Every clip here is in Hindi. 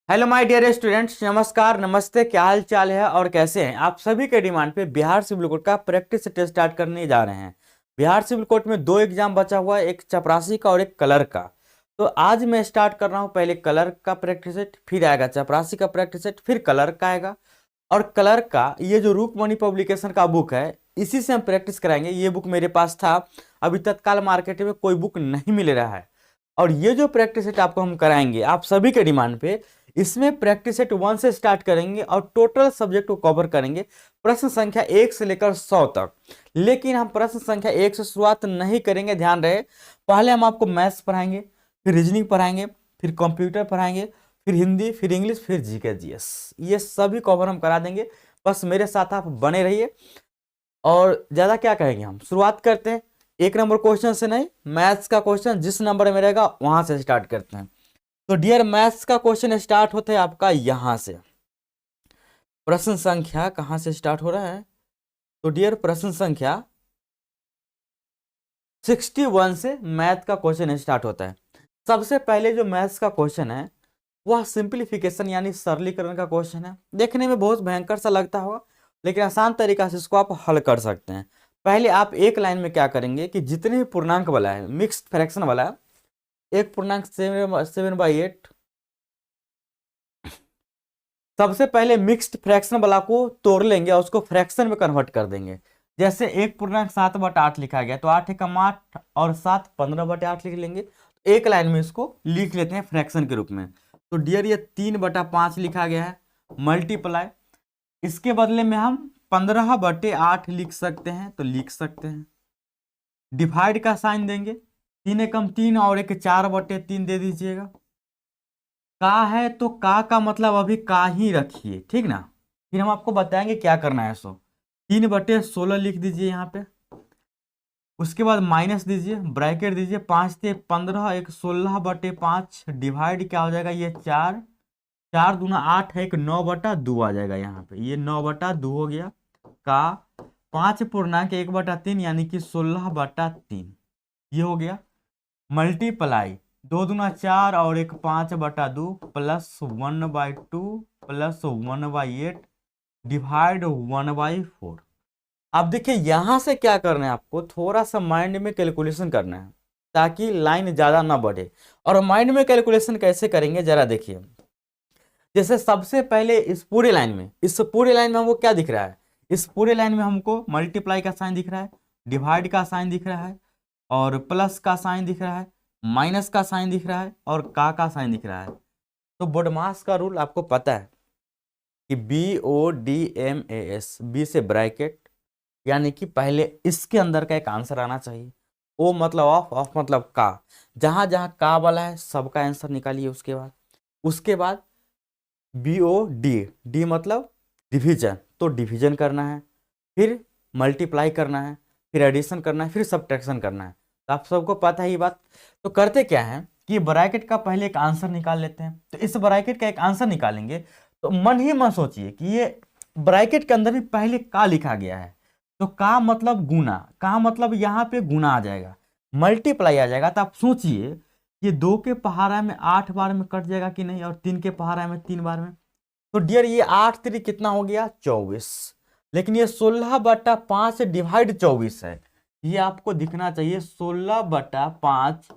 हेलो माय डियर स्टूडेंट्स, नमस्कार, नमस्ते। क्या हाल चाल है और कैसे हैं आप? सभी के डिमांड पे बिहार सिविल कोर्ट का प्रैक्टिस टेस्ट स्टार्ट करने जा रहे हैं। बिहार सिविल कोर्ट में दो एग्जाम बचा हुआ है, एक चपरासी का और एक कलर का। तो आज मैं स्टार्ट कर रहा हूँ। पहले कलर का प्रैक्टिस सेट, फिर आएगा चपरासी का प्रैक्टिस सेट, फिर कलर का आएगा। और कलर का ये जो रूकमणि पब्लिकेशन का बुक है, इसी से हम प्रैक्टिस कराएंगे। ये बुक मेरे पास था, अभी तत्काल मार्केट में कोई बुक नहीं मिल रहा है। और ये जो प्रैक्टिस सेट आपको हम कराएंगे आप सभी के डिमांड पे, इसमें प्रैक्टिस सेट 1 से स्टार्ट करेंगे और टोटल सब्जेक्ट को कवर करेंगे, प्रश्न संख्या 1 से लेकर 100 तक। लेकिन हम प्रश्न संख्या 1 से शुरुआत नहीं करेंगे, ध्यान रहे। पहले हम आपको मैथ्स पढ़ाएंगे, फिर रीजनिंग पढ़ाएंगे, फिर कंप्यूटर पढ़ाएंगे, फिर हिंदी, फिर इंग्लिश, फिर जीके जीएस। ये सभी कवर हम करा देंगे। बस मेरे साथ आप बने रहिए। और ज्यादा क्या कहेंगे, हम शुरुआत करते हैं। एक नंबर क्वेश्चन से नहीं, मैथ्स का क्वेश्चन जिस नंबर में रहेगा वहां से स्टार्ट करते हैं। तो डियर, मैथ्स का क्वेश्चन स्टार्ट होता है आपका यहां से। प्रश्न संख्या कहां से स्टार्ट हो रहा है? तो डियर, प्रश्न संख्या 61 से मैथ का क्वेश्चन स्टार्ट होता है। सबसे पहले जो मैथ्स का क्वेश्चन है वह सिंप्लीफिकेशन यानी सरलीकरण का क्वेश्चन है। देखने में बहुत भयंकर सा लगता होगा, लेकिन आसान तरीका से इसको आप हल कर सकते हैं। पहले आप एक लाइन में क्या करेंगे कि जितने भी पूर्णांक वाला है, मिक्स्ड फ्रैक्शन वाला है, 1.7/8, सबसे पहले मिक्स्ड फ्रैक्शन वाला को तोड़ लेंगे और उसको फ्रैक्शन में कन्वर्ट कर देंगे। जैसे 1.7/8 लिखा गया, तो 8 एकम 8 और 7 15/8 लिख लेंगे। तो एक लाइन में इसको लिख लेते हैं फ्रैक्शन के रूप में। तो डियर, ये 3/5 लिखा गया है, मल्टीप्लाई, इसके बदले में हम 15/8 लिख सकते हैं, तो लिख सकते हैं। डिवाइड का साइन देंगे, 3 एकम 3 और एक 4/3 दे दीजिएगा। का है तो का मतलब अभी का ही रखिए, ठीक ना। फिर हम आपको बताएंगे क्या करना है। 3/16 लिख दीजिए यहाँ पे। उसके बाद माइनस दीजिए, ब्रैकेट दीजिए, 5×3 = 15, एक 16/5 डिवाइड क्या हो जाएगा, ये 4, 4 दूना 8 है, एक 9/2 आ जाएगा यहाँ पे, ये 9/2 हो गया। का 5 पूर्णांक 1/3 यानी कि 16/3, ये हो गया। मल्टीप्लाई, 2 दूना 4 और एक 5/2 प्लस 1/2 प्लस 1/8 डिवाइड 1/4। अब देखिए यहां से क्या करना है, आपको थोड़ा सा माइंड में कैलकुलेशन करना है ताकि लाइन ज्यादा ना बढ़े। और माइंड में कैलकुलेशन कैसे करेंगे जरा देखिए। जैसे सबसे पहले इस पूरे लाइन में, हमको क्या दिख रहा है? इस पूरे लाइन में हमको मल्टीप्लाई का साइन दिख रहा है, डिवाइड का साइन दिख रहा है, और प्लस का साइन दिख रहा है, माइनस का साइन दिख रहा है, और का साइन दिख रहा है। तो बोडमास का रूल आपको पता है कि BODMAS, बी से ब्रैकेट, यानी कि पहले इसके अंदर का एक आंसर आना चाहिए। ओ मतलब ऑफ, ऑफ मतलब का, जहां जहां का वाला है सबका आंसर निकालिए। उसके बाद BOD, डी मतलब डिवीजन, तो डिवीजन करना है, फिर मल्टीप्लाई करना है, फिर एडिशन करना है, फिर सब्ट्रैक्शन करना है। तो आप सबको पता है ये बात। तो करते क्या है कि ब्रैकेट का पहले एक आंसर निकाल लेते हैं। तो इस ब्रैकेट का एक आंसर निकालेंगे तो मन ही मन सोचिए कि ये ब्रैकेट के अंदर भी पहले का लिखा गया है। तो का मतलब गुना, का मतलब यहाँ पे गुना आ जाएगा, मल्टीप्लाई आ जाएगा। तो आप सोचिए ये 2 के पहाड़ा में 8 बार में कट जाएगा कि नहीं, और 3 के पहाड़ा में 3 बार में। तो डियर, ये 8×3 कितना हो गया, 24। लेकिन ये 16/5 डिवाइड 24 है, ये आपको दिखना चाहिए 16/5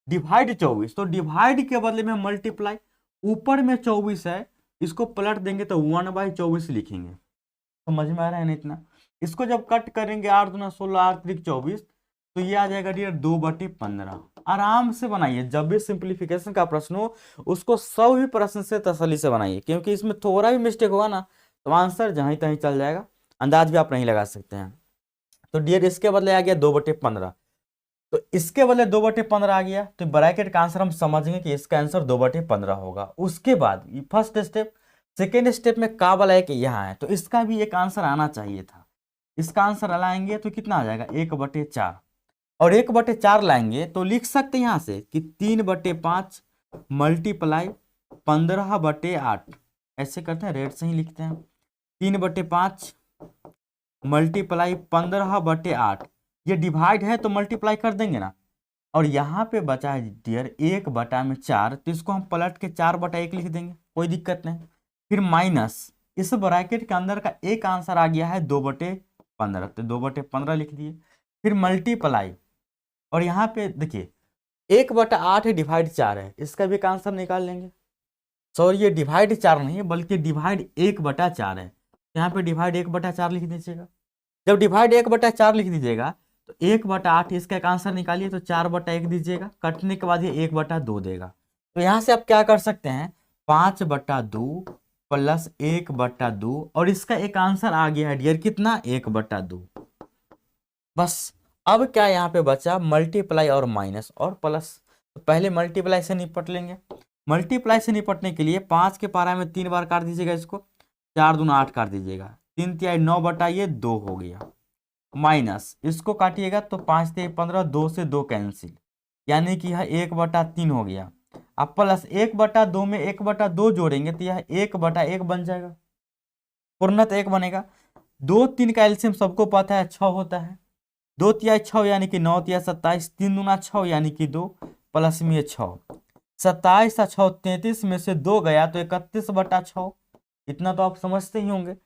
डिवाइड 24। तो डिवाइड के बदले में मल्टीप्लाई, ऊपर में 24 है, इसको पलट देंगे तो 1/24 लिखेंगे। समझ में आ रहा है ना इतना? इसको जब कट करेंगे 8 दूना 16, 8×3 24, तो ये आ जाएगा डियर 2/15। आराम से बनाइए, जब भी सिंप्लीफिकेशन का प्रश्न हो उसको सभी प्रश्न से तसल्ली से बनाइए, क्योंकि इसमें थोड़ा भी मिस्टेक होगा ना तो आंसर जहीं तहीं चल जाएगा, अंदाज भी आप नहीं लगा सकते हैं। तो डियर, इसके बदले आ गया 2/15। तो इसके बदले 2/15 आ गया, तो ब्रैकेट का आंसर हम समझेंगे कि इसका आंसर 2/15 होगा। उसके बाद फर्स्ट स्टेप, सेकेंड स्टेप में का वाला एक यहाँ है, तो इसका भी एक आंसर आना चाहिए था। इसका आंसर लाएंगे तो कितना आ जाएगा, 1/4। और 1/4 लाएंगे तो लिख सकते हैं यहाँ से कि 3/5 मल्टीप्लाई 15/8, ऐसे करते हैं, रेड से ही लिखते हैं। 3/5 मल्टीप्लाई 15/8, ये डिवाइड है तो मल्टीप्लाई कर देंगे ना। और यहाँ पे बचा है डियर 1/4, तो इसको हम पलट के 4/1 लिख देंगे, कोई दिक्कत नहीं। फिर माइनस, इस ब्रैकेट के अंदर का एक आंसर आ गया है 2/15, तो 2/15 लिख दिए। फिर मल्टीप्लाई, और यहाँ पे देखिए 1/8 डिवाइड 4 है, इसका भी एक आंसर निकाल लेंगे। सॉरी, ये डिवाइड 4 नहीं है बल्कि डिवाइड 1/4 है, यहाँ पे डिवाइड 1/4 लिख दीजिएगा। जब डिवाइड 1/4 लिख दीजिएगा तो 1/8, इसका एक आंसर निकालिए तो 4/1 दीजिएगा, कटने के बाद ये 1/2 देगा। तो यहाँ से आप क्या कर सकते हैं, 5/2 प्लस 1/2, और इसका एक आंसर आ गया है डियर कितना, 1/2। बस अब क्या यहाँ पे बचा, मल्टीप्लाई और माइनस और प्लस। तो पहले मल्टीप्लाई से निपट लेंगे। मल्टीप्लाई से निपटने के लिए 5 के पारा में 3 बार काट दीजिएगा, इसको 4 दूना 8 काट दीजिएगा, 3 तिहाई 9/2 हो गया। माइनस इसको काटिएगा तो 5 तिहाई 15, 2 से 2 कैंसिल, यानी कि यह 1/3 हो गया। अब प्लस 1/2 में 1/2 जोड़ेंगे तो यह 1/1 बन जाएगा, पूर्णतः 1 बनेगा। 2 3 का एलसीएम सबको पता है 6 होता है, 2 तिहाई 6 यानी कि 9 तिहाई 27, 3 दूना 6 यानी कि 2, प्लस में 6, 27 और 6 33 में से 2 गया तो 31/6, इतना तो आप समझते ही होंगे।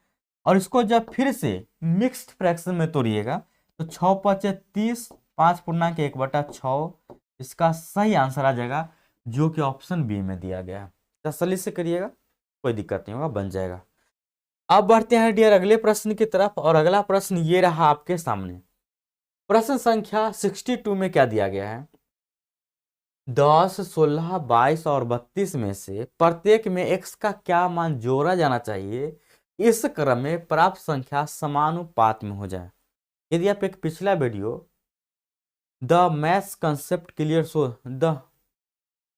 और इसको जब फिर से मिक्स्ड फ्रैक्शन में तोड़िएगा तो 6 5 30, 5/1/6, इसका सही आंसर आ जाएगा, जो कि ऑप्शन बी में दिया गया है। तसल्ली से करिएगा, कोई दिक्कत नहीं होगा, बन जाएगा। अब बढ़ते हैं डियर अगले प्रश्न की तरफ, और अगला प्रश्न ये रहा आपके सामने। प्रश्न संख्या 62 में क्या दिया गया है, 10, 16, 22 और 32 में से प्रत्येक में x का क्या मान जोड़ा जाना चाहिए, इस क्रम में प्राप्त संख्या समानुपात में हो जाए। यदि आप एक पिछला video the maths concept clear show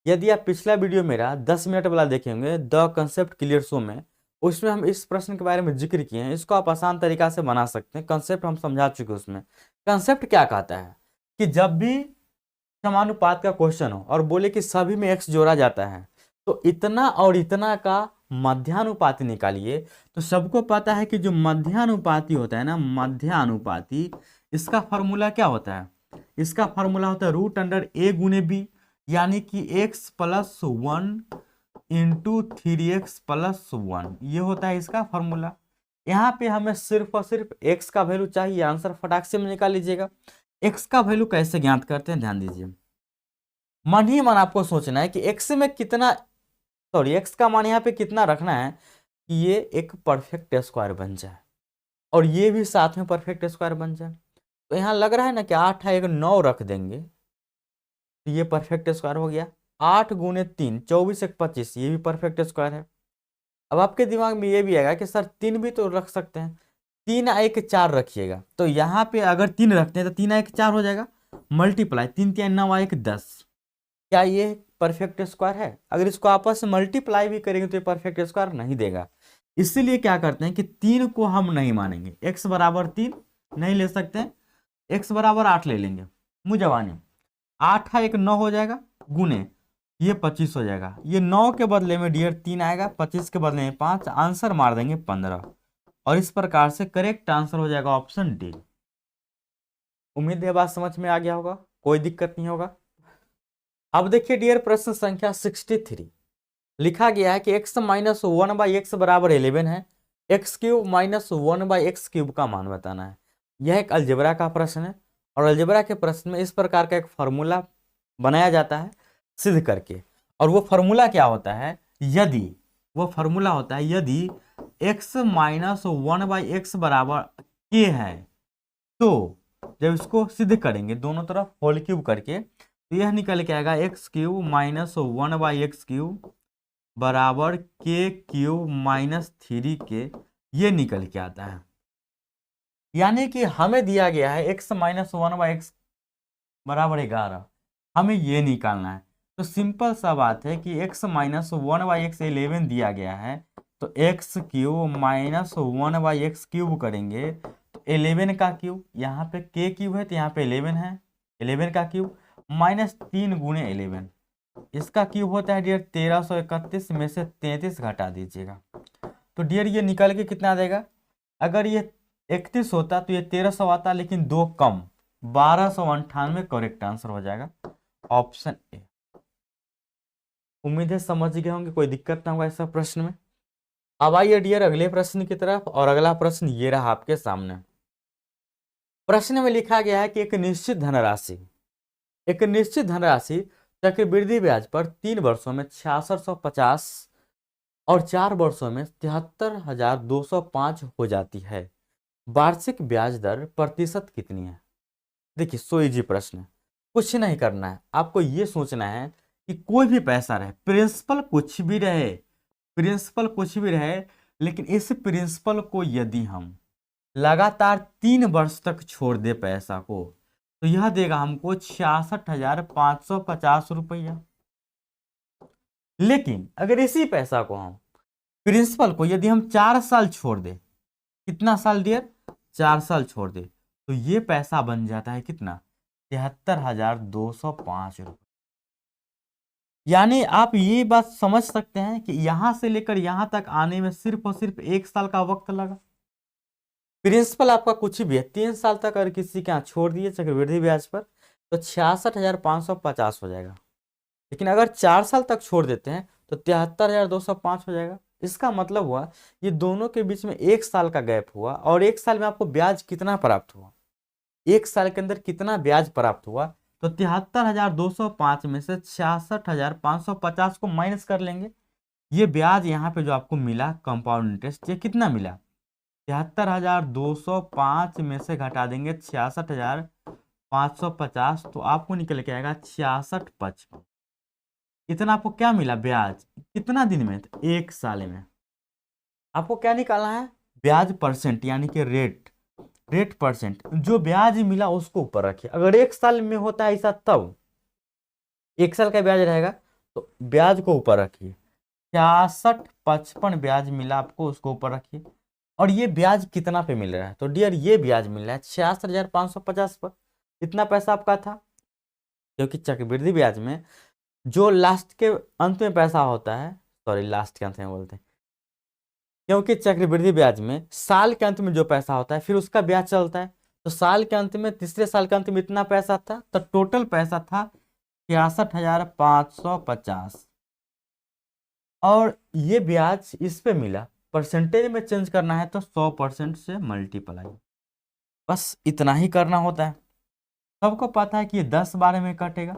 यदि आप पिछला वीडियो मेरा 10 मिनट वाला देखेंगे द कंसेप्ट क्लियर शो में, उसमें हम इस प्रश्न के बारे में जिक्र किए हैं। इसको आप आसान तरीका से बना सकते हैं, कंसेप्ट हम समझा चुके हैं। उसमें कंसेप्ट क्या कहता है कि जब भी समानुपात का क्वेश्चन हो और बोले कि सभी में x जोड़ा जाता है तो इतना और इतना का मध्यानुपाती निकालिए। तो सबको पता है कि जो मध्यानुपाती होता है ना, मध्यानुपाती, इसका फॉर्मूला क्या होता है, इसका फॉर्मूला होता है √a/b, यानी कि x + 1 × 3x + 1, ये होता है इसका फॉर्मूला। यहाँ पे हमें सिर्फ और सिर्फ x का वैल्यू चाहिए, आंसर फटाक से में निकाल लीजिएगा। x का वैल्यू कैसे ज्ञात करते हैं, ध्यान दीजिए। मन ही मन आपको सोचना है कि x में कितना, सॉरी x का मान यहाँ पे कितना रखना है कि ये एक परफेक्ट स्क्वायर बन जाए और ये भी साथ में परफेक्ट स्क्वायर बन जाए। तो यहाँ लग रहा है ना कि 8 है 9 रख देंगे तो ये परफेक्ट स्क्वायर हो गया। 8 × 3 24 1 25, ये भी परफेक्ट स्क्वायर है। अब आपके दिमाग में ये भी आएगा कि सर 3 भी तो रख सकते हैं, 3 1 4 रखिएगा। तो यहाँ पे अगर 3 रखते हैं तो 3 1 4 हो जाएगा, मल्टीप्लाई 3 3 9 1 10। क्या ये परफेक्ट स्क्वायर है? अगर इसको आपस में मल्टीप्लाई भी करेंगे तो ये परफेक्ट स्क्वायर नहीं देगा। इसीलिए क्या करते हैं कि 3 को हम नहीं मानेंगे, x = 3 नहीं ले सकते हैं, x = 8 ले लेंगे। मुझवानी 8 है 1 9 हो जाएगा, गुने ये 25 हो जाएगा। ये 9 के बदले में डियर 3 आएगा, 25 के बदले में 5, आंसर मार देंगे 15। और इस प्रकार से करेक्ट आंसर हो जाएगा ऑप्शन डी। उम्मीद है बात समझ में आ गया होगा, कोई दिक्कत नहीं होगा। अब देखिए डियर प्रश्न संख्या 63 लिखा गया है कि x - 1/x = 11 है, x³ - 1/x³ का मान बताना है। यह एक अलजेब्रा का प्रश्न है और अलजेब्रा के प्रश्न में इस प्रकार का एक फॉर्मूला बनाया जाता है सिद्ध करके। और वो फॉर्मूला क्या होता है, यदि x - 1/x = k है तो जब इसको सिद्ध करेंगे दोनों तरफ होल क्यूब करके तो यह निकल के आएगा x³ - 1/x³ बराबर k³ - 3k, ये निकल के आता है। यानी कि हमें दिया गया है x - 1/x = 11, हमें ये निकालना है। तो सिंपल सा बात है कि x - 1/x 11 दिया गया है, तो x³ - 1/x³ करेंगे तो 11 का क्यूब, यहाँ पे k³ है तो यहाँ पे 11 है, 11 का क्यूब -3 × 11, इसका क्यूब होता है डियर 1331 में से 33 घटा दीजिएगा। तो डियर ये निकल के कितना देगा, अगर ये 31 होता तो ये 1300 आता, लेकिन 2 कम 1298 करेक्ट आंसर हो जाएगा ऑप्शन ए। उम्मीद है समझ गए होंगे, कोई दिक्कत ना होगा ऐसा प्रश्न में। अब आइए डियर अगले प्रश्न की तरफ, और अगला प्रश्न ये रहा आपके सामने। प्रश्न में लिखा गया है कि एक निश्चित धनराशि चक्रवृद्धि ब्याज पर 3 वर्षों में 6650 और 4 वर्षों में 73,205 हो जाती है। वार्षिक ब्याज दर प्रतिशत कितनी है? देखिए सो इजी प्रश्न है, कुछ नहीं करना है, आपको ये सोचना है कि कोई भी पैसा रहे, प्रिंसिपल कुछ भी रहे, लेकिन इस प्रिंसिपल को यदि हम लगातार 3 वर्ष तक छोड़ दे पैसा को, तो यह देगा हमको 66,550 रुपया। लेकिन अगर इसी पैसा को हम प्रिंसिपल को यदि हम 4 साल छोड़ दे, कितना साल डियर? 4 साल छोड़ दे, तो ये पैसा बन जाता है कितना? 73,205 रुपये। यानी आप ये बात समझ सकते हैं कि यहां से लेकर यहां तक आने में सिर्फ और सिर्फ 1 साल का वक्त लगा। प्रिंसिपल आपका कुछ भी है, 3 साल तक अगर किसी के यहाँ छोड़ दिए चक्रवृद्धि ब्याज पर, तो 66,550 हो जाएगा। लेकिन अगर 4 साल तक छोड़ देते हैं तो 73,205 हो जाएगा। इसका मतलब हुआ ये दोनों के बीच में 1 साल का गैप हुआ, और 1 साल में आपको ब्याज कितना प्राप्त हुआ, 1 साल के अंदर कितना ब्याज प्राप्त हुआ, तो 73,205 में से 66,550 को माइनस कर लेंगे। ये ब्याज यहाँ पे जो आपको मिला कंपाउंड इंटरेस्ट, ये कितना मिला? 73,205 में से घटा देंगे 66,550, तो आपको निकल के आएगा 66,55। इतना आपको क्या मिला ब्याज? कितना दिन में? तो 1 साल में। आपको क्या निकालना है? ब्याज परसेंट, यानी कि रेट परसेंट। जो ब्याज मिला उसको ऊपर रखिए। अगर 1 साल में होता है ऐसा, तब 1 साल का ब्याज रहेगा तो ब्याज को ऊपर रखिए। 66,55 ब्याज मिला आपको, उसको ऊपर रखिए। और ये ब्याज कितना पे मिल रहा है? तो डियर ये ब्याज मिल रहा है 66,550 पर। इतना पैसा आपका था, क्योंकि चक्रवृद्धि ब्याज में जो लास्ट के अंत में पैसा होता है, सॉरी लास्ट के अंत में बोलते हैं, क्योंकि चक्रवृद्धि ब्याज में साल के अंत में जो पैसा होता है फिर उसका ब्याज चलता है। तो साल के अंत में, तीसरे साल के अंत में इतना पैसा था, तो टोटल पैसा था 66,550। और ये ब्याज इस पे मिला, परसेंटेज में चेंज करना है तो 100% से मल्टीप्लाई, बस इतना ही करना होता है। सबको पता है कि ये 10 बार में कटेगा,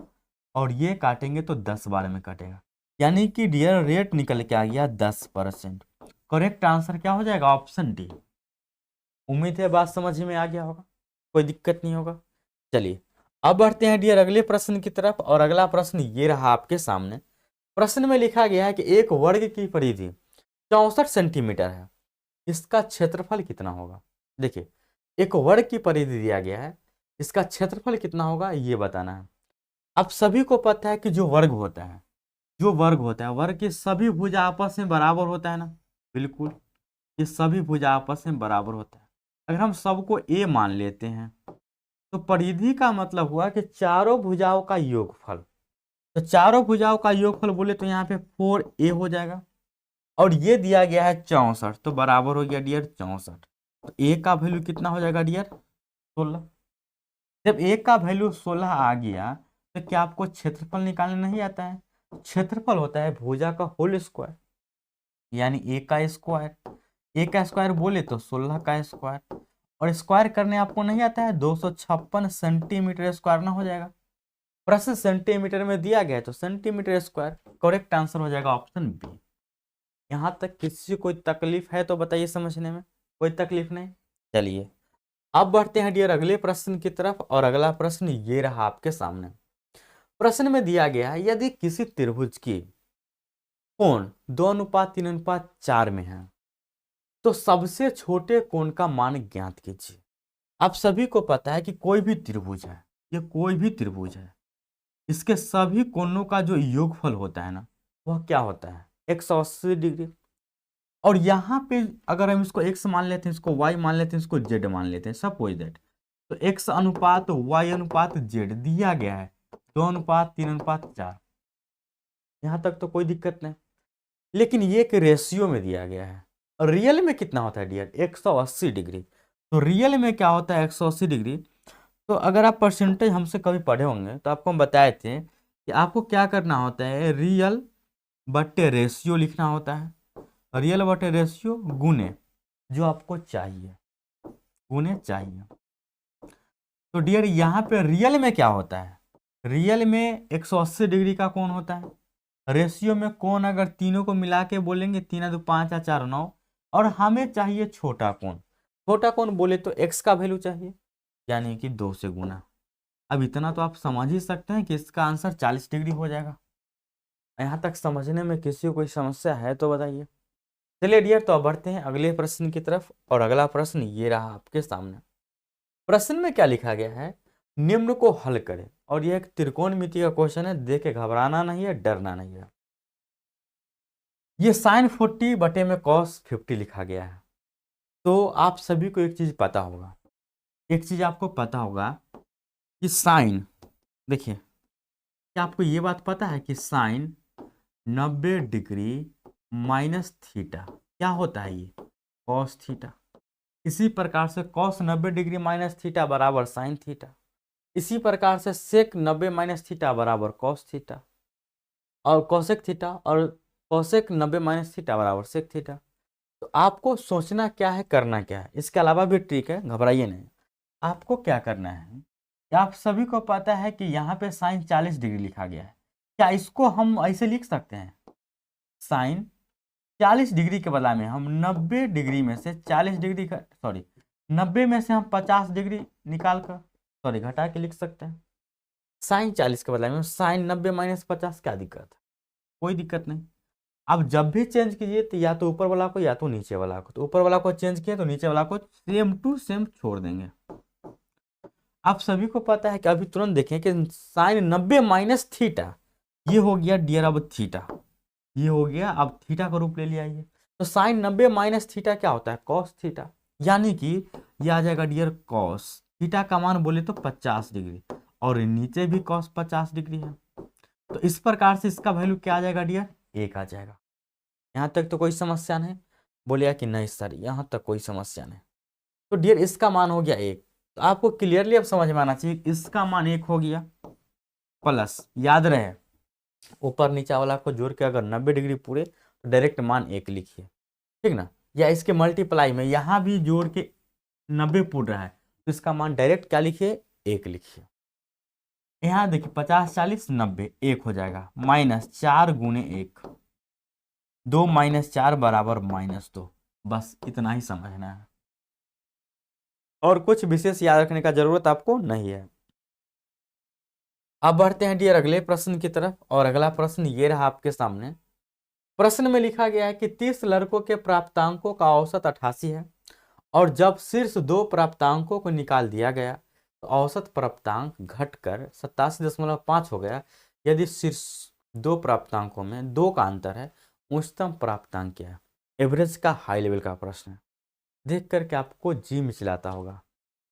और ये काटेंगे तो 10 बार में कटेगा, यानी कि डियर रेट निकल के आ गया 10%। करेक्ट आंसर क्या हो जाएगा? Option D. उम्मीद है बात समझ में आ गया होगा, कोई दिक्कत नहीं होगा। चलिए अब बढ़ते हैं डियर अगले प्रश्न की तरफ, और अगला प्रश्न ये रहा आपके सामने। प्रश्न में लिखा गया है कि एक वर्ग की परिधि 64 सेंटीमीटर है, इसका क्षेत्रफल कितना होगा? देखिए एक वर्ग की परिधि दिया गया है, इसका क्षेत्रफल कितना होगा ये बताना है। आप सभी को पता है कि जो वर्ग होता है, वर्ग की सभी भुजा आपस में बराबर होता है ना? बिल्कुल, ये सभी भुजा आपस में बराबर होता है। अगर हम सबको ए मान लेते हैं, तो परिधि का मतलब हुआ कि चारों भुजाओं का योगफल। तो चारों भुजाओं का योगफल बोले तो यहाँ पे 4a हो जाएगा, और ये दिया गया है 64, तो बराबर हो गया डियर 64। तो a का वैल्यू कितना हो जाएगा डियर? 16। जब a का वैल्यू 16 आ गया, तो क्या आपको क्षेत्रफल निकालने नहीं आता है? क्षेत्रफल होता है भुजा का होल स्क्वायर, यानी a का स्क्वायर बोले तो 16 का स्क्वायर, और स्क्वायर करने आपको नहीं आता है, 256 सेंटीमीटर स्क्वायर ना हो जाएगा। प्रश्न सेंटीमीटर में दिया गया है तो सेंटीमीटर स्क्वायर। करेक्ट आंसर हो जाएगा ऑप्शन बी। यहाँ तक किसी कोई तकलीफ है तो बताइए समझने में? कोई तकलीफ नहीं। चलिए अब बढ़ते हैं डियर अगले प्रश्न की तरफ, और अगला प्रश्न ये रहा आपके सामने। प्रश्न में दिया गया है यदि किसी त्रिभुज की कोण 2:3:4 में है, तो सबसे छोटे कोण का मान ज्ञात कीजिए। आप सभी को पता है कि कोई भी त्रिभुज है, ये कोई भी त्रिभुज है, इसके सभी कोणों का जो योगफल होता है ना, वह क्या होता है? 180 डिग्री। और यहाँ पे अगर हम इसको x मान लेते हैं, इसको y मान लेते हैं, इसको z मान लेते हैं, सपोज दैट, तो x अनुपात y अनुपात z दिया गया है 2:3:4। यहाँ तक तो कोई दिक्कत नहीं। लेकिन ये एक रेशियो में दिया गया है, रियल में कितना होता है डियर? 180 डिग्री। तो रियल में क्या होता है 180 डिग्री? तो अगर आप परसेंटेज हमसे कभी पढ़े होंगे तो आपको हम बताए थे कि आपको क्या करना होता है, रियल बट्टे रेशियो लिखना होता है, रियल बटे रेशियो गुने जो आपको चाहिए, गुने चाहिए। तो डियर यहाँ पे रियल में क्या होता है, रियल में 180 डिग्री का कोण होता है, रेशियो में कोण अगर तीनों को मिला के बोलेंगे 3 2 5 या 4 9, और हमें चाहिए छोटा कोण, छोटा कोण बोले तो x का वैल्यू चाहिए यानी कि 2 से गुना। अब इतना तो आप समझ ही सकते हैं कि इसका आंसर 40 डिग्री हो जाएगा। यहाँ तक समझने में किसी को कोई समस्या है तो बताइए। चलिए डियर, तो अब बढ़ते हैं अगले प्रश्न की तरफ, और अगला प्रश्न ये रहा आपके सामने। प्रश्न में क्या लिखा गया है, निम्न को हल करें, और यह एक त्रिकोणमिति का क्वेश्चन है, देख के घबराना नहीं है, डरना नहीं है। ये साइन 40 बटे में कॉस 50 लिखा गया है। तो आप सभी को एक चीज पता होगा, एक चीज आपको पता होगा कि साइन, देखिए क्या आपको ये बात पता है कि साइन 90 डिग्री माइनस थीटा क्या होता है, ये कॉस थीटा। इसी प्रकार से कॉस 90 डिग्री माइनस थीटा बराबर साइन थीटा, इसी प्रकार से सेक 90 माइनस थीटा बराबर कॉस थीटा, और कॉसेक थीटा, और कॉसेक 90 माइनस थीटा बराबर सेक थीटा। तो आपको सोचना क्या है, करना क्या है, इसके अलावा भी ट्रिक है, घबराइए नहीं। आपको क्या करना है, आप सभी को पता है कि यहाँ पे साइन 40 डिग्री लिखा गया है, क्या इसको हम ऐसे लिख सकते हैं, साइन 40 डिग्री के बदला में हम 90 डिग्री में से 40 डिग्री का, सॉरी 90 में से हम 50 डिग्री निकाल कर, सॉरी घटा के लिख सकते हैं। साइन 40 के बदला में साइन 90 माइनस 50, क्या दिक्कत है, कोई दिक्कत नहीं। अब जब भी चेंज कीजिए तो या तो ऊपर वाला को या तो नीचे वाला को, तो ऊपर वाला को चेंज किए तो नीचे वाला को सेम टू सेम छोड़ देंगे। आप सभी को पता है कि अभी तुरंत देखें कि साइन 90 माइनस थीटा, ये हो गया डियर अब थीटा, ये हो गया, अब थीटा का रूप ले लिया ये। तो साइन 90 माइनस थीटा क्या होता है, कॉस थीटा, यानी कि ये आ जाएगा डियर कॉस थीटा का मान बोले तो 50 डिग्री, और नीचे भी कॉस 50 डिग्री है। तो इस प्रकार से इसका वैल्यू क्या आ जाएगा डियर, 1 आ जाएगा। यहाँ तक तो कोई समस्या नहीं, बोलिए कि नहीं सर यहाँ तक कोई समस्या नहीं। तो डियर इसका मान हो गया 1। तो आपको क्लियरली अब समझ में आना चाहिए, इसका मान 1 हो गया, प्लस याद रहे ऊपर नीचे वाला को जोड़ के अगर 90 डिग्री पूरे तो डायरेक्ट मान 1 लिखिए, ठीक ना, या इसके मल्टीप्लाई में यहाँ भी जोड़ के 90 पूर रहा है तो इसका मान डायरेक्ट क्या लिखिए, 1 लिखिए। यहाँ देखिए 50 40 90, 1 हो जाएगा, माइनस 4 गुने 1, 2 माइनस 4 बराबर -2, बस इतना ही समझना है, और कुछ विशेष याद रखने का जरूरत आपको नहीं है। अब बढ़ते हैं डियर अगले प्रश्न की तरफ, और अगला प्रश्न ये रहा आपके सामने। प्रश्न में लिखा गया है कि 30 लड़कों के प्राप्तांकों का औसत 88 है, और जब शीर्ष 2 प्राप्तांकों को निकाल दिया गया तो औसत प्राप्तांक घटकर 87.5 हो गया। यदि शीर्ष 2 प्राप्तांकों में 2 का अंतर है, उच्चतम प्राप्तांक क्या है। एवरेज का हाई लेवल का प्रश्न है, देख करके आपको जी मिचलाता होगा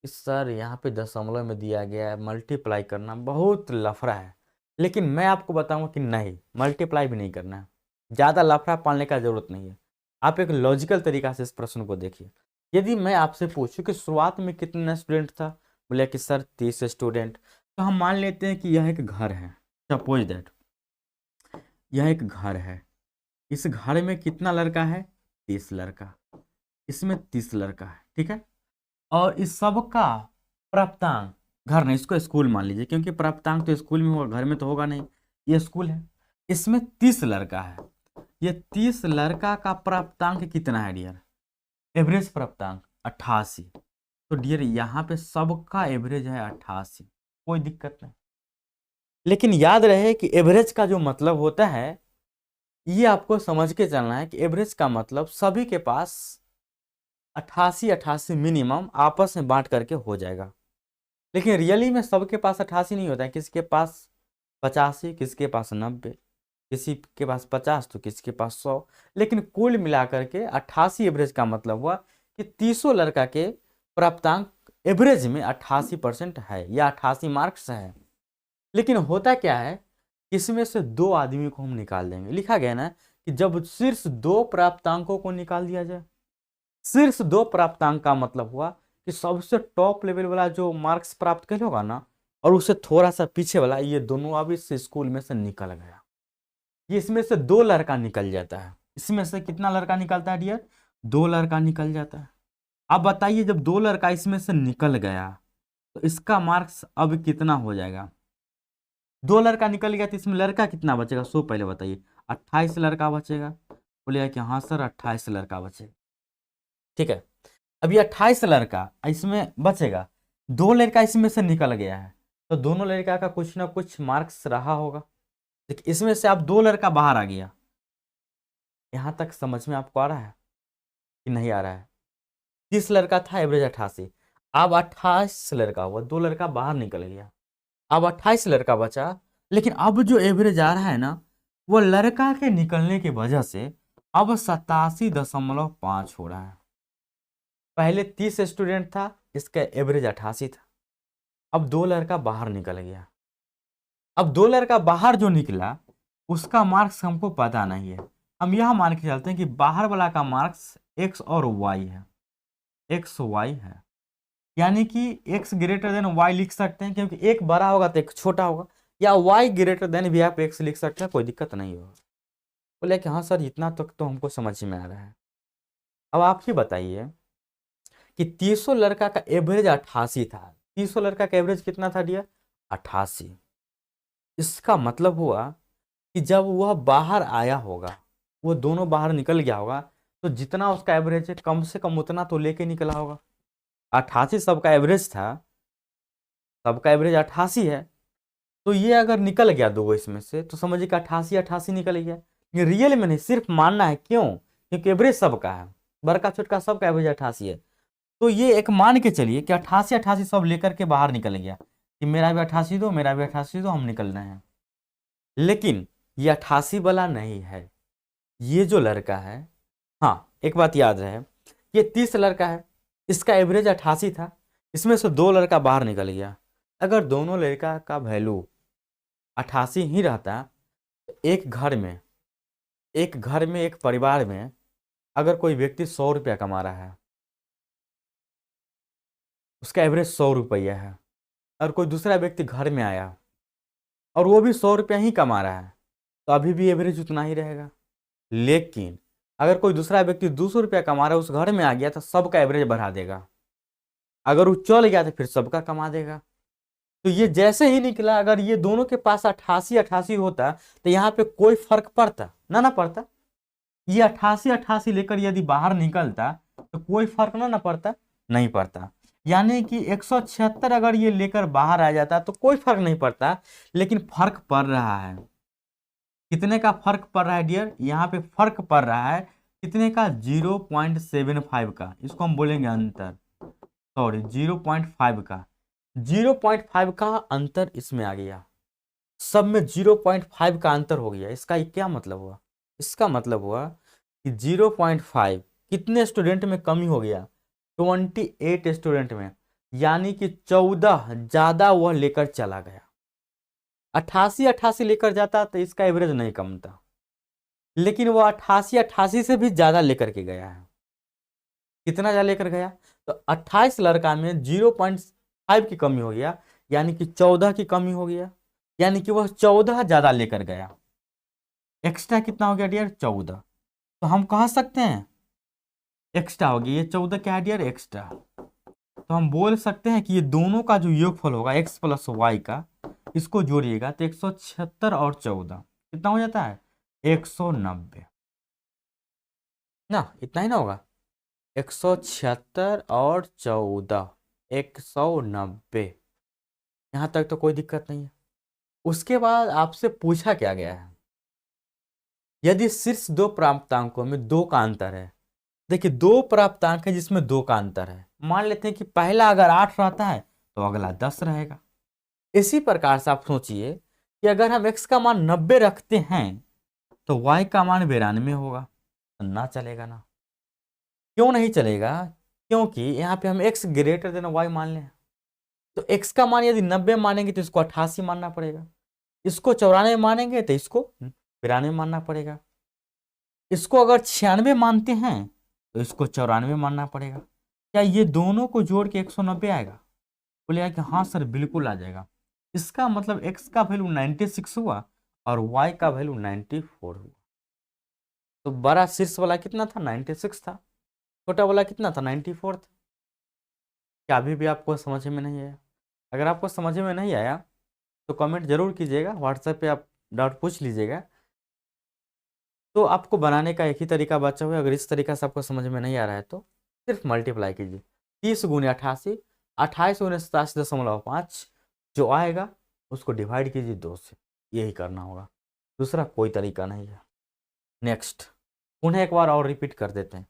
कि सर यहाँ पे दशमलव में दिया गया है, मल्टीप्लाई करना बहुत लफड़ा है। लेकिन मैं आपको बताऊंगा कि नहीं, मल्टीप्लाई भी नहीं करना है, ज़्यादा लफड़ा पालने का जरूरत नहीं है। आप एक लॉजिकल तरीका से इस प्रश्न को देखिए। यदि मैं आपसे पूछूं कि शुरुआत में कितना स्टूडेंट था, बोले कि सर 30 स्टूडेंट, तो हम मान लेते हैं कि यह एक घर है, सपोज दैट यह एक घर है, इस घर में कितना लड़का है, 30 लड़का, इसमें 30 लड़का है, ठीक है, और इस सब का प्राप्तांक, घर नहीं इसको स्कूल मान लीजिए क्योंकि प्राप्तांक तो स्कूल में होगा, घर में तो होगा नहीं, ये स्कूल है, इसमें 30 लड़का है, ये 30 लड़का का प्राप्तांक कितना है डियर, एवरेज प्राप्तांक 88। तो डियर यहाँ पे सबका एवरेज है 88, कोई दिक्कत नहीं। लेकिन याद रहे कि एवरेज का जो मतलब होता है, ये आपको समझ के चलना है कि एवरेज का मतलब सभी के पास 88 मिनिमम आपस में बांट करके हो जाएगा। लेकिन रियली में सबके पास 88 नहीं होता है, किसी के पास 85, किसी के पास 90, किसी के पास 50 तो किसी के पास 100, लेकिन कुल मिलाकर के 88 एवरेज का मतलब हुआ कि 30 लड़का के प्राप्तांक एवरेज में 88% है या 88 मार्क्स है। लेकिन होता क्या है, इसमें से 2 आदमी को हम निकाल देंगे, लिखा गया ना कि जब शीर्ष 2 प्राप्तांकों को निकाल दिया जाए, शीर्ष 2 प्राप्तांक का मतलब हुआ कि सबसे टॉप लेवल वाला जो मार्क्स प्राप्त कर होगा ना, और उससे थोड़ा सा पीछे वाला, ये दोनों अब इस स्कूल में से निकल गया। ये इसमें से 2 लड़का निकल जाता है। इसमें से कितना लड़का निकलता है डियर? 2 लड़का निकल जाता है। अब बताइए जब 2 लड़का इसमें से निकल गया तो इसका मार्क्स अब कितना हो जाएगा? 2 लड़का निकल गया तो इसमें लड़का कितना बचेगा? सो पहले बताइए। 28 लड़का बचेगा। बोलिए कि हाँ सर 28 लड़का बचेगा। ठीक है, अब ये 28 लड़का इसमें बचेगा, 2 लड़का इसमें से निकल गया है तो दोनों लड़का का कुछ ना कुछ मार्क्स रहा होगा। देखिए इसमें से अब 2 लड़का बाहर आ गया। यहां तक समझ में आपको आ रहा है कि नहीं आ रहा है? 30 लड़का था, एवरेज 88। अब 28 लड़का हुआ, 2 लड़का बाहर निकल गया, अब 28 लड़का बचा। लेकिन अब जो एवरेज आ रहा है ना, वो लड़का के निकलने की वजह से अब 87.5 हो रहा है। पहले 30 स्टूडेंट था, इसका एवरेज 88 था। अब 2 लड़का बाहर निकल गया। अब 2 लड़का बाहर जो निकला उसका मार्क्स हमको पता नहीं है। हम यह मान के चलते हैं कि बाहर वाला का मार्क्स एक्स और वाई है, एक्स वाई है, यानी कि एक्स ग्रेटर देन वाई लिख सकते हैं, क्योंकि एक बड़ा होगा तो एक छोटा होगा, या वाई ग्रेटर देन भी आप एक्स लिख सकते हैं, कोई दिक्कत नहीं होगा। बोले कि हाँ सर इतना तक तो हमको समझ में आ रहा है। अब आप ही बताइए कि 300 लड़का का एवरेज 88 था। 300 लड़का का एवरेज कितना था डियर? 88। इसका मतलब हुआ कि जब वह बाहर आया होगा, वो दोनों बाहर निकल गया होगा, तो जितना उसका एवरेज है कम से कम उतना तो लेके निकला होगा। 88 सबका एवरेज था, सबका एवरेज 88 है, तो ये अगर निकल गया दो इसमें से तो समझिए कि 88 88 निकल गया। ये रियल में नहीं, सिर्फ मानना है। क्यों? क्योंकि एवरेज सबका है, बड़का छोटका सबका एवरेज 88 है। तो ये एक मान के चलिए कि 88 88 सब लेकर के बाहर निकल गया कि मेरा भी 88 दो, मेरा भी 88 दो, हम निकल रहे हैं। लेकिन ये 88 वाला नहीं है, ये जो लड़का है, हाँ एक बात याद रहे, ये 30 लड़का है, इसका एवरेज 88 था, इसमें से 2 लड़का बाहर निकल गया। अगर दोनों लड़का का वैल्यू 88 ही रहता तो एक घर में, एक परिवार में अगर कोई व्यक्ति 100 रुपया कमा रहा है, उसका एवरेज 100 रुपया है, और कोई दूसरा व्यक्ति घर में आया और वो भी 100 रुपया ही कमा रहा है, तो अभी भी एवरेज उतना ही रहेगा। लेकिन अगर कोई दूसरा व्यक्ति 200 रुपया कमा रहा है, उस घर में आ गया तो सबका एवरेज बढ़ा देगा। अगर वो चल गया तो फिर सबका कमा देगा। तो ये जैसे ही निकला, अगर ये दोनों के पास 88 88 होता तो यहाँ पे कोई फर्क पड़ता ना पड़ता? ये 88 88 लेकर यदि बाहर निकलता तो कोई फर्क ना पड़ता? नहीं पड़ता। यानी कि 176 अगर ये लेकर बाहर आ जाता तो कोई फर्क नहीं पड़ता, लेकिन फर्क पड़ रहा है। कितने का फर्क पड़ रहा है डियर? यहाँ पे फर्क पड़ रहा है कितने का? 0.75 का। इसको हम बोलेंगे अंतर, सॉरी 0.5 का। 0.5 का अंतर इसमें आ गया, सब में 0.5 का अंतर हो गया। इसका क्या मतलब हुआ? इसका मतलब हुआ कि 0.5 कितने स्टूडेंट में कमी हो गया? 28 स्टूडेंट में, यानी कि 14 ज्यादा वह लेकर चला गया। 88 88 लेकर जाता तो इसका एवरेज नहीं कम था, लेकिन वो 88 88 से भी ज्यादा लेकर के गया है। कितना ज्यादा लेकर गया? तो 28 लड़का में 0.5 की कमी हो गया, यानी कि 14 की कमी हो गया, यानी कि वह 14 ज्यादा लेकर गया। एक्स्ट्रा कितना हो गया डियर? 14। तो हम कह सकते हैं एक्स्ट्रा हो गया, ये 14 क्या है डियर? एक्स्ट्रा। तो हम बोल सकते हैं कि ये दोनों का जो योगफल होगा x प्लस वाई का, इसको जोड़िएगा तो 176 और 14 कितना हो जाता है? 190 ना, इतना ही ना होगा? 176 और 14 190। यहां तक तो कोई दिक्कत नहीं है। उसके बाद आपसे पूछा क्या गया है, यदि शीर्ष 2 प्राप्तांकों में 2 का अंतर है। देखिए 2 प्राप्तांक है जिसमें 2 का अंतर है। मान लेते हैं कि पहला अगर 8 रहता है तो अगला 10 रहेगा। इसी प्रकार से आप सोचिए कि अगर हम x का मान 90 रखते हैं तो y का मान 92 होगा, तो ना चलेगा ना। क्यों नहीं चलेगा? क्योंकि यहाँ पे हम x ग्रेटर देन y मान लें, तो x का मान यदि 90 मानेंगे तो इसको 88 मानना पड़ेगा, इसको 94 मानेंगे तो इसको 92 मानना पड़ेगा, इसको अगर 96 मानते हैं तो इसको 94 मानना पड़ेगा। क्या ये दोनों को जोड़ के 190 आएगा? बोलेगा कि हाँ सर बिल्कुल आ जाएगा। इसका मतलब x का वैल्यू 96 हुआ और y का वैल्यू 94 हुआ। तो बड़ा शीर्ष वाला कितना था, 96 था, छोटा वाला कितना था, 94 था। क्या अभी भी आपको समझ में नहीं आया? अगर आपको समझ में नहीं आया तो कमेंट जरूर कीजिएगा, व्हाट्सएप पे आप डाउट पूछ लीजिएगा। तो आपको बनाने का एक ही तरीका बचा हुआ है, अगर इस तरीका से आपको समझ में नहीं आ रहा है तो सिर्फ मल्टीप्लाई कीजिए। 30 गुने 88, 28 गुने 87.5, जो आएगा उसको डिवाइड कीजिए 2 से, यही करना होगा, दूसरा कोई तरीका नहीं है। नेक्स्ट पुनः एक बार और रिपीट कर देते हैं।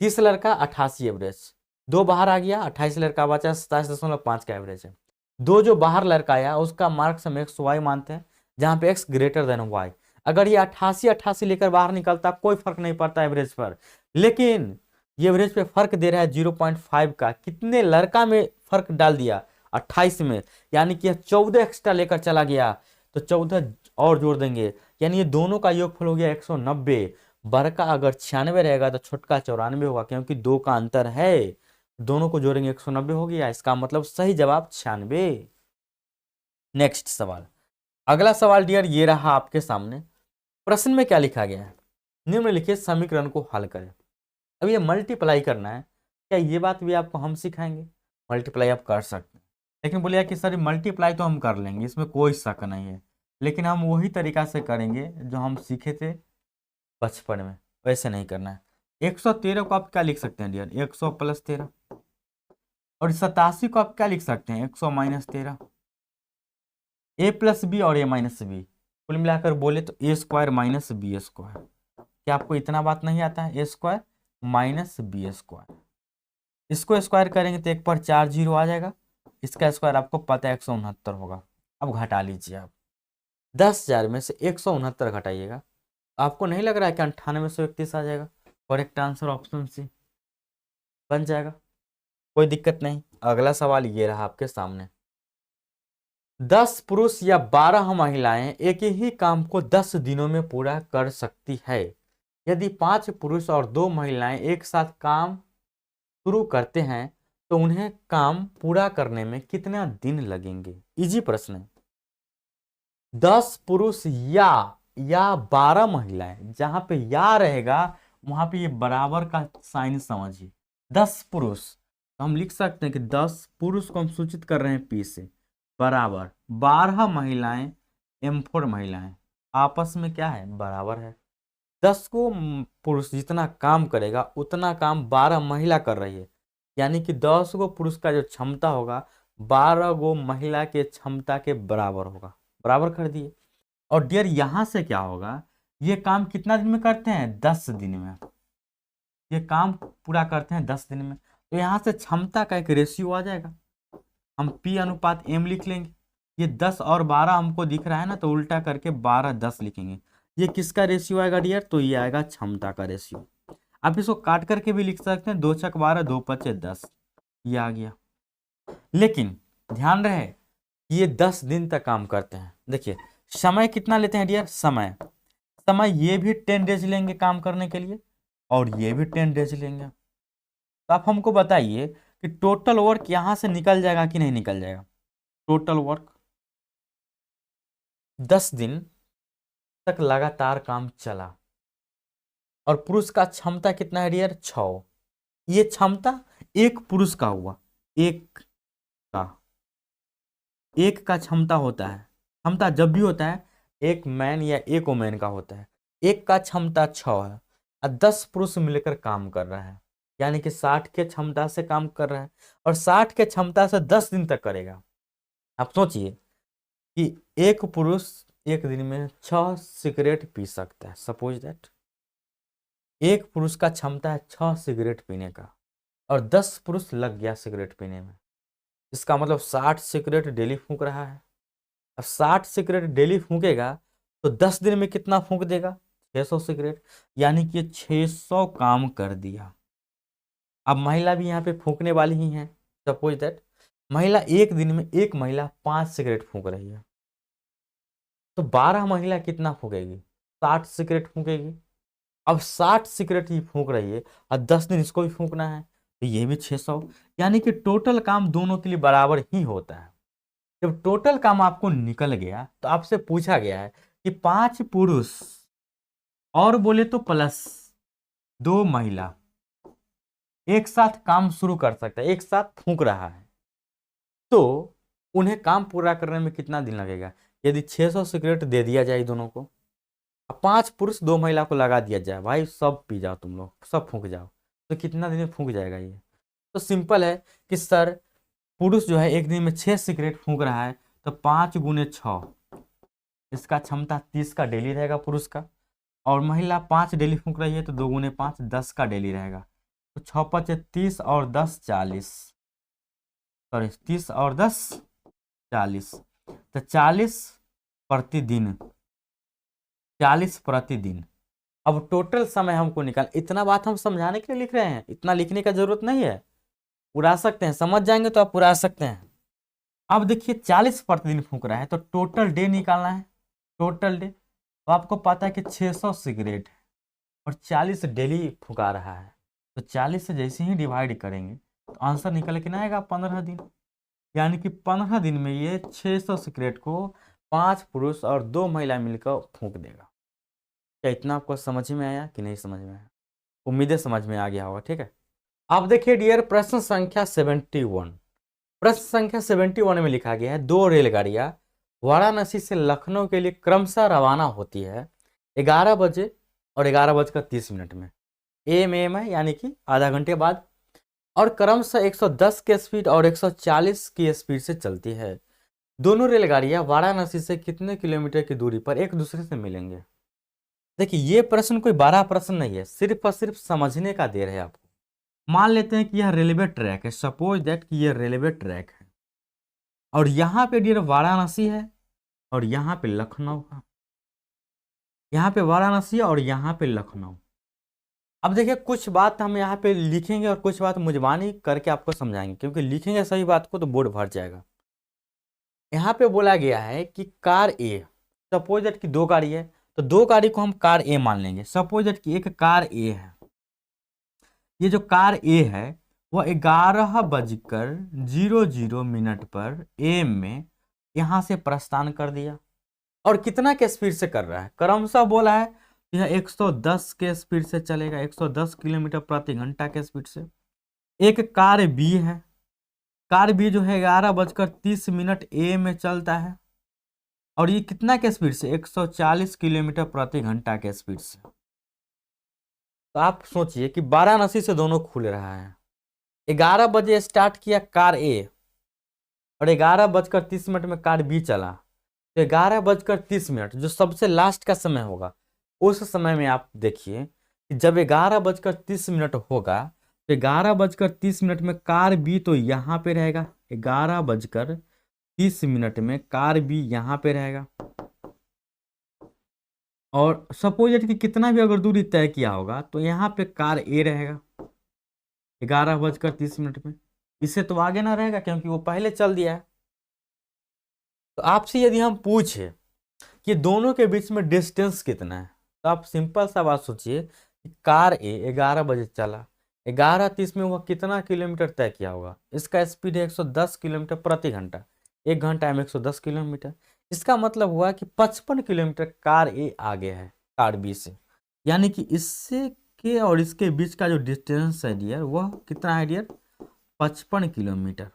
30 लड़का 88 एवरेज, 2 बाहर आ गया, 28 लड़का बचा, 27.5 का एवरेज है। 2 जो बाहर लड़का आया उसका मार्क्स हम एक्स वाई मानते हैं, जहां पे एक्स ग्रेटर देन वाई। अगर ये 88 लेकर बाहर निकलता कोई फर्क नहीं पड़ता एवरेज पर, लेकिन ये एवरेज पे फर्क दे रहा है 0.5 का। कितने लड़का में फर्क डाल दिया, 28 में, यानी कि 14 एक्स्ट्रा लेकर चला गया, तो 14 और जोड़ देंगे, यानी ये दोनों का योगफल हो गया 190। बड़ का अगर 96 रहेगा तो छोटका 94 होगा, क्योंकि 2 का अंतर है, दोनों को जोड़ेंगे 190 हो गया, इसका मतलब सही जवाब 96। नेक्स्ट सवाल, अगला सवाल डियर ये रहा आपके सामने। प्रश्न में क्या लिखा गया है, निम्नलिखित समीकरण को हल करें। अब ये मल्टीप्लाई करना है, क्या ये बात भी आपको हम सिखाएंगे? मल्टीप्लाई आप कर सकते हैं, लेकिन बोलिए कि सर मल्टीप्लाई तो हम कर लेंगे, इसमें कोई शक नहीं है, लेकिन हम वही तरीका से करेंगे जो हम सीखे थे बचपन में, वैसे नहीं करना है। 113 को आप क्या लिख सकते हैं डियर, 100 + 13, और 87 को आप क्या लिख सकते हैं, 100 - 13। a + b और a - b, कुल मिलाकर बोले तो a² - b²। क्या आपको इतना बात नहीं आता है, a² - b²। इसको स्क्वायर करेंगे तो 1 पर 4 जीरो आ जाएगा, इसका स्क्वायर आपको पता है 169 होगा। अब घटा लीजिए आप, 10,000 में से 169 घटाइएगा, आपको नहीं लग रहा है कि 9831 आ जाएगा? करेक्ट आंसर ऑप्शन सी बन जाएगा, कोई दिक्कत नहीं। अगला सवाल ये रहा आपके सामने। 10 पुरुष या 12 महिलाएं एक ही काम को 10 दिनों में पूरा कर सकती है। यदि 5 पुरुष और 2 महिलाएं एक साथ काम शुरू करते हैं तो उन्हें काम पूरा करने में कितना दिन लगेंगे? इजी प्रश्न है। 10 पुरुष या 12 महिलाएं, जहां पे या रहेगा वहां पे ये बराबर का साइन समझिए। 10 पुरुष तो हम लिख सकते हैं कि 10 पुरुष को हम सूचित कर रहे हैं P से, बराबर 12 महिलाएं M4 महिलाएं, आपस में क्या है, बराबर है। 10 को पुरुष जितना काम करेगा उतना काम 12 महिला कर रही है, यानी कि 10 गो पुरुष का जो क्षमता होगा 12 गो महिला के क्षमता के बराबर होगा, बराबर कर दिए। और डियर यहां से क्या होगा, ये काम कितना दिन में करते हैं, 10 दिन में, ये काम पूरा करते हैं 10 दिन में। तो यहाँ से क्षमता का एक रेशियो आ जाएगा, हम P/M लिख लेंगे। ये 10 और 12 हमको दिख रहा है ना, तो उल्टा करके 12-10 लिखेंगे। ये किसका रेशियो आएगा डियर, तो ये आएगा क्षमता का रेशियो। आप इसको काट करके भी लिख सकते हैं, 2 × 6 = 12, 2 × 5 = 10, ये आ गया। लेकिन ध्यान रहे ये 10 दिन तक काम करते हैं। देखिए समय कितना लेते हैं डियर, समय ये भी 10 डेज लेंगे काम करने के लिए, और ये भी 10 डेज लेंगे। तो आप हमको बताइए कि टोटल वर्क यहां से निकल जाएगा कि नहीं निकल जाएगा? टोटल वर्क 10 दिन तक लगातार काम चला, और पुरुष का क्षमता कितना है डियर, 6। ये क्षमता एक पुरुष का हुआ, एक का क्षमता होता है, क्षमता जब भी होता है एक मैन या एक वोमेन का होता है। एक का क्षमता 6 है और 10 पुरुष मिलकर काम कर रहा है, यानी कि 60 के क्षमता से काम कर रहा है, और 60 के क्षमता से 10 दिन तक करेगा। आप सोचिए कि एक पुरुष एक दिन में 6 सिगरेट पी सकता है। सपोज दैट एक पुरुष का क्षमता है 6 सिगरेट पीने का, और 10 पुरुष लग गया सिगरेट पीने में, इसका मतलब 60 सिगरेट डेली फूंक रहा है। अब 60 सिगरेट डेली फूंकेगा तो 10 दिन में कितना फूंक देगा, 600 सिगरेट, यानी कि 600 काम कर दिया। अब महिला भी यहाँ पे फूंकने वाली ही है। सपोज दैट महिला एक दिन में, एक महिला 5 सिगरेट फूंक रही है, तो 12 महिला कितना फूकेगी, 60 सिगरेट फूकेगी। अब 60 सिगरेट ही फूंक रही है और 10 दिन इसको भी फूंकना है, तो ये भी 600, यानी कि टोटल काम दोनों के लिए बराबर ही होता है। जब टोटल काम आपको निकल गया तो आपसे पूछा गया है कि 5 पुरुष और बोले तो प्लस 2 महिला एक साथ काम शुरू कर सकता है, एक साथ फूंक रहा है, तो उन्हें काम पूरा करने में कितना दिन लगेगा? यदि 600 सिगरेट दे दिया जाए दोनों को, 5 पुरुष 2 महिला को लगा दिया जाए, भाई सब पी जाओ तुम लोग, सब फूंक जाओ, तो कितना दिन में फूंक जाएगा ये? तो सिंपल है कि सर पुरुष जो है एक दिन में 6 सिगरेट फूंक रहा है, तो 5 गुने 6, इसका क्षमता 30 का डेली रहेगा पुरुष का, और महिला 5 डेली फूंक रही है तो 2 गुने 5 10 का डेली रहेगा। तो 6 5 30 और 10 40, सॉरी 30 और 10 40, तो 40 प्रतिदिन, 40 प्रतिदिन। अब टोटल समय हमको निकाल, इतना बात हम समझाने के लिए लिख रहे हैं, इतना लिखने का जरूरत नहीं है, उड़ा सकते हैं, समझ जाएंगे तो आप उड़ा सकते हैं। अब देखिए 40 प्रतिदिन फूंक रहा है तो टोटल डे निकालना है, टोटल डे। तो आपको पता है कि 600 सिगरेट और 40 डेली फुका रहा है, तो 40 से जैसे ही डिवाइड करेंगे तो आंसर निकल के ना आएगा 15 दिन, यानी कि 15 दिन में ये 600 सिगरेट को 5 पुरुष और 2 महिला मिलकर फूंक देगा। क्या इतना आपको समझ में आया कि नहीं समझ में आया? उम्मीदें समझ में आ गया होगा, ठीक है। अब देखिए डियर, प्रश्न संख्या 71, प्रश्न संख्या 71 में लिखा गया है 2 रेलगाड़ियां वाराणसी से लखनऊ के लिए क्रमशः रवाना होती है 11 बजे और 11:30 में, एएम है, यानी कि आधा घंटे बाद, और क्रमशः 110 के स्पीड और 140 की स्पीड से चलती है। दोनों रेलगाड़ियां वाराणसी से कितने किलोमीटर की दूरी पर एक दूसरे से मिलेंगे? देखिए ये प्रश्न कोई बड़ा प्रश्न नहीं है, सिर्फ और सिर्फ समझने का देर है आपको। मान लेते हैं कि यह रेलवे ट्रैक है, सपोज दैट कि यह रेलवे ट्रैक है, और यहाँ पे डियर वाराणसी है और यहाँ पे लखनऊ है, यहाँ पे वाराणसी और यहाँ पे लखनऊ। अब देखिए कुछ बात हम यहाँ पे लिखेंगे और कुछ बात मुजबानी करके आपको समझाएंगे, क्योंकि लिखेंगे सही बात को तो बोर्ड भर जाएगा। यहाँ पे बोला गया है कि कार ए, सपोज दैट कि 2 गाड़ी है, तो 2 गाड़ी को हम कार ए मान लेंगे। सपोज दैट कि एक कार ए है, ये जो कार ए है वह 11:00 पर एम में यहाँ से प्रस्थान कर दिया, और कितना के स्पीड से कर रहा है? क्रमशः बोला है यह 110 के स्पीड से चलेगा, 110 किलोमीटर प्रति घंटा के स्पीड से। एक कार बी है, कार बी जो है 11:30 ए में चलता है, और ये कितना के स्पीड से? 140 किलोमीटर प्रति घंटा के स्पीड से। तो आप सोचिए कि वाराणसी से दोनों खुल रहा है, 11 बजे स्टार्ट किया कार ए, और 11:30 में कार बी चला, तो 11:30 जो सबसे लास्ट का समय होगा, उस समय में आप देखिए कि जब 11:30 होगा तो 11:30 में कार बी तो यहाँ पे रहेगा, 11:30 में कार बी यहाँ पे रहेगा, और सपोज कि कितना भी अगर दूरी तय किया होगा तो यहाँ पे कार ए रहेगा 11:30 में। इससे तो आगे ना रहेगा क्योंकि वो पहले चल दिया है। तो आपसे यदि हम पूछे कि दोनों के बीच में डिस्टेंस कितना है, तो आप सिंपल सा बात सोचिए कि कार ए 11 बजे चला, 11:30 में वह कितना किलोमीटर तय किया होगा? इसका स्पीड है 110 किलोमीटर प्रति घंटा, 1 घंटा में 110 किलोमीटर। इसका मतलब हुआ कि 55 किलोमीटर कार ए आगे है कार बी से, यानी कि इससे के और इसके बीच का जो डिस्टेंस है डियर वह कितना है डियर? 55 किलोमीटर।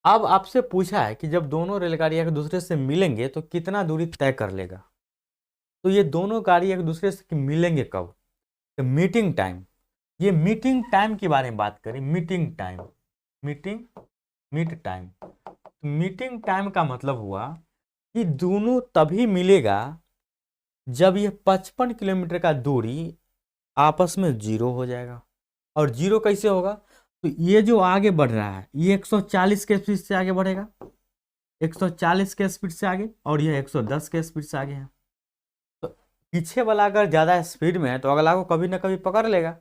अब आपसे पूछा है कि जब दोनों रेलगाड़ियां एक दूसरे से मिलेंगे तो कितना दूरी तय कर लेगा। तो ये दोनों गाड़ी एक दूसरे से मिलेंगे कब? तो मीटिंग टाइम, ये मीटिंग टाइम के बारे में बात करें। Meeting time, meet time. तो मीटिंग टाइम का मतलब हुआ कि दोनों तभी मिलेगा जब ये 55 किलोमीटर का दूरी आपस में 0 हो जाएगा। और 0 कैसे होगा? तो ये जो आगे बढ़ रहा है ये 140 के स्पीड से आगे बढ़ेगा, 140 के स्पीड से आगे, और ये 110 के स्पीड से आगे है। तो पीछे वाला अगर ज़्यादा स्पीड में है तो अगला को कभी ना कभी पकड़ लेगा।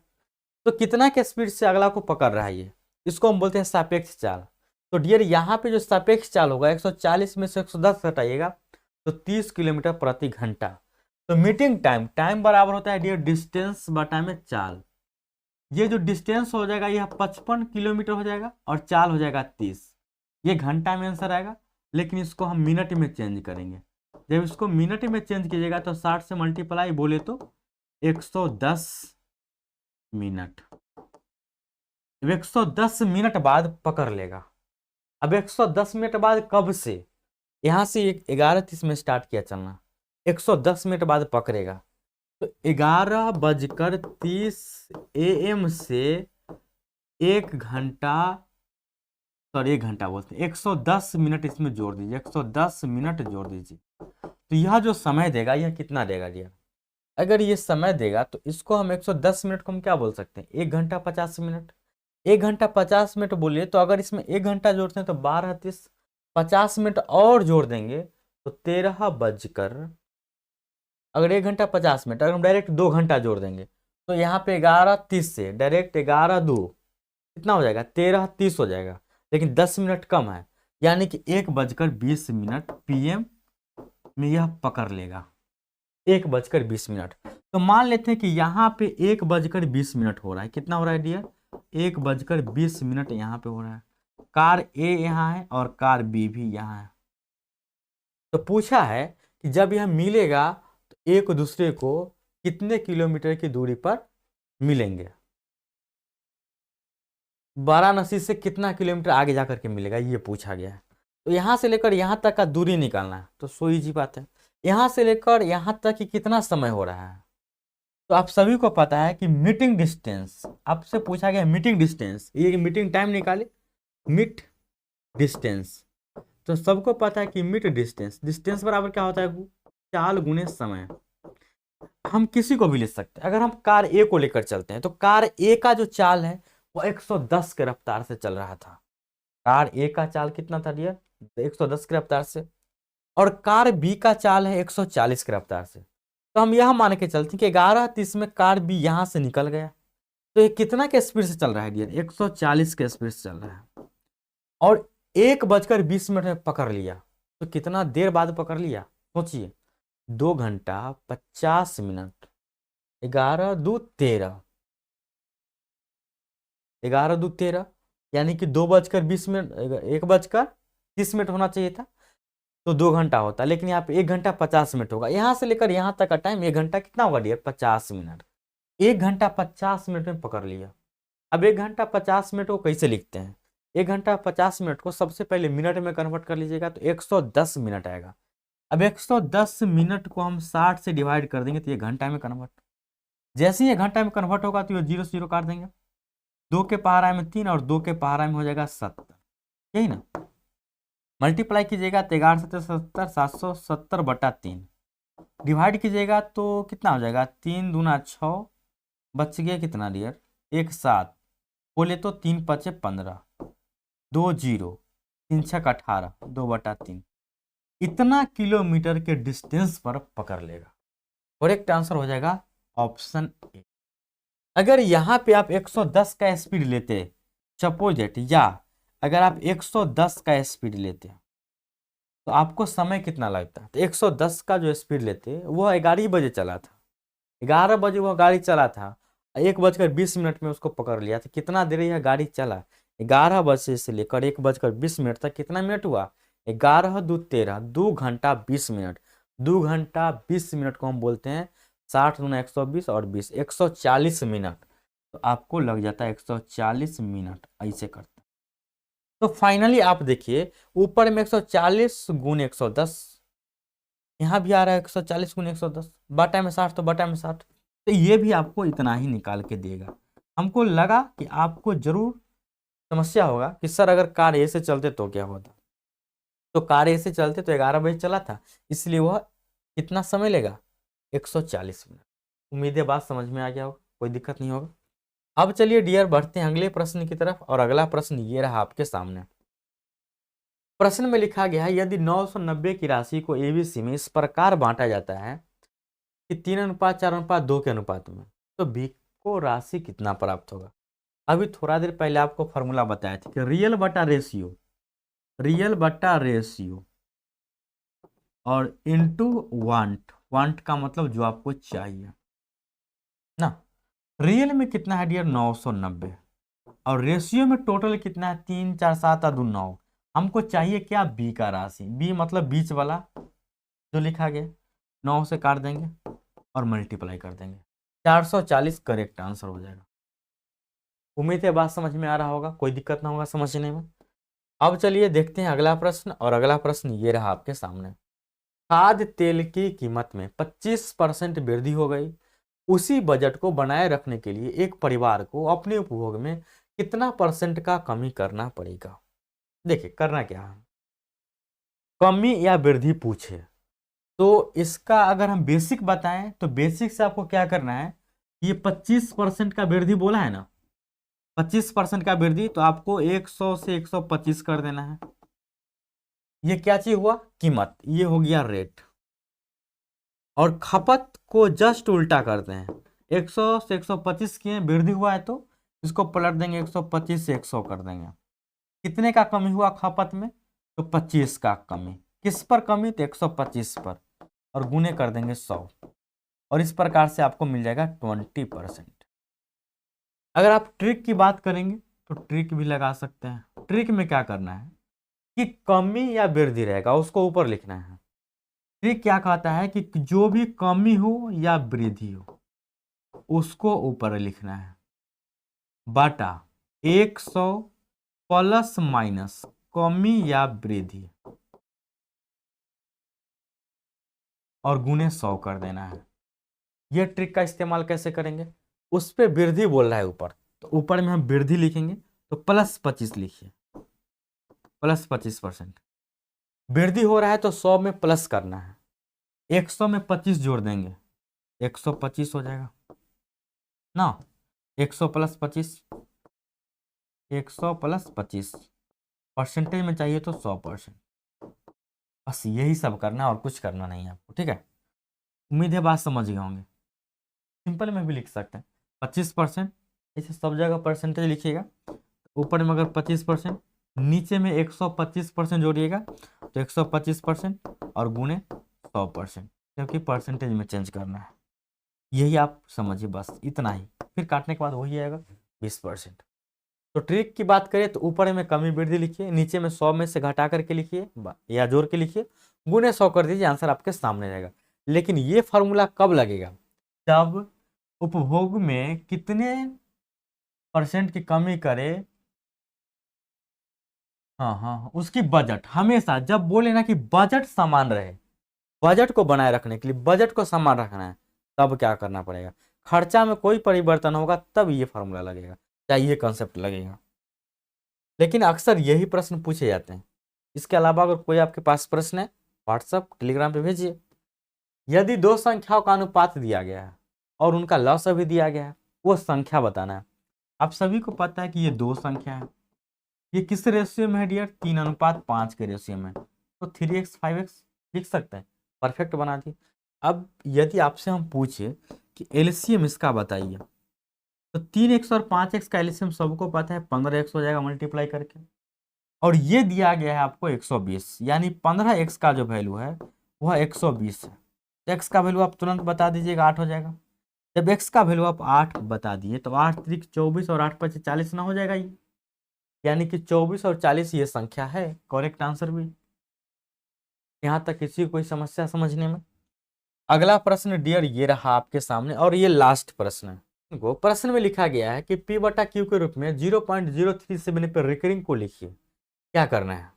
तो कितना के स्पीड से अगला को पकड़ रहा है ये, इसको हम बोलते हैं सापेक्ष चाल। तो डियर यहाँ पे जो सापेक्ष चाल होगा 140 में से 110 घटाइएगा तो 30 किलोमीटर प्रति घंटा। तो मीटिंग टाइम बराबर होता है डियर डिस्टेंस बटा में चाल। ये जो डिस्टेंस हो जाएगा यह 55 किलोमीटर हो जाएगा और चाल हो जाएगा 30। ये घंटा में आंसर आएगा, लेकिन इसको हम मिनट में चेंज करेंगे। जब इसको मिनट में चेंज कीजिएगा तो 60 से मल्टीप्लाई बोले तो 110 मिनट। अब 110 मिनट बाद पकड़ लेगा। अब 110 मिनट बाद कब से, यहां से 11:30 में स्टार्ट किया चलना, 110 मिनट बाद पकड़ेगा तो 11:30 AM से 1 घंटा, सॉरी 1 घंटा बोलते हैं, 110 मिनट इसमें जोड़ दीजिए, 110 मिनट जोड़ दीजिए। तो यह जो समय देगा यह कितना देगा भैया, अगर ये समय देगा तो इसको हम 110 मिनट को हम क्या बोल सकते हैं, 1 घंटा 50 मिनट। 1 घंटा 50 मिनट बोलिए तो अगर इसमें 1 घंटा जोड़ते हैं तो 12:30, 50 मिनट और जोड़ देंगे तो 13 बजकर, अगर 1 घंटा 50 मिनट, अगर हम डायरेक्ट 2 घंटा जोड़ देंगे तो यहाँ पे 11:30 से डायरेक्ट 11:02 कितना हो जाएगा, 13:30 हो जाएगा, लेकिन 10 मिनट कम है, यानी कि 1:20 PM में यह पकड़ लेगा। 1:20। तो मान लेते हैं कि यहाँ पे 1:20 हो रहा है, कितना हो रहा है डियर, 1:20 यहाँ पे हो रहा है। कार ए यहाँ है और कार बी भी यहाँ है। तो पूछा है कि जब यह मिलेगा तो एक दूसरे को कितने किलोमीटर की दूरी पर मिलेंगे, वाराणसी से कितना किलोमीटर आगे जाकर के मिलेगा, ये पूछा गया है। तो यहाँ से लेकर यहाँ तक का दूरी निकालना है, तो सो इजी बात है। यहाँ से लेकर यहाँ तक कि कितना समय हो रहा है, तो आप सभी को पता है कि मीटिंग डिस्टेंस, आपसे पूछा गया मीटिंग डिस्टेंस, ये मीटिंग टाइम निकाले, मिट डिस्टेंस, तो सबको पता है कि मिट डिस्टेंस, डिस्टेंस बराबर क्या होता है, चाल गुने समय। हम किसी को भी ले सकते हैं, अगर हम कार ए को लेकर चलते हैं तो कार ए का जो चाल है वो 110 के रफ्तार से चल रहा था। कार ए का चाल कितना था डियर, 110 के रफ्तार से, और कार बी का चाल है 140 के रफ्तार से। तो हम यह मान के चलते हैं कि 11:30 में कार बी यहां से निकल गया, तो ये कितना के स्पीड से चल रहा है डियर, 140 के स्पीड से चल रहा है, और 1:20 में पकड़ लिया, तो कितना देर बाद पकड़ लिया, सोचिए, 2 घंटा 50 मिनट, 11×2 = 13, 11×2 = 13, यानी कि 2:20 मिनट, 1:30 होना चाहिए था, तो 2 घंटा होता, लेकिन यहाँ पे 1 घंटा 50 मिनट होगा। यहाँ से लेकर यहाँ तक का टाइम 1 घंटा कितना होगा डियर, 50 मिनट। 1 घंटा 50 मिनट में पकड़ लिया। अब 1 घंटा 50 मिनट को कैसे लिखते हैं, 1 घंटा 50 मिनट को सबसे पहले मिनट में कन्वर्ट कर लीजिएगा तो 110 मिनट आएगा। अब 110 मिनट को हम 60 से डिवाइड कर देंगे तो ये घंटा में कन्वर्ट, जैसे ही ये घंटा में कन्वर्ट होगा तो ये 0 से 0 काट देंगे, 2 के पहाड़ा में 3 और 2 के पहाड़ा में हो जाएगा 70, यही ना, मल्टीप्लाई कीजिएगा तो 11×7 = 770/3, डिवाइड कीजिएगा तो कितना हो जाएगा, 3 दूना 6, बच गया कितना डियर, 1 7, बोले तो 3×5 = 15, 2 0, 3 6 18, 2/3, इतना किलोमीटर के डिस्टेंस पर पकड़ लेगा। करेक्ट आंसर हो जाएगा ऑप्शन ए। अगर यहाँ पे आप 110 का स्पीड लेते सपोजेट, या अगर आप 110 का स्पीड लेते तो आपको समय कितना लगता है, तो 110 का जो स्पीड लेते वो 11 बजे चला था, 11 बजे वह गाड़ी चला था, 1:20 में उसको पकड़ लिया, तो कितना देर यह गाड़ी चला, 11 बजे से लेकर 1:20 तक कितना मिनट हुआ, 11×2 = 13, 2 घंटा 20 मिनट। 2 घंटा 20 मिनट को हम बोलते हैं 60 दूना 120 और 20, 140 मिनट, तो आपको लग जाता है 140 मिनट, ऐसे करते। तो फाइनली आप देखिए ऊपर में 140 गुने 110, यहाँ भी आ रहा है 140 गुने 110, बटा में 60 तो बटा में 60, तो ये भी आपको इतना ही निकाल के देगा। हमको लगा कि आपको जरूर समस्या होगा कि सर अगर कार ए से चलते तो क्या होता, तो कार ए से चलते तो 11 बजे चला था, इसलिए वह कितना समय लेगा, 140 मिनट। उम्मीद है बात समझ में आ गया होगा, कोई दिक्कत नहीं होगा। अब चलिए डियर बढ़ते हैं अगले प्रश्न की तरफ, और अगला प्रश्न ये रहा आपके सामने। प्रश्न में लिखा गया है यदि 990 की राशि को एबीसी में इस प्रकार बांटा जाता है कि 3:4:2 के अनुपात में, तो बी को राशि कितना प्राप्त होगा। अभी थोड़ा देर पहले आपको फॉर्मूला बताया था कि रियल बटा रेशियो, रियल बटा रेशियो और इनटू वांट, वांट का मतलब जो आपको चाहिए ना। रियल में कितना है डियर, 990, और रेशियो में टोटल कितना है, 3 4 7 2 9। हमको चाहिए क्या, बी का राशि, बी मतलब बीच वाला, जो लिखा गया 9 से काट देंगे और मल्टीप्लाई कर देंगे, 440 करेक्ट आंसर हो जाएगा। उम्मीद है बात समझ में आ रहा होगा, कोई दिक्कत ना होगा समझने में। अब चलिए देखते हैं अगला प्रश्न, और अगला प्रश्न ये रहा आपके सामने। खाद्य तेल की कीमत में 25% वृद्धि हो गई, उसी बजट को बनाए रखने के लिए एक परिवार को अपने उपभोग में कितना % का कमी करना पड़ेगा। देखिए करना क्या है, कमी या वृद्धि पूछे तो इसका अगर हम बेसिक बताएं तो बेसिक से आपको क्या करना है, ये 25% का वृद्धि बोला है ना, 25% का वृद्धि, तो आपको 100 से 125 कर देना है। ये क्या चीज हुआ, कीमत, ये हो गया रेट। और खपत को जस्ट उल्टा करते हैं, 100 से 125 किए वृद्धि हुआ है तो इसको पलट देंगे, 125 से 100 कर देंगे। कितने का कमी हुआ खपत में, तो 25 का कमी। किस पर कमी, तो 125 पर, और गुने कर देंगे 100, और इस प्रकार से आपको मिल जाएगा 20%। अगर आप ट्रिक की बात करेंगे तो ट्रिक भी लगा सकते हैं। ट्रिक में क्या करना है कि कमी या वृद्धि रहेगा उसको ऊपर लिखना है। ट्रिक क्या कहता है कि जो भी कमी हो या वृद्धि हो उसको ऊपर लिखना है, बटा 100 प्लस माइनस कमी या वृद्धि, और गुने 100 कर देना है। यह ट्रिक का इस्तेमाल कैसे करेंगे, उस पे वृद्धि बोल रहा है ऊपर, तो ऊपर में हम वृद्धि लिखेंगे तो +25 लिखिए, +25%। वृद्धि हो रहा है तो 100 में प्लस करना है, 100 में 25 जोड़ देंगे, 125 हो जाएगा ना। 100 प्लस 25, 100 प्लस 25, परसेंटेज में चाहिए तो 100%। बस यही सब करना है और कुछ करना नहीं है आपको, ठीक है। उम्मीद है बात समझ गए होंगे। सिंपल में भी लिख सकते हैं 25%, इसे सब जगह परसेंटेज लिखिएगा, ऊपर में अगर 25%, नीचे में 125% जोड़िएगा तो 125% और गुने 100%, क्योंकि परसेंटेज में चेंज करना है। यही आप समझिए, बस इतना ही। फिर काटने के बाद वही आएगा 20%। तो ट्रिक की बात करें तो ऊपर में कमी वृद्धि लिखिए, नीचे में 100 में से घटा करके लिखिए या जोड़ के लिखिए, गुने 100 कर दीजिए, आंसर आपके सामने रहेगा। लेकिन ये फॉर्मूला कब लगेगा, जब उपभोग में कितने % की कमी करे, हाँ, उसकी बजट, हमेशा जब बोले ना कि बजट समान रहे, बजट को बनाए रखने के लिए बजट को समान रखना है, तब क्या करना पड़ेगा, खर्चा में कोई परिवर्तन होगा तब ये फॉर्मूला लगेगा, चाहे ये कॉन्सेप्ट लगेगा। लेकिन अक्सर यही प्रश्न पूछे जाते हैं। इसके अलावा अगर कोई आपके पास प्रश्न है व्हाट्सएप टेलीग्राम पे भेजिए। यदि दो संख्याओं का अनुपात दिया गया है और उनका लॉस भी दिया गया है, वो संख्या बताना है। आप सभी को पता है कि ये दो संख्या है, ये किस रेशियो में है डियर, 3:5 के रेशियो में, तो 3x 5x लिख सकते हैं, परफेक्ट बना दिए। अब यदि आपसे हम पूछे कि एलसीएम इसका बताइए, तो 3x और 5x का एलसीएम सबको पता है 15x हो जाएगा मल्टीप्लाई करके, और ये दिया गया है आपको 120, यानी 15x का जो वैल्यू है वह 120 है। तो x का वैल्यू आप तुरंत बता दीजिएगा, 8 हो जाएगा। जब x का वैल्यू आप 8 बता दिए तो 8 3 24 और 8 5 40 ना हो जाएगा ये, यानी कि 24 और 40 ये संख्या है, करेक्ट आंसर भी। यहाँ तक किसी को कोई समस्या समझने में। अगला प्रश्न डियर ये रहा आपके सामने, और ये लास्ट प्रश्न है। देखो प्रश्न में लिखा गया है कि P/Q के रूप में 0.037 पर रिकरिंग को लिखिए। क्या करना है,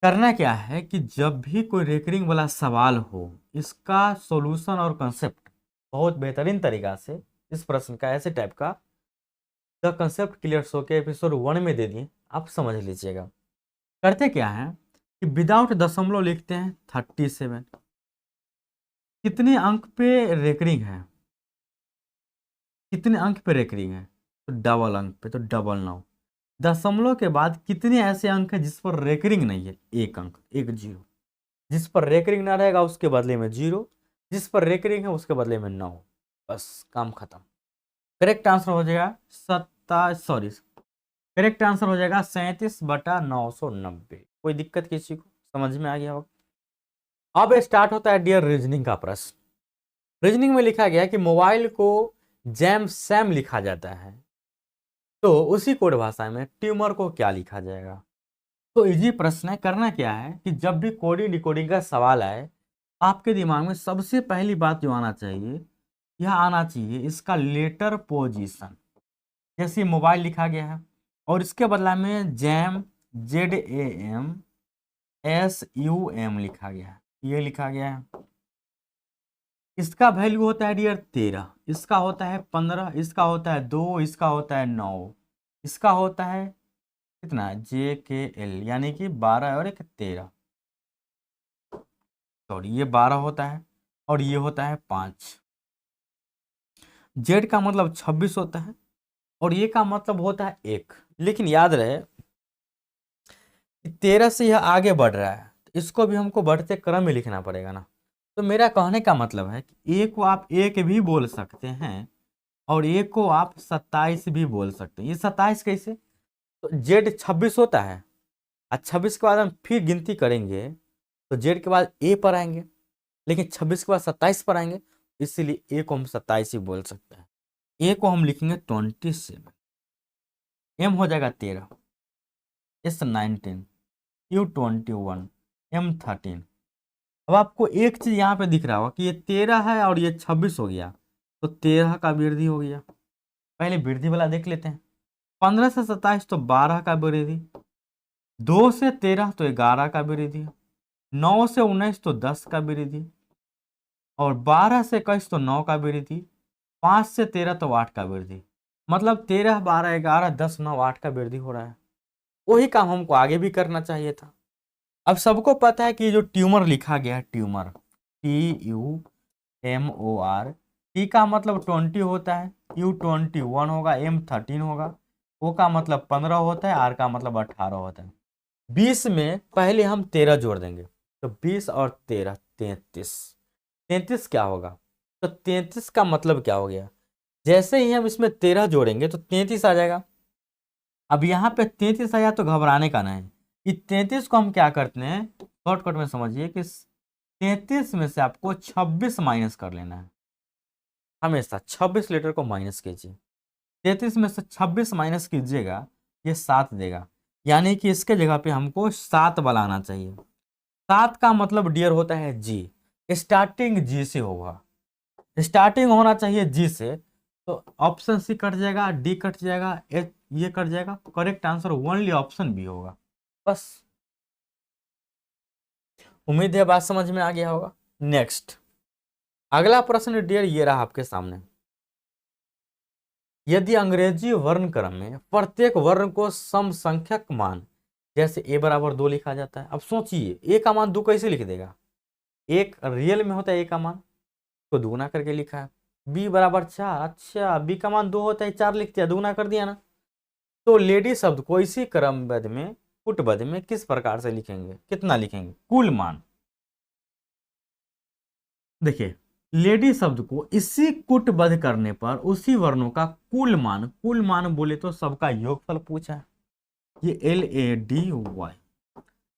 करना क्या है कि जब भी कोई रिकरिंग वाला सवाल हो, इसका सॉल्यूशन और कंसेप्ट बहुत बेहतरीन तरीका से, इस प्रश्न का ऐसे टाइप का द कंसेप्ट क्लियर शो के एपिसोड 1 में दे दिए, आप समझ लीजिएगा। करते क्या है कि विदाउट दशमलव लिखते हैं 37, कितने अंक पे रेकरिंग है, कितने अंक पे रेकरिंग है, तो डबल अंक पे, तो 99। दशमलव के बाद कितने ऐसे अंक है जिस पर रेकरिंग नहीं है, एक अंक, 10। जिस पर रेकरिंग ना रहेगा उसके बदले में 0, जिस पर रेकरिंग है उसके बदले में 9। बस काम खत्म। करेक्ट आंसर हो जाएगा 37/990। कोई दिक्कत किसी को, समझ में आ गया होगा। अब स्टार्ट होता है डियर रीजनिंग का प्रश्न। रीजनिंग में लिखा गया कि मोबाइल को जैम सैम लिखा जाता है, तो उसी कोड भाषा में ट्यूमर को क्या लिखा जाएगा। तो इजी प्रश्न है। करना क्या है कि जब भी कोडिंग डिकोडिंग का सवाल आए, आपके दिमाग में सबसे पहली बात जो आना चाहिए, यह आना चाहिए इसका लेटर पोजीशन। जैसे मोबाइल लिखा गया है और इसके बदला में जैम ZAMSUM लिखा गया है, ये लिखा गया है। इसका वैल्यू होता है डियर 13, इसका होता है 15, इसका होता है 2, इसका होता है 9, इसका होता है कितना JKL, यानी कि 12 और एक 13, सॉरी ये 12 होता है और ये होता है 5। जेड का मतलब 26 होता है और ये का मतलब होता है 1। लेकिन याद रहे 13 से यह आगे बढ़ रहा है, तो इसको भी हमको बढ़ते क्रम में लिखना पड़ेगा ना। तो मेरा कहने का मतलब है कि ए को आप 1 भी बोल सकते हैं और ए को आप 27 भी बोल सकते हैं। ये 27 कैसे? तो जेड 26 होता है और 26 के बाद हम फिर गिनती करेंगे तो जेड के बाद ए पर आएंगे, लेकिन 26 के बाद 27 पर आएंगे, इसीलिए ए को हम 27 ही बोल सकते हैं। ए को हम लिखेंगे 27, एम हो जाएगा 13, एस 19, यू 21, एम 13। अब आपको एक चीज यहाँ पे दिख रहा होगा कि ये 13 है और ये 26 हो गया, तो 13 का वृद्धि हो गया। पहले वृद्धि वाला देख लेते हैं। 15 से 27 तो 12 का वृद्धि, 2 से 13 तो 11 का वृद्धि, 9 से 19 तो 10 का वृद्धि और 12 से 21 तो 9 का वृद्धि, 5 से 13 तो 8 का वृद्धि। मतलब 13, 12, 11, 10, 9, 8 का वृद्धि हो रहा है। वही काम हमको आगे भी करना चाहिए था। अब सबको पता है कि जो ट्यूमर लिखा गया है, ट्यूमर TUMOR, टी का मतलब 20 होता है, U 21 होगा, M 13 होगा, O का मतलब 15 होता है, R का मतलब 18 होता है। 20 में पहले हम 13 जोड़ देंगे, तो 20 और 13 33। 33 क्या होगा? तो 33 का मतलब क्या हो गया? जैसे ही हम इसमें 13 जोड़ेंगे तो 33 आ जाएगा। अब यहाँ पे 33 आया तो घबराने का नहीं, इस 33 को हम क्या करते हैं, शॉर्टकट में समझिए कि 33 में से आपको 26 माइनस कर लेना है। हमेशा 26 लीटर को माइनस कीजिए, 33 में से 26 माइनस कीजिएगा, ये 7 देगा, यानी कि इसके जगह पे हमको 7 वाला आना चाहिए। 7 का मतलब डियर होता है जी, स्टार्टिंग जी से होगा, स्टार्टिंग होना चाहिए जी से। तो ऑप्शन सी कट जाएगा, डी कट जाएगा, ये कट जाएगा, correct answer only option B होगा। बस, उम्मीद है बात समझ में आ गया होगा। नेक्स्ट अगला प्रश्न डियर ये रहा आपके सामने। यदि अंग्रेजी वर्ण क्रम में प्रत्येक वर्ण को समसंख्यक मान, जैसे a बराबर 2 लिखा जाता है। अब सोचिए a का मान 2 कैसे लिख देगा? एक रियल में होता है a का मान, तो दुगुना करके लिखा है। b बराबर 4, अच्छा b का मान 2 होता है, 4 लिख दिया, दुगुना कर दिया ना। तो लेडी शब्द को इसी क्रमबद्ध में कुटबद्ध में किस प्रकार से लिखेंगे, कितना लिखेंगे? कुल मान। देखिए लेडी शब्द को इसी कुटबद्ध करने पर उसी वर्णों का कुल मान, कुल मान बोले तो सबका योगफल पूछा है। ये LADY,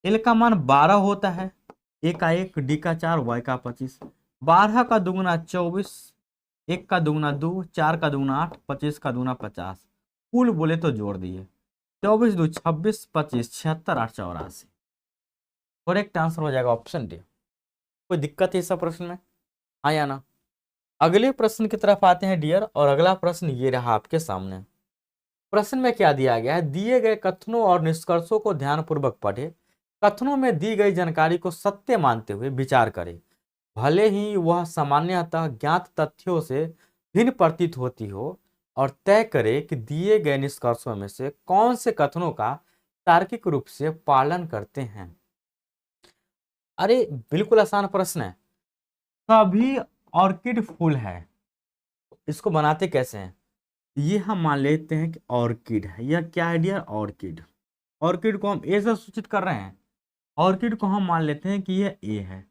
एल का मान 12 होता है, ए का 1, डी का 4, वाई का 25। 12 का दुगुना 24, 1 का दुगुना 2, 4 का दुगुना 8, 25 का दुगुना 50। कुल बोले तो जोड़ दिए, 24 2 26, 25 76, 8 84। करेक्ट आंसर हो जाएगा ऑप्शन डी। कोई दिक्कत है इस प्रश्न में, हाँ या ना? अगले प्रश्न की तरफ आते हैं डियर, और अगला प्रश्न ये रहा आपके सामने। प्रश्न में क्या दिया गया है? दिए गए कथनों और निष्कर्षों को ध्यानपूर्वक पढ़े, कथनों में दी गई जानकारी को सत्य मानते हुए विचार करें, भले ही वह सामान्यतः ज्ञात तथ्यों से भिन्न प्रतीत होती हो, और तय करे कि दिए गए निष्कर्षों में से कौन से कथनों का तार्किक रूप से पालन करते हैं। अरे बिल्कुल आसान प्रश्न है। सभी ऑर्किड फूल है, इसको बनाते कैसे हैं? ये हम मान लेते हैं कि ऑर्किड है। यह क्या है डियर? ऑर्किड। ऑर्किड को हम ए से सूचित कर रहे हैं, ऑर्किड को हम मान लेते हैं कि यह ए है,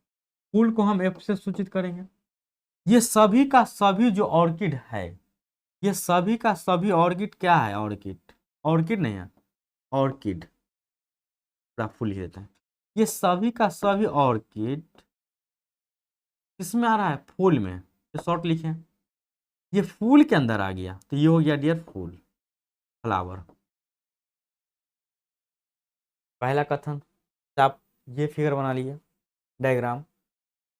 फूल को हम एफ से सूचित करेंगे। ये सभी का सभी जो ऑर्किड है, ये सभी का सभी ऑर्किड क्या है? ऑर्किड, ऑर्किड नहीं है, ऑर्किड, पूरा फुल लिख देते हैं। ये सभी का सभी ऑर्किड किसमें आ रहा है? फूल में, तो शॉर्ट लिखें, ये फूल के अंदर आ गया, तो ये हो गया डियर फूल, फ्लावर। पहला कथन आप ये फिगर बना लिए डायग्राम।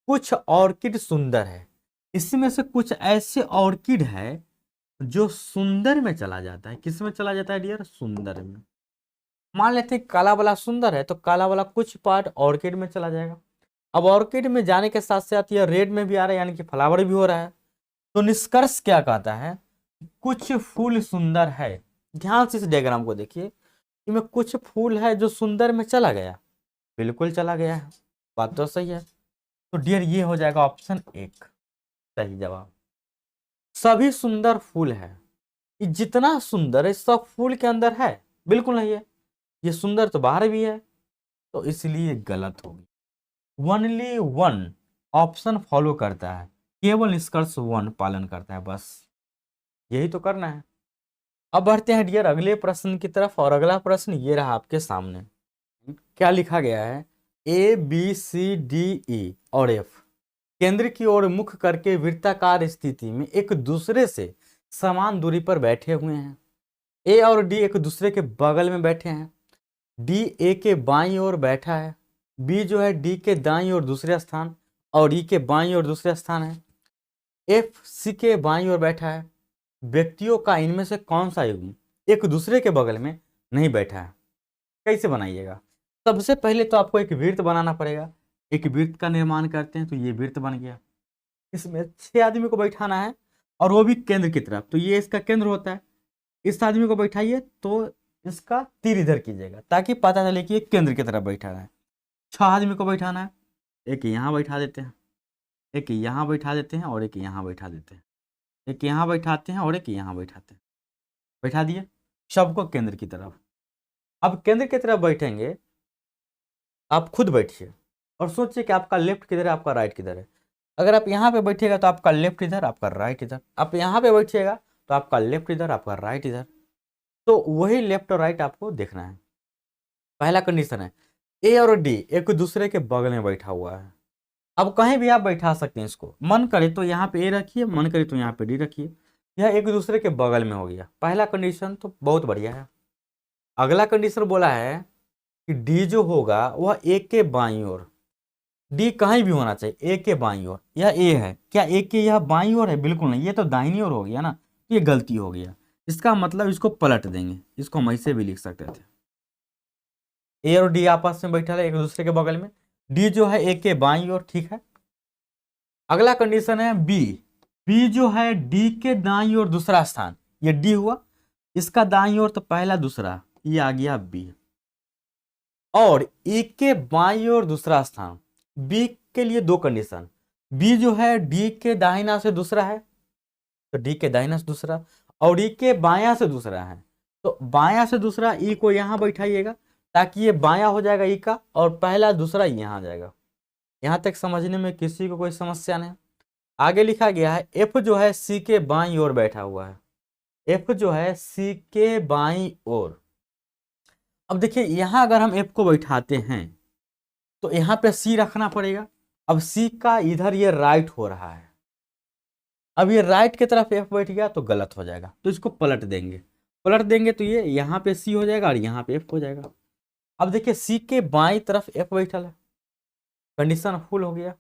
कुछ ऑर्किड सुंदर है, इसमें से कुछ ऐसे ऑर्किड है जो सुंदर में चला जाता है। किस में चला जाता है डियर? सुंदर में। मान लेते हैं काला वाला सुंदर है तो काला वाला कुछ पार्ट ऑर्किड में चला जाएगा। अब ऑर्किड में जाने के साथ साथ यह रेड में भी आ रहा है, यानी कि फ्लावर भी हो रहा है। तो निष्कर्ष क्या कहता है? कुछ फूल सुंदर है। ध्यान से इस डायग्राम को देखिए, इसमें कुछ फूल है जो सुंदर में चला गया, बिल्कुल चला गया है, बात तो सही है। तो डियर ये हो जाएगा ऑप्शन 1 सही जवाब। सभी सुंदर फूल है, ये जितना सुंदर है सब फूल के अंदर है, बिल्कुल नहीं है। ये सुंदर तो बाहर भी है, तो इसलिए गलत होगी। ओनली वन ऑप्शन फॉलो करता है, केवल निष्कर्ष 1 पालन करता है, बस यही तो करना है। अब बढ़ते हैं डियर अगले प्रश्न की तरफ, और अगला प्रश्न ये रहा आपके सामने। क्या लिखा गया है? A B C D E और एफ केंद्र की ओर मुख करके वृत्ताकार स्थिति में एक दूसरे से समान दूरी पर बैठे हुए हैं। ए और डी एक दूसरे के बगल में बैठे हैं। डी ए के बाईं ओर बैठा है, बी जो है डी के दाईं ओर दूसरे स्थान और ई के बाईं ओर दूसरे स्थान है। एफ सी के बाईं ओर बैठा है। व्यक्तियों का इनमें से कौन सा युग्म एक दूसरे के बगल में नहीं बैठा है? कैसे बनाइएगा? सबसे पहले तो आपको एक वृत्त बनाना पड़ेगा। एक वृत्त का निर्माण करते हैं, तो ये वृत्त बन गया। इसमें 6 आदमी को बैठाना है और वो भी केंद्र की तरफ, तो ये इसका केंद्र होता है। इस आदमी को बैठाइए तो इसका तीर इधर कीजिएगा ताकि पता चले कि ये केंद्र की तरफ बैठा है। 6 आदमी को बैठाना है, एक यहाँ बैठा देते हैं, एक यहाँ बैठा देते हैं और एक यहाँ बैठा देते हैं, एक यहाँ बैठाते हैं और एक यहाँ बैठाते हैं। बैठा दिए सबको केंद्र की तरफ। अब केंद्र की तरफ बैठेंगे, आप खुद बैठिए और सोचिए कि आपका लेफ्ट किधर है, आपका राइट किधर है। अगर आप यहाँ पे बैठिएगा तो आपका लेफ्ट इधर, आपका राइट इधर। आप यहाँ पे बैठिएगा तो आपका लेफ्ट इधर, आपका राइट इधर। तो वही लेफ्ट और राइट आपको देखना है। पहला कंडीशन है ए और डी एक दूसरे के बगल में बैठा हुआ है। अब कहीं भी आप बैठा सकते हैं इसको, मन करे तो यहाँ पे ए रखिए, मन करे तो यहाँ पे डी रखिए। यह एक दूसरे के बगल में हो गया। पहला कंडीशन तो बहुत बढ़िया है। अगला कंडीशन बोला है कि डी जो होगा वह ए के बाईं ओर, डी कहीं भी होना चाहिए ए के बाईं ओर। यह ए है, क्या ए के यह बाईं ओर है? बिल्कुल नहीं, ये तो दाहिनी ओर हो गया ना, ये गलती हो गया। इसका मतलब इसको पलट देंगे, इसको हम ऐसे भी लिख सकते थे। ए और डी आपस में बैठा है एक दूसरे के बगल में, डी जो है ए के बाईं ओर, ठीक है। अगला कंडीशन है बी, बी जो है डी के दाईं ओर दूसरा स्थान, ये डी हुआ, इसका दाईं ओर तो पहला दूसरा, ये आ गया बी। और ए के बाईं ओर दूसरा स्थान, बी के लिए 2 कंडीशन, बी जो है डी के दाहिना से दूसरा है, तो डी के दाहिना से दूसरा, और ई के बायां से दूसरा है, तो बायां से दूसरा ई को यहां बैठाइएगा ताकि ये बायां हो जाएगा ई का, और पहला दूसरा यहां आ जाएगा। यहां तक समझने में किसी को कोई समस्या नहीं। आगे लिखा गया है एफ जो है सी के बाईं ओर बैठा हुआ है, एफ जो है सी के बाईं ओर। अब देखिए यहां अगर हम एफ को बैठाते हैं तो यहाँ पे सी रखना पड़ेगा। अब सी का इधर ये राइट हो रहा है, अब ये राइट की तरफ एफ बैठ गया तो गलत हो जाएगा, तो इसको पलट देंगे। पलट देंगे तो ये यहाँ पे सी हो जाएगा और यहाँ पे एफ हो जाएगा। अब देखिए सी के बाईं तरफ एफ बैठल है, कंडीशन फुल हो गया।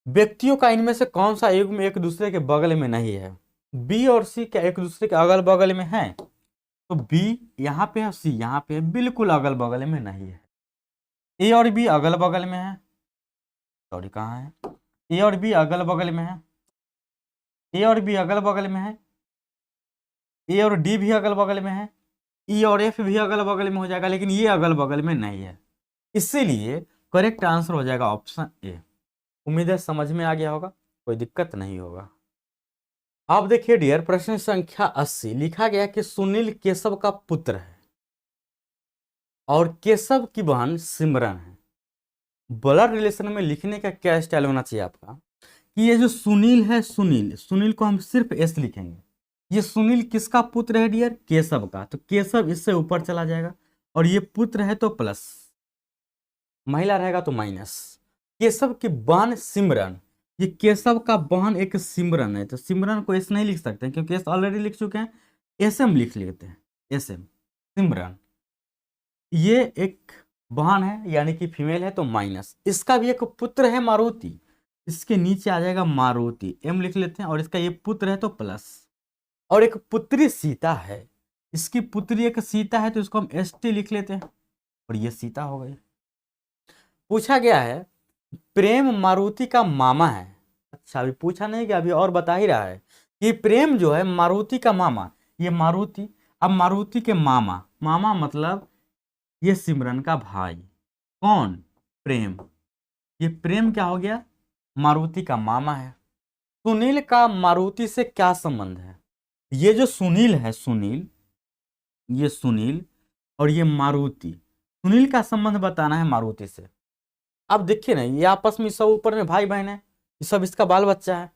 व्यक्तियों का इनमें से कौन सा युग्म एक दूसरे के बगल में नहीं है? बी और सी क्या एक दूसरे के अगल बगल में है? तो बी यहाँ पे है, सी यहाँ पे है, बिल्कुल अगल बगल में नहीं है। ए और बी अगल बगल में है, सॉरी कहाँ है, ए और बी अगल बगल में है, ए और बी अगल बगल में है, ए और डी भी अगल बगल में है, ई और एफ भी अगल बगल में हो जाएगा, लेकिन ये अगल बगल में नहीं है। इसीलिए करेक्ट आंसर हो जाएगा ऑप्शन ए। उम्मीद है समझ में आ गया होगा, कोई दिक्कत नहीं होगा। आप देखिए डियर प्रश्न संख्या 80 लिखा गया कि सुनील केशव का पुत्र है और केशव की बहन सिमरन है। ब्लड रिलेशन में लिखने का क्या स्टाइल होना चाहिए आपका कि ये जो सुनील है, सुनील को हम सिर्फ एस लिखेंगे। ये सुनील किसका पुत्र है डियर? केशव का, तो केशव इससे ऊपर चला जाएगा, और ये पुत्र है तो प्लस, महिला रहेगा तो माइनस। केशव की बहन सिमरन, ये केशव का बहन एक सिमरन है, तो सिमरन को एस नहीं लिख सकते क्योंकि एस ऑलरेडी लिख चुके हैं, एस एम लिख लेते हैं, एस एम सिमरन। ये एक बहन है यानी कि फीमेल है तो माइनस, इसका भी एक पुत्र है मारुति, इसके नीचे आ जाएगा मारुति, एम लिख लेते हैं, और इसका ये पुत्र है तो प्लस, और एक पुत्री सीता है, इसकी पुत्री एक सीता है तो इसको हम एस टी लिख लेते हैं, और ये सीता हो गई। पूछा गया है प्रेम मारुति का मामा है। अच्छा अभी पूछा नहीं गया, अभी और बता ही रहा है कि प्रेम जो है मारुति का मामा, ये मारुति, अब मारुति के मामा, मामा मतलब ये सिमरन का भाई, कौन, प्रेम, ये प्रेम क्या हो गया, मारुति का मामा है। सुनील का मारुति से क्या संबंध है, ये जो सुनील है, सुनील, ये सुनील और ये मारुति, सुनील का संबंध बताना है मारुति से। अब देखिए ना, ये आपस में सब ऊपर में भाई बहन है, ये सब इसका बाल बच्चा है,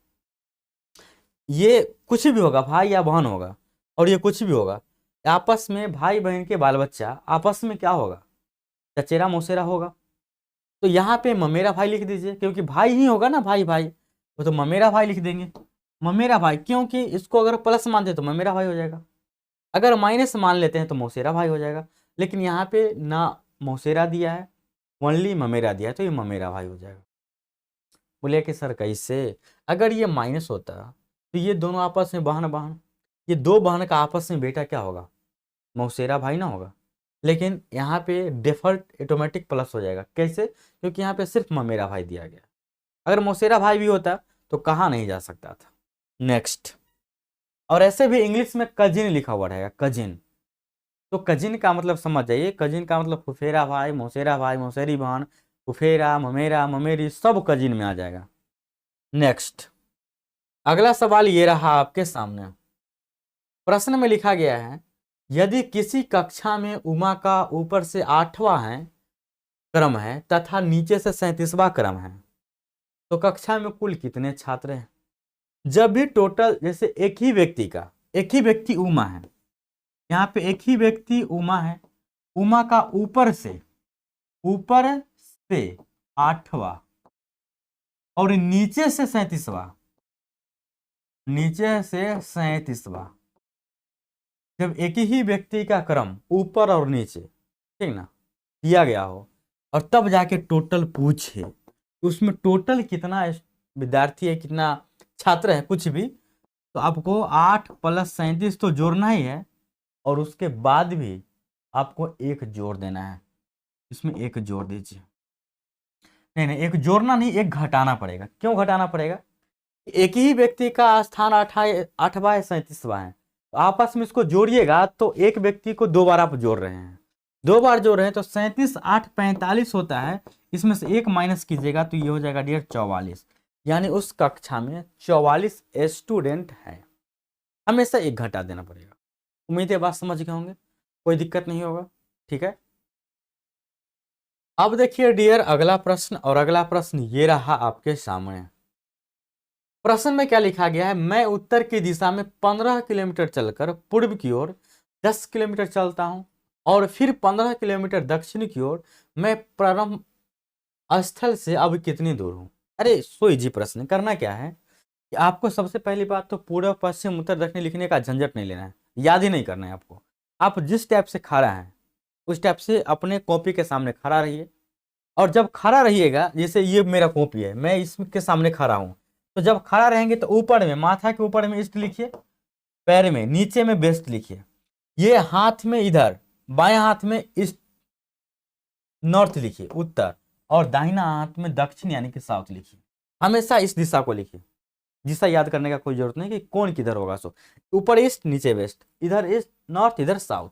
ये कुछ भी होगा, भाई या बहन होगा, और ये कुछ भी होगा, आपस में भाई बहन के बाल बच्चा आपस में क्या होगा, चचेरा मौसेरा होगा। तो यहाँ पे ममेरा भाई लिख दीजिए, क्योंकि भाई ही होगा ना, भाई भाई, वो तो ममेरा भाई लिख देंगे, ममेरा भाई, क्योंकि इसको अगर प्लस मानते तो ममेरा भाई हो जाएगा, अगर माइनस मान लेते हैं तो मौसेरा भाई हो जाएगा, लेकिन यहाँ पे ना मौसेरा दिया है, ओनली ममेरा दिया है, तो ये ममेरा भाई हो जाएगा। बोले कि सर कैसे, अगर ये माइनस होता तो ये दोनों आपस में बहन बहन, ये दो बहन का आपस में बेटा क्या होगा, मौसेरा भाई ना होगा, लेकिन यहाँ पे डिफॉल्ट ऑटोमेटिक प्लस हो जाएगा, कैसे, क्योंकि यहाँ पे सिर्फ ममेरा भाई दिया गया, अगर मौसेरा भाई भी होता तो कहाँ नहीं जा सकता था। नेक्स्ट, और ऐसे भी इंग्लिश में कजिन लिखा हुआ रहेगा, कजिन, तो कजिन का मतलब समझ जाइए, कजिन का मतलब फुफेरा भाई, मौसेरी बहन, फुफेरा, ममेरा, ममेरी, सब कजिन में आ जाएगा। नेक्स्ट, अगला सवाल ये रहा आपके सामने, प्रश्न में लिखा गया है यदि किसी कक्षा में उमा का ऊपर से 8वां है क्रम है तथा नीचे से 37वां क्रम है, तो कक्षा में कुल कितने छात्र हैं। जब भी टोटल, जैसे एक ही व्यक्ति का, एक ही व्यक्ति उमा है, यहाँ पे एक ही व्यक्ति उमा है, उमा का ऊपर से 8वां और नीचे से 37वां, नीचे से 37वां, जब एक ही व्यक्ति का क्रम ऊपर और नीचे, ठीक ना, दिया गया हो और तब जाके टोटल पूछे तो उसमें टोटल कितना विद्यार्थी है, कितना छात्र है, कुछ भी, तो आपको 8 + 37 तो जोड़ना ही है, और उसके बाद भी आपको एक जोड़ देना है, इसमें एक जोड़ दीजिए, नहीं एक जोड़ना नहीं, एक घटाना पड़ेगा। क्यों घटाना पड़ेगा, एक ही व्यक्ति का स्थान 8वां है 37वां है, तो आपस में इसको जोड़िएगा तो एक व्यक्ति को 2 बार आप जोड़ रहे हैं, 2 बार जोड़ रहे हैं तो 37 8 45 होता है, इसमें से एक माइनस कीजिएगा तो ये हो जाएगा डियर 44, यानी उस कक्षा में 44 स्टूडेंट है, हमेशा एक घटा देना पड़ेगा। उम्मीद है बात समझ गए होंगे, कोई दिक्कत नहीं होगा, ठीक है। अब देखिए डियर अगला प्रश्न, और अगला प्रश्न ये रहा आपके सामने। प्रश्न में क्या लिखा गया है, मैं उत्तर की दिशा में 15 किलोमीटर चलकर पूर्व की ओर 10 किलोमीटर चलता हूं और फिर 15 किलोमीटर दक्षिण की ओर, मैं प्रारंभ स्थल से अब कितनी दूर हूं। अरे सो इजी प्रश्न, करना क्या है कि आपको सबसे पहली बात तो पूर्व पश्चिम उत्तर दक्षिण लिखने का झंझट नहीं लेना है, याद ही नहीं करना है आपको, आप जिस टाइप से खड़ा है उस टाइप से अपने कॉपी के सामने खड़ा रहिए, और जब खड़ा रहिएगा, जैसे ये मेरा कॉपी है, मैं इसके सामने खड़ा हूं, तो जब खड़ा रहेंगे तो ऊपर में, माथा के ऊपर में ईस्ट लिखिए, पैर में नीचे में वेस्ट लिखिए, ये हाथ में इधर बाएं हाथ में ईस्ट नॉर्थ लिखिए उत्तर, और दाहिना हाथ में दक्षिण यानी कि साउथ लिखिए, हमेशा इस दिशा को लिखिए, दिशा याद करने का कोई जरूरत नहीं कि कौन किधर होगा, सो ऊपर ईस्ट नीचे वेस्ट, इधर ईस्ट नॉर्थ इधर साउथ।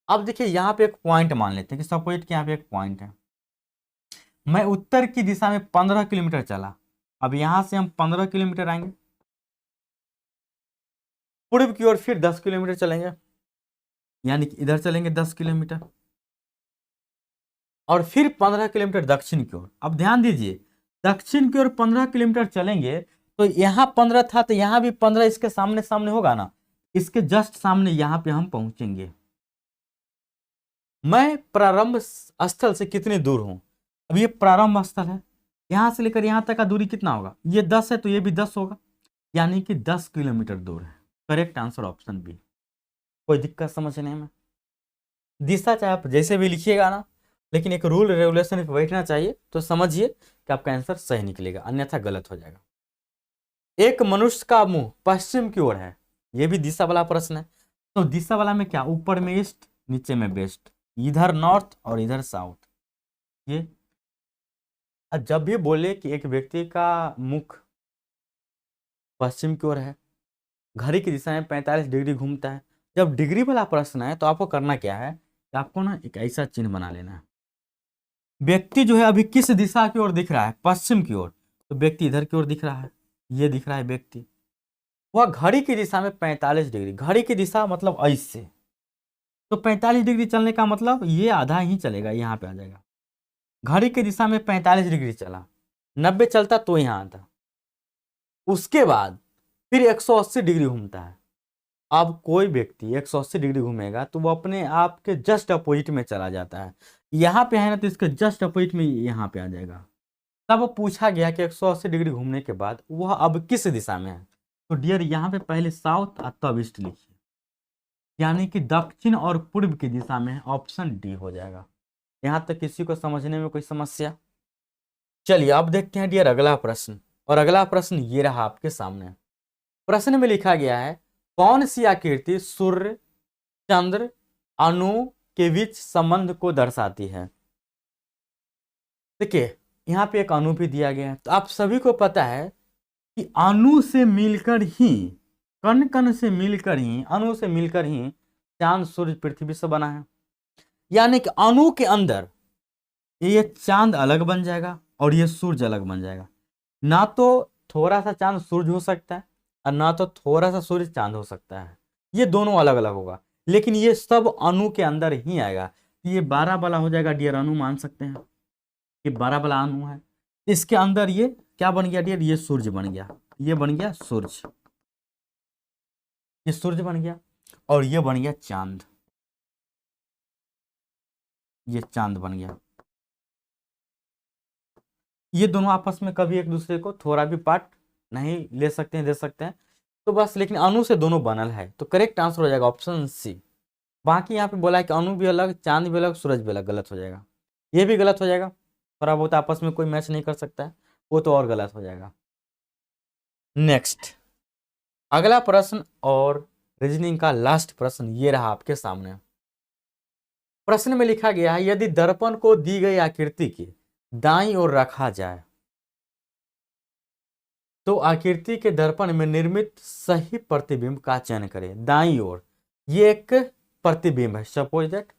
अब देखिए यहाँ पे एक पॉइंट मान लेते हैं कि सपोज कि यहाँ पे एक पॉइंट है, मैं उत्तर की दिशा में 15 किलोमीटर चला, अब यहां से हम 15 किलोमीटर आएंगे, पूर्व की ओर फिर 10 किलोमीटर चलेंगे, यानी कि इधर चलेंगे 10 किलोमीटर, और फिर 15 किलोमीटर दक्षिण की ओर। अब ध्यान दीजिए, दक्षिण की ओर 15 किलोमीटर चलेंगे तो यहाँ 15 था तो यहाँ भी 15 इसके सामने सामने होगा ना, इसके जस्ट सामने यहाँ पे हम पहुंचेंगे। मैं प्रारंभ स्थल से कितनी दूर हूं, अब ये प्रारंभ स्थल है, यहां से लेकर यहां तक का दूरी कितना होगा, ये 10 है तो ये भी 10 होगा, यानी कि 10 किलोमीटर दूर है। Correct answer option B. कोई दिक्कत समझने में? दिशा चाहे आप जैसे भी लिखिएगा ना, लेकिन एक रूल रेगुलेशन पे बैठना चाहिए, तो समझिए कि आपका आंसर सही निकलेगा, अन्यथा गलत हो जाएगा। एक मनुष्य का मुंह पश्चिम की ओर है, ये भी दिशा वाला प्रश्न है। तो दिशा वाला में क्या, ऊपर में ईस्ट, नीचे में वेस्ट, इधर नॉर्थ और इधर साउथ। ये जब भी बोले कि एक व्यक्ति का मुख पश्चिम की ओर है, घड़ी की दिशा में 45 डिग्री घूमता है, जब डिग्री वाला प्रश्न है तो आपको करना क्या है कि आपको ना एक ऐसा चिन्ह बना लेना है। व्यक्ति जो है अभी किस दिशा की ओर दिख रहा है, पश्चिम की ओर, तो व्यक्ति इधर की ओर दिख रहा है, ये दिख रहा है व्यक्ति। वह घड़ी की दिशा में 45 डिग्री, घड़ी की दिशा मतलब ऐसे, तो 45 डिग्री चलने का मतलब ये आधा ही चलेगा, यहाँ पे आ जाएगा। घड़ी की दिशा में 45 डिग्री चला, 90 चलता तो यहाँ आता, उसके बाद फिर 180 डिग्री घूमता है। अब कोई व्यक्ति 180 डिग्री घूमेगा तो वो अपने आप के जस्ट अपोजिट में चला जाता है, यहाँ पे है ना, तो इसके जस्ट अपोजिट में यहाँ पे आ जाएगा। तब पूछा गया कि 180 डिग्री घूमने के बाद वह अब किस दिशा में है, तो डियर यहाँ पे पहले साउथ और तब ईस्ट लिखिए, यानी कि दक्षिण और पूर्व की दिशा में है, ऑप्शन डी हो जाएगा। यहाँ तक किसी को समझने में कोई समस्या? चलिए अब देखते हैं डियर अगला प्रश्न, और अगला प्रश्न ये रहा आपके सामने। प्रश्न में लिखा गया है, कौन सी आकृति सूर्य चंद्र अणु के बीच संबंध को दर्शाती है? देखिए यहाँ पे एक अणु भी दिया गया है, तो आप सभी को पता है कि अणु से मिलकर ही, कण कण से मिलकर ही, अणु से मिलकर ही चांद सूर्य पृथ्वी से बना है। यानी कि अणु के अंदर ये चांद अलग बन जाएगा और ये सूर्य अलग बन जाएगा। ना तो थोड़ा सा चांद सूर्य हो सकता है और ना तो थोड़ा सा सूर्य चांद हो सकता है, ये दोनों अलग अलग होगा, लेकिन ये सब अणु के अंदर ही आएगा। ये 12 वाला हो जाएगा डियर, अणु मान सकते हैं, ये 12 वाला अणु है। इसके अंदर ये क्या बन गया डियर, ये सूर्य बन गया, ये बन गया सूर्य, ये सूर्य बन गया, और ये बन गया चांद, ये चांद बन गया। ये दोनों आपस में कभी एक दूसरे को थोड़ा भी पार्ट नहीं ले सकते हैं, दे सकते हैं, तो बस, लेकिन अणु से दोनों बनल है, तो करेक्ट आंसर हो जाएगा ऑप्शन सी। बाकी यहाँ पे बोला है कि अणु भी अलग, चांद भी अलग, सूरज भी अलग, गलत हो जाएगा, ये भी गलत हो जाएगा, थोड़ा बहुत आपस में कोई मैच नहीं कर सकता है, वो तो और गलत हो जाएगा। नेक्स्ट अगला प्रश्न और रीजनिंग का लास्ट प्रश्न ये रहा आपके सामने। प्रश्न में लिखा गया है, यदि दर्पण को दी गई आकृति की दाईं ओर रखा जाए तो आकृति के दर्पण में निर्मित सही प्रतिबिंब का चयन करें। दाईं ओर ये एक प्रतिबिंब है सपोज दैट,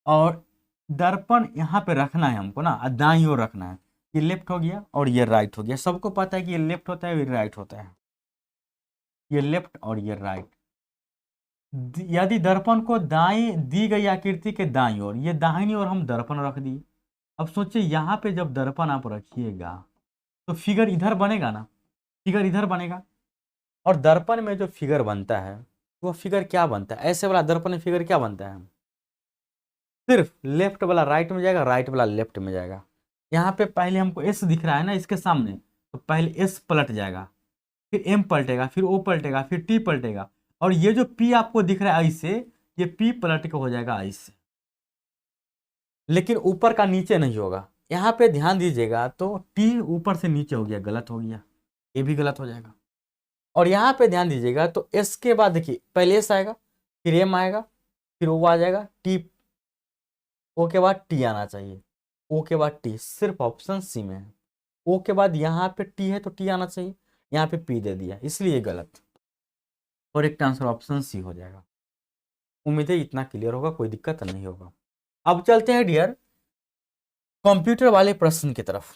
और दर्पण यहाँ पे रखना है हमको ना, दाईं ओर रखना है, ये लेफ्ट हो गया और ये राइट हो गया। सबको पता है कि ये लेफ्ट होता है, ये राइट होता है, ये लेफ्ट और ये राइट। यदि दर्पण को दाईं दी गई आकृति के दाईं ओर, ये दाहिनी ओर हम दर्पण रख दिए। अब सोचिए यहाँ पे जब दर्पण आप रखिएगा तो फिगर इधर बनेगा ना, फिगर इधर बनेगा, और दर्पण में जो फिगर बनता है वो फिगर क्या बनता है, ऐसे वाला दर्पण में फिगर क्या बनता है, सिर्फ लेफ्ट वाला राइट में जाएगा, राइट वाला लेफ्ट में जाएगा। यहाँ पे पहले हमको एस दिख रहा है ना इसके सामने, तो पहले एस पलट जाएगा, फिर एम पलटेगा, फिर ओ पलटेगा, फिर टी पलटेगा, और ये जो पी आपको दिख रहा है ऐसे, ये पी पलट के हो जाएगा ऐसे, लेकिन ऊपर का नीचे नहीं होगा। यहाँ पे ध्यान दीजिएगा, तो टी ऊपर से नीचे हो गया, गलत हो गया, ये भी गलत हो जाएगा। और यहाँ पे ध्यान दीजिएगा, तो एस के बाद देखिए पहले एस आएगा, फिर एम आएगा, फिर ओ आ जाएगा, टी, ओ के बाद टी आना चाहिए, ओ के बाद टी, सिर्फ ऑप्शन सी में है। ओ के बाद यहाँ पे टी है तो टी आना चाहिए, यहाँ पे पी दे दिया, इसलिए गलत, और एक आंसर ऑप्शन सी हो जाएगा। उम्मीद है इतना क्लियर होगा, कोई दिक्कत नहीं होगा। अब चलते हैं डियर कंप्यूटर वाले प्रश्न की तरफ।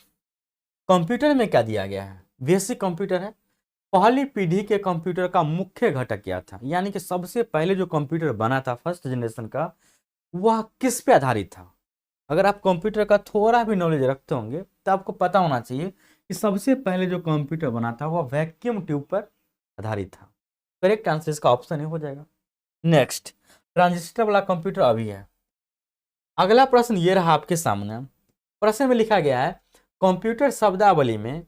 कंप्यूटर में क्या दिया गया है, बेसिक कंप्यूटर है। पहली पीढ़ी के कंप्यूटर का मुख्य घटक क्या था, यानी कि सबसे पहले जो कंप्यूटर बना था फर्स्ट जनरेशन का, वह किस पे आधारित था। अगर आप कंप्यूटर का थोड़ा भी नॉलेज रखते होंगे तो आपको पता होना चाहिए कि सबसे पहले जो कंप्यूटर बना था वह वैक्यूम ट्यूब पर आधारित था। करेक्ट आंसर इसका ऑप्शन ही हो जाएगा। नेक्स्ट ट्रांजिस्टर वाला कंप्यूटर अभी है। अगला प्रश्न ये रहा आपके सामने। प्रश्न में लिखा गया है, कंप्यूटर शब्दावली में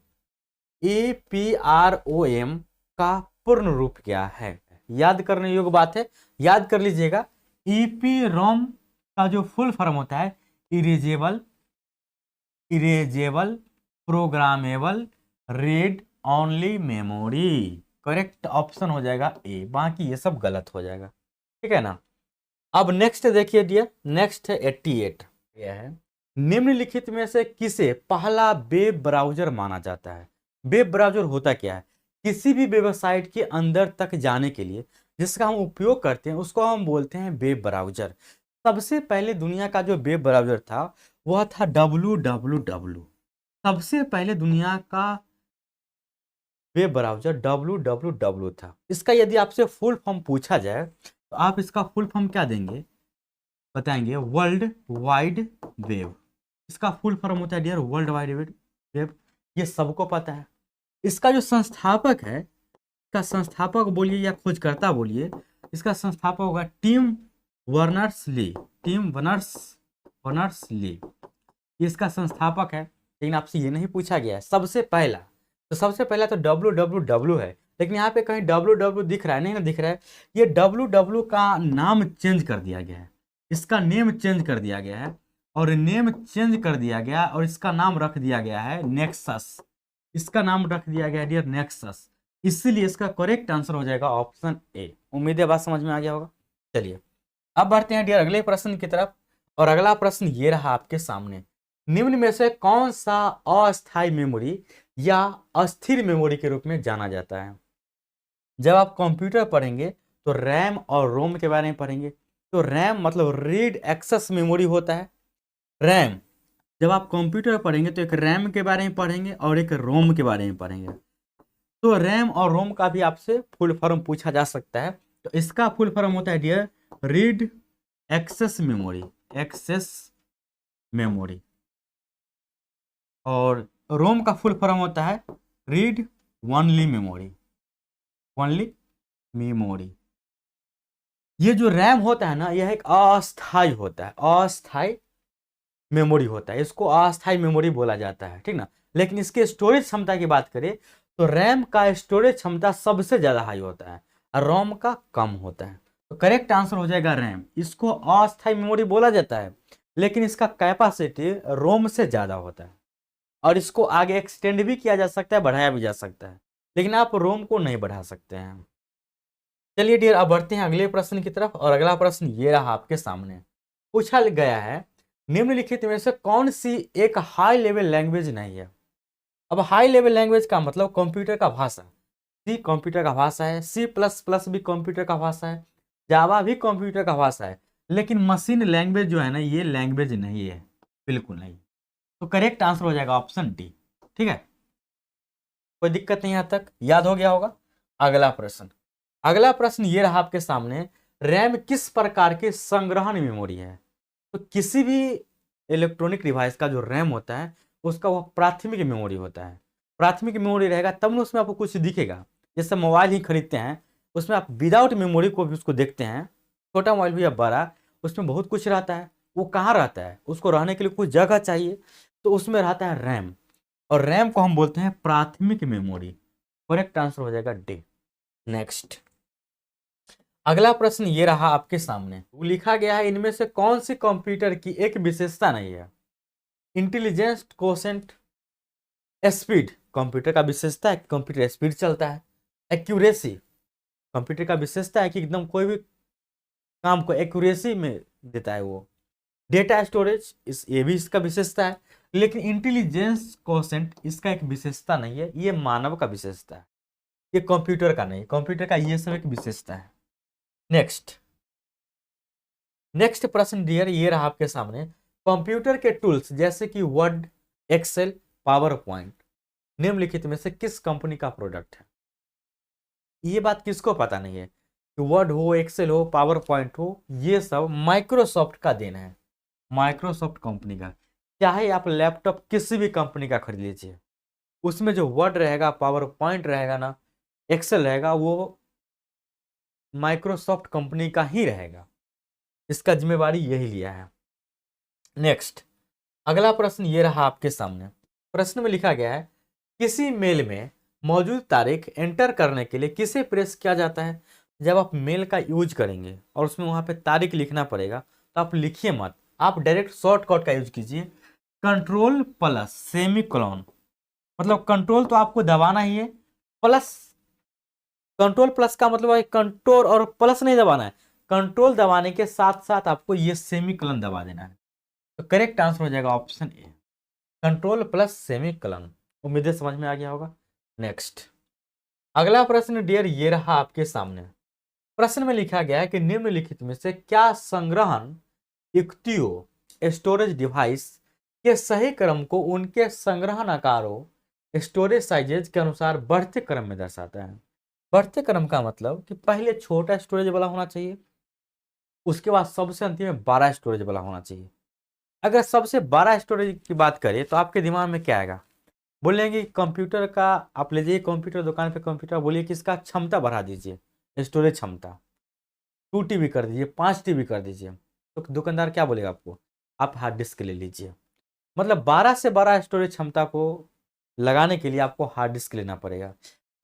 EPROM का पूर्ण रूप क्या है। याद करने योग्य बात है, याद कर लीजिएगा। EPROM का जो फुल फॉर्म होता है erasable programmable read only memory. Correct option हो जाएगा ए, बाकी ये सब गलत हो जाएगा, ठीक है ना। अब नेक्स्ट देखिए डियर, नेक्स्ट है 88। यह है निम्नलिखित में से किसे पहला वेब ब्राउजर माना जाता है। वेब ब्राउजर होता क्या है, किसी भी वेबसाइट के अंदर तक जाने के लिए जिसका हम उपयोग करते हैं उसको हम बोलते हैं वेब ब्राउजर। सबसे पहले दुनिया का जो वेब ब्राउजर था वह था www। सबसे पहले दुनिया का वेब ब्राउजर www था। इसका यदि आपसे फुल फॉर्म पूछा जाए तो आप इसका फुल फॉर्म क्या देंगे, बताएंगे वर्ल्ड वाइड वेब। इसका फुल फॉर्म होता है डियर वर्ल्ड वाइड वेब, ये सबको पता है। इसका जो संस्थापक है, इसका संस्थापक बोलिए या खोजकर्ता बोलिए, इसका संस्थापक होगा टिम वर्नर्स ली। टिम वर्नर्स ली ये इसका संस्थापक है। लेकिन आपसे ये नहीं पूछा गया है सबसे पहला, तो सबसे पहला तो www है, लेकिन यहाँ पे कहीं www दिख रहा है, नहीं ना दिख रहा है। ये www का नाम चेंज कर दिया गया है, इसका नेम चेंज कर दिया गया है, और नेम चेंज कर दिया गया और इसका नाम रख दिया गया है नेक्सस। इसका नाम रख दिया गया है डियर नेक्सस, इसीलिए इसका करेक्ट आंसर हो जाएगा ऑप्शन ए। उम्मीद है बात समझ में आ गया होगा। चलिए अब बढ़ते हैं डियर अगले प्रश्न की तरफ, और अगला प्रश्न ये रहा आपके सामने। निम्न में से कौन सा अस्थायी मेमोरी या अस्थिर मेमोरी के रूप में जाना जाता है। जब आप कंप्यूटर पढ़ेंगे तो रैम और रोम के बारे में पढ़ेंगे। तो रैम मतलब रीड एक्सेस मेमोरी होता है। रैम, जब आप कंप्यूटर पढ़ेंगे तो एक रैम के बारे में पढ़ेंगे और एक रोम के बारे में पढ़ेंगे। तो रैम और रोम का भी आपसे फुल फॉर्म पूछा जा सकता है। तो इसका फुल फॉर्म होता है dear read access memory, access memory. और रोम का फुल फॉर्म होता है read only memory, only memory. ये जो रैम होता है ना, यह एक अस्थाई होता है, अस्थाई मेमोरी होता है, इसको अस्थाई मेमोरी बोला जाता है, ठीक ना। लेकिन इसके स्टोरेज क्षमता की बात करें तो रैम का स्टोरेज क्षमता सबसे ज्यादा हाई होता है और रोम का कम होता है। तो करेक्ट आंसर हो जाएगा रैम। इसको अस्थाई मेमोरी बोला जाता है, लेकिन इसका कैपेसिटी रोम से ज्यादा होता है, और इसको आगे एक्सटेंड भी किया जा सकता है, बढ़ाया भी जा सकता है, लेकिन आप रोम को नहीं बढ़ा सकते हैं। चलिए डियर अब बढ़ते हैं अगले प्रश्न की तरफ, और अगला प्रश्न ये रहा आपके सामने। पूछा गया है निम्नलिखित में से कौन सी एक हाई लेवल लैंग्वेज नहीं है। अब हाई लेवल लैंग्वेज का मतलब कंप्यूटर का भाषा। सी कंप्यूटर का भाषा है, C++ भी कंप्यूटर का भाषा है, जावा भी कंप्यूटर का भाषा है, लेकिन मशीन लैंग्वेज जो है ना, ये लैंग्वेज नहीं है, बिल्कुल नहीं। तो करेक्ट आंसर हो जाएगा ऑप्शन डी, ठीक है। कोई दिक्कत नहीं, यहां तक याद हो गया होगा। अगला प्रश्न, अगला प्रश्न ये रहा आपके सामने। रैम किस प्रकार की संग्रहण मेमोरी है। तो किसी भी इलेक्ट्रॉनिक डिवाइस का जो रैम होता है उसका वह प्राथमिक मेमोरी होता है। प्राथमिक मेमोरी रहेगा तब ना उसमें आपको कुछ दिखेगा। जैसे मोबाइल ही खरीदते हैं, उसमें आप विदाउट मेमोरी को भी उसको देखते हैं, छोटा मोबाइल भी या बड़ा, उसमें बहुत कुछ रहता है। वो कहाँ रहता है, उसको रहने के लिए कुछ जगह चाहिए, तो उसमें रहता है रैम, और रैम को हम बोलते हैं प्राथमिक मेमोरी। करेक्ट आंसर हो जाएगा डी। नेक्स्ट अगला प्रश्न ये रहा आपके सामने। लिखा गया है इनमें से कौन सी कंप्यूटर की एक विशेषता नहीं है। इंटेलिजेंस कोशेंट, स्पीड कंप्यूटर का विशेषता है, कंप्यूटर स्पीड चलता है। एक्यूरेसी कंप्यूटर का विशेषता है कि एकदम कोई भी काम को एक्यूरेसी में देता है वो। डेटा स्टोरेज ये भी इसका विशेषता है। लेकिन इंटेलिजेंस कोशेंट इसका एक विशेषता नहीं है, ये मानव का विशेषता है, ये कंप्यूटर का नहीं। कंप्यूटर का ये सब एक विशेषता है। नेक्स्ट प्रश्न डियर ये रहा आपके सामने। कंप्यूटर के टूल्स जैसे कि वर्ड, एक्सेल, पावर पॉइंट निम्नलिखित में से किस कंपनी का प्रोडक्ट है। ये बात किसको पता नहीं है कि वर्ड हो, एक्सेल हो, पावर पॉइंट हो, ये सब माइक्रोसॉफ्ट का देन है, माइक्रोसॉफ्ट कंपनी का। चाहे आप लैपटॉप किसी भी कंपनी का खरीद लीजिए, उसमें जो वर्ड रहेगा, पावर पॉइंट रहेगा ना, एक्सेल रहेगा, वो माइक्रोसॉफ्ट कंपनी का ही रहेगा। इसका जिम्मेवारी यही लिया है। नेक्स्ट अगला प्रश्न ये रहा आपके सामने। प्रश्न में लिखा गया है किसी मेल में मौजूद तारीख एंटर करने के लिए किसे प्रेस किया जाता है। जब आप मेल का यूज करेंगे और उसमें वहां पे तारीख लिखना पड़ेगा तो आप लिखिए मत, आप डायरेक्ट शॉर्टकट का यूज कीजिए, कंट्रोल प्लस सेमीकोलन, मतलब कंट्रोल तो आपको दबाना ही है, प्लस, कंट्रोल प्लस का मतलब है कंट्रोल और प्लस नहीं दबाना है, कंट्रोल दबाने के साथ साथ आपको ये सेमीकोलन दबा देना है। तो करेक्ट आंसर हो जाएगा option A, control plus semicolon. उम्मीद है समझ में आ गया होगा। नेक्स्ट अगला प्रश्न डियर ये रहा आपके सामने। प्रश्न में लिखा गया है कि निम्नलिखित में से क्या संग्रहण युक्तियों स्टोरेज डिवाइस के सही क्रम को उनके संग्रहण आकारों स्टोरेज साइजेज के अनुसार बढ़ते क्रम में दर्शाता है। बढ़ते क्रम का मतलब कि पहले छोटा स्टोरेज वाला होना चाहिए, उसके बाद सबसे अंतिम में बड़ा स्टोरेज वाला होना चाहिए। अगर सबसे बड़ा स्टोरेज की बात करें तो आपके दिमाग में क्या आएगा, बोलेंगे कंप्यूटर का, आप ले जाइए कंप्यूटर दुकान पे कंप्यूटर, बोलिए कि इसका क्षमता बढ़ा दीजिए, स्टोरेज क्षमता 2 TB कर दीजिए, 5 TB कर दीजिए, तो दुकानदार क्या बोलेगा आपको, आप हार्ड डिस्क ले लीजिए। मतलब 12 से 12 स्टोरेज क्षमता को लगाने के लिए आपको हार्ड डिस्क लेना पड़ेगा,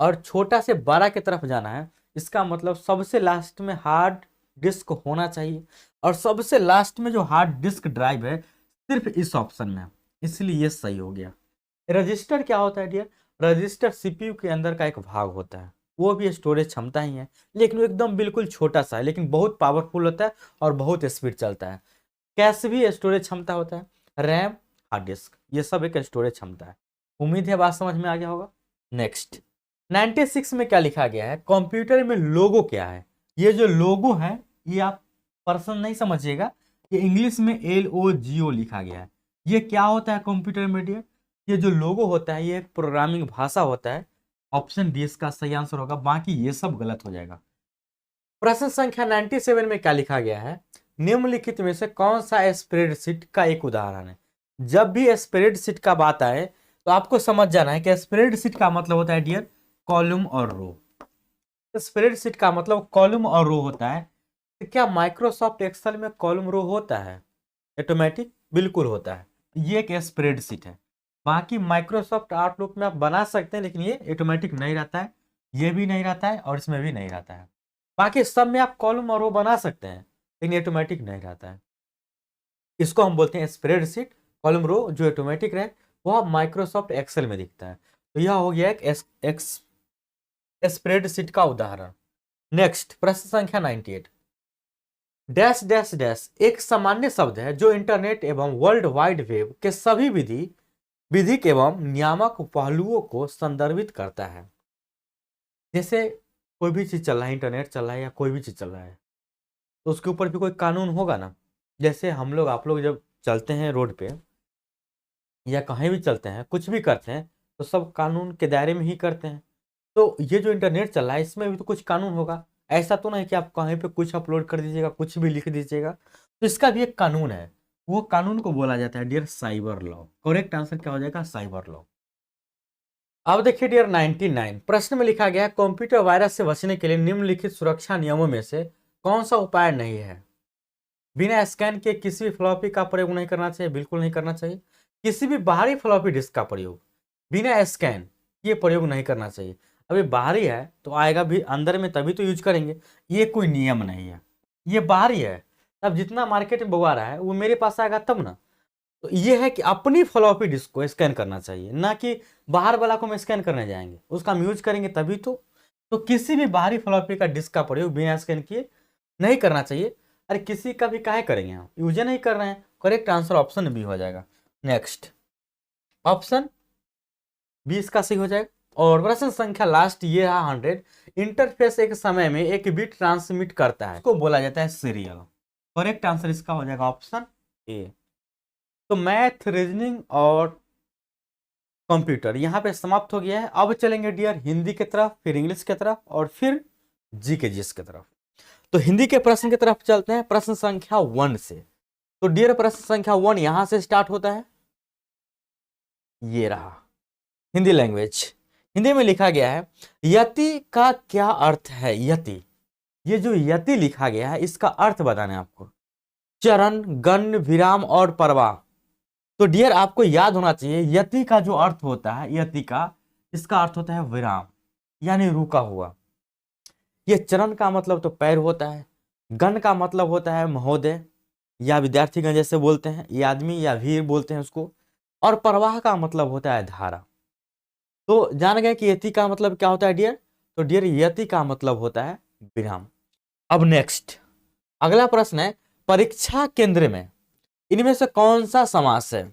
और छोटा से बड़ा की तरफ जाना है, इसका मतलब सबसे लास्ट में हार्ड डिस्क होना चाहिए, और सबसे लास्ट में जो हार्ड डिस्क ड्राइव है सिर्फ इस ऑप्शन में है, इसलिए ये सही हो गया। रजिस्टर क्या होता है डियर, रजिस्टर सीपीयू के अंदर का एक भाग होता है, वो भी स्टोरेज क्षमता ही है, लेकिन वो एकदम बिल्कुल छोटा सा है, लेकिन बहुत पावरफुल होता है और बहुत स्पीड चलता है। कैश भी स्टोरेज क्षमता होता है, रैम, हार्ड डिस्क, ये सब एक स्टोरेज क्षमता है। उम्मीद है बात समझ में आ गया होगा। नेक्स्ट 96 में क्या लिखा गया है, कंप्यूटर में लोगो क्या है। ये जो लोगो है ये आप पर्सन नहीं समझिएगा, ये इंग्लिश में LOGO लिखा गया है। ये क्या होता है कंप्यूटर में डियर, ये जो लोगो होता है ये एक प्रोग्रामिंग भाषा होता है। ऑप्शन डी इसका सही आंसर होगा, बाकी ये सब गलत हो जाएगा। प्रश्न संख्या 97 में क्या लिखा गया है, निम्नलिखित में से कौन सा स्प्रेडशीट का एक उदाहरण है। जब भी स्प्रेडशीट का बात आए तो आपको समझ जाना है कि स्प्रेडशीट का मतलब होता है डियर कॉलम और रो। स्प्रेडशीट का मतलब कॉलम और रो होता है। तो क्या माइक्रोसॉफ्ट एक्सेल में कॉलम रो होता है ऑटोमेटिक, बिल्कुल होता है, ये एक स्प्रेडशीट है। बाकी माइक्रोसॉफ्ट आउटलुक में आप बना सकते हैं, लेकिन ये ऑटोमेटिक नहीं रहता है, ये भी नहीं रहता है और इसमें भी नहीं रहता है। बाकी सब में आप कॉलम और रो बना सकते हैं, लेकिन ऑटोमेटिक नहीं रहता है। इसको हम बोलते हैं स्प्रेडशीट। कॉलम रो जो ऑटोमेटिक रहे वह माइक्रोसॉफ्ट एक्सेल में दिखता है। तो यह हो गया एक स्प्रेडशीट का उदाहरण। नेक्स्ट प्रश्न संख्या 98, डैश डैश डैश एक सामान्य शब्द है जो इंटरनेट एवं वर्ल्ड वाइड वेब के सभी विधिक एवं नियामक पहलुओं को संदर्भित करता है। जैसे कोई भी चीज चल रहा है, इंटरनेट चल रहा है या कोई भी चीज चल रहा है, तो उसके ऊपर भी कोई कानून होगा ना। जैसे हम लोग आप लोग जब चलते हैं रोड पे या कहीं भी चलते हैं, कुछ भी करते हैं, तो सब कानून के दायरे में ही करते हैं। तो ये जो इंटरनेट चल रहा है इसमें भी तो कुछ कानून होगा। ऐसा तो नहीं कि आप कहीं पे कुछ अपलोड कर दीजिएगा, कुछ भी लिख दीजिएगा, तो इसका भी एक कानून है। वो कानून को बोला जाता है dear cyber law. Correct answer क्या हो जाएगा, साइबर लॉ। अब देखिए डियर 99 प्रश्न में लिखा गया है, कंप्यूटर वायरस से बचने के लिए निम्नलिखित सुरक्षा नियमों में से कौन सा उपाय नहीं है। बिना स्कैन के किसी भी फ्लॉपी का प्रयोग नहीं करना चाहिए, बिल्कुल नहीं करना चाहिए। किसी भी बाहरी फ्लॉपी डिस्क का प्रयोग बिना स्कैन ये प्रयोग नहीं करना चाहिए। अभी बाहरी है तो आएगा भी अंदर में तभी तो यूज करेंगे, ये कोई नियम नहीं है। ये बाहरी है, अब जितना मार्केट में बवा रहा है वो मेरे पास आएगा तब ना। तो ये है कि अपनी फ्लॉपी डिस्क को स्कैन करना चाहिए, ना कि बाहर वाला को हम स्कैन करने जाएंगे, उसका हम यूज करेंगे तभी तो किसी भी बाहरी फ्लॉपी का डिस्क का प्रयोग बिना स्कैन किए नहीं करना चाहिए। अरे किसी का भी काहे करेंगे, हम यूज नहीं कर रहे हैं। करेक्ट आंसर ऑप्शन बी हो जाएगा। नेक्स्ट ऑप्शन बी इसका सही हो जाएगा। और प्रश्न संख्या लास्ट ये रहा 100, इंटरफेस एक समय में एक बिट ट्रांसमिट करता है, इसको बोला जाता है सीरियल। करेक्ट आंसर इसका हो जाएगा ऑप्शन ए। तो मैथ, रीजनिंग और कंप्यूटर यहाँ पे समाप्त हो गया है। अब चलेंगे डियर हिंदी की तरफ, फिर इंग्लिश की तरफ और फिर जीके जीएस की तरफ। तो हिंदी के प्रश्न की तरफ चलते हैं प्रश्न संख्या 1 से। तो डियर प्रश्न संख्या 1 यहां से स्टार्ट होता है, ये रहा हिंदी लैंग्वेज। हिंदी में लिखा गया है, यति का क्या अर्थ है। यति, ये जो यति लिखा गया है इसका अर्थ बताना है आपको। चरण, गण, विराम और परवाह। तो डियर आपको याद होना चाहिए यति का जो अर्थ होता है, यति का इसका अर्थ होता है विराम, यानी रुका हुआ। ये चरण का मतलब तो पैर होता है, गण का मतलब होता है महोदय, या विद्यार्थीगण जैसे बोलते हैं, ये आदमी या वीर बोलते हैं उसको। और प्रवाह का मतलब होता है धारा। तो जान गए कि यति का मतलब क्या होता है डियर? तो डियर यति का मतलब होता है विराम। अब नेक्स्ट अगला प्रश्न है, परीक्षा केंद्र में इनमें से कौन सा समास है?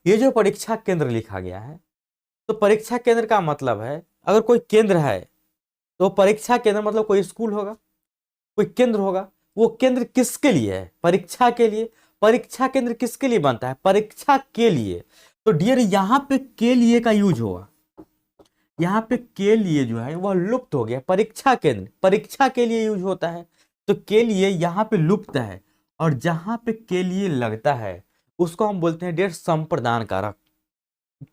ये जो परीक्षा केंद्र लिखा गया है, तो परीक्षा केंद्र का मतलब है अगर कोई केंद्र है तो परीक्षा केंद्र मतलब कोई स्कूल होगा, कोई केंद्र होगा। वो केंद्र किसके लिए है? परीक्षा के लिए। परीक्षा केंद्र किसके लिए बनता है? परीक्षा के लिए। तो डियर यहां पे के लिए का यूज होगा, यहाँ पे के लिए जो है वह लुप्त हो गया। परीक्षा केंद्र परीक्षा के लिए यूज होता है, तो के लिए यहाँ पे लुप्त है। और जहां पे के लिए लगता है उसको हम बोलते हैं डियर संप्रदान कारक।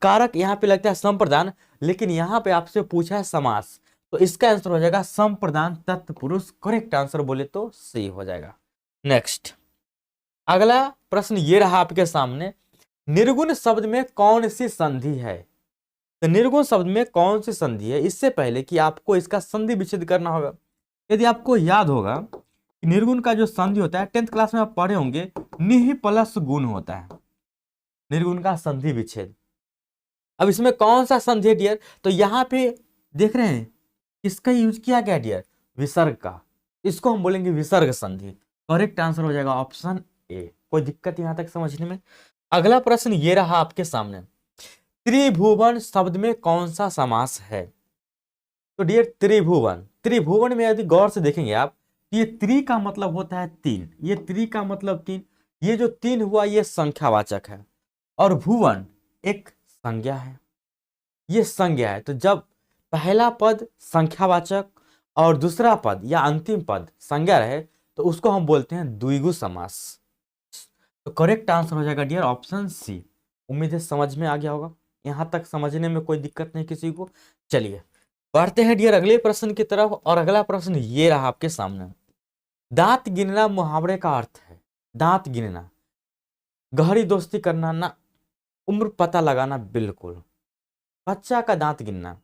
कारक यहाँ पे लगता है संप्रदान, लेकिन यहाँ पे आपसे पूछा है समास, तो इसका आंसर हो जाएगा संप्रदान तत्पुरुष। करेक्ट आंसर बोले तो सी हो जाएगा। नेक्स्ट अगला प्रश्न ये रहा आपके सामने, निर्गुण शब्द में कौन सी संधि है? तो निर्गुण शब्द में कौन सी संधि है, इससे पहले कि आपको इसका संधि विच्छेद करना होगा। यदि आपको याद होगा कि निर्गुण का जो संधि होता है 10th क्लास में आप पढ़े होंगे, निहि प्लस गुण होता है निर्गुण का संधि विच्छेद। अब इसमें कौन सा संधि है डियर? तो यहाँ पे देख रहे हैं इसका यूज किया गया डियर विसर्ग का, इसको हम बोलेंगे विसर्ग संधि। करेक्ट आंसर हो जाएगा ऑप्शन ए। कोई दिक्कत यहां तक समझने में? अगला प्रश्न ये रहा आपके सामने, त्रिभुवन शब्द में कौन सा समास है? तो डियर त्रिभुवन, त्रिभुवन में यदि गौर से देखेंगे आप, ये त्रि का मतलब होता है तीन, ये त्रि का मतलब तीन, ये जो तीन हुआ ये संख्यावाचक है, और भुवन एक संज्ञा है, ये संज्ञा है। तो जब पहला पद संख्यावाचक और दूसरा पद या अंतिम पद संज्ञा रहे तो उसको हम बोलते हैं द्विगु समास। तो करेक्ट आंसर हो जाएगा डियर ऑप्शन सी। उम्मीद है समझ में आ गया होगा, यहां तक समझने में कोई दिक्कत नहीं किसी को। चलिए बढ़ते हैं डियर अगले प्रश्न की तरफ, और अगला प्रश्न ये रहा आपके सामने, दांत गिनना मुहावरे का अर्थ है। दांत गिनना, गहरी दोस्ती करना ना, उम्र पता लगाना, बिल्कुल बच्चा का दांत गिनना,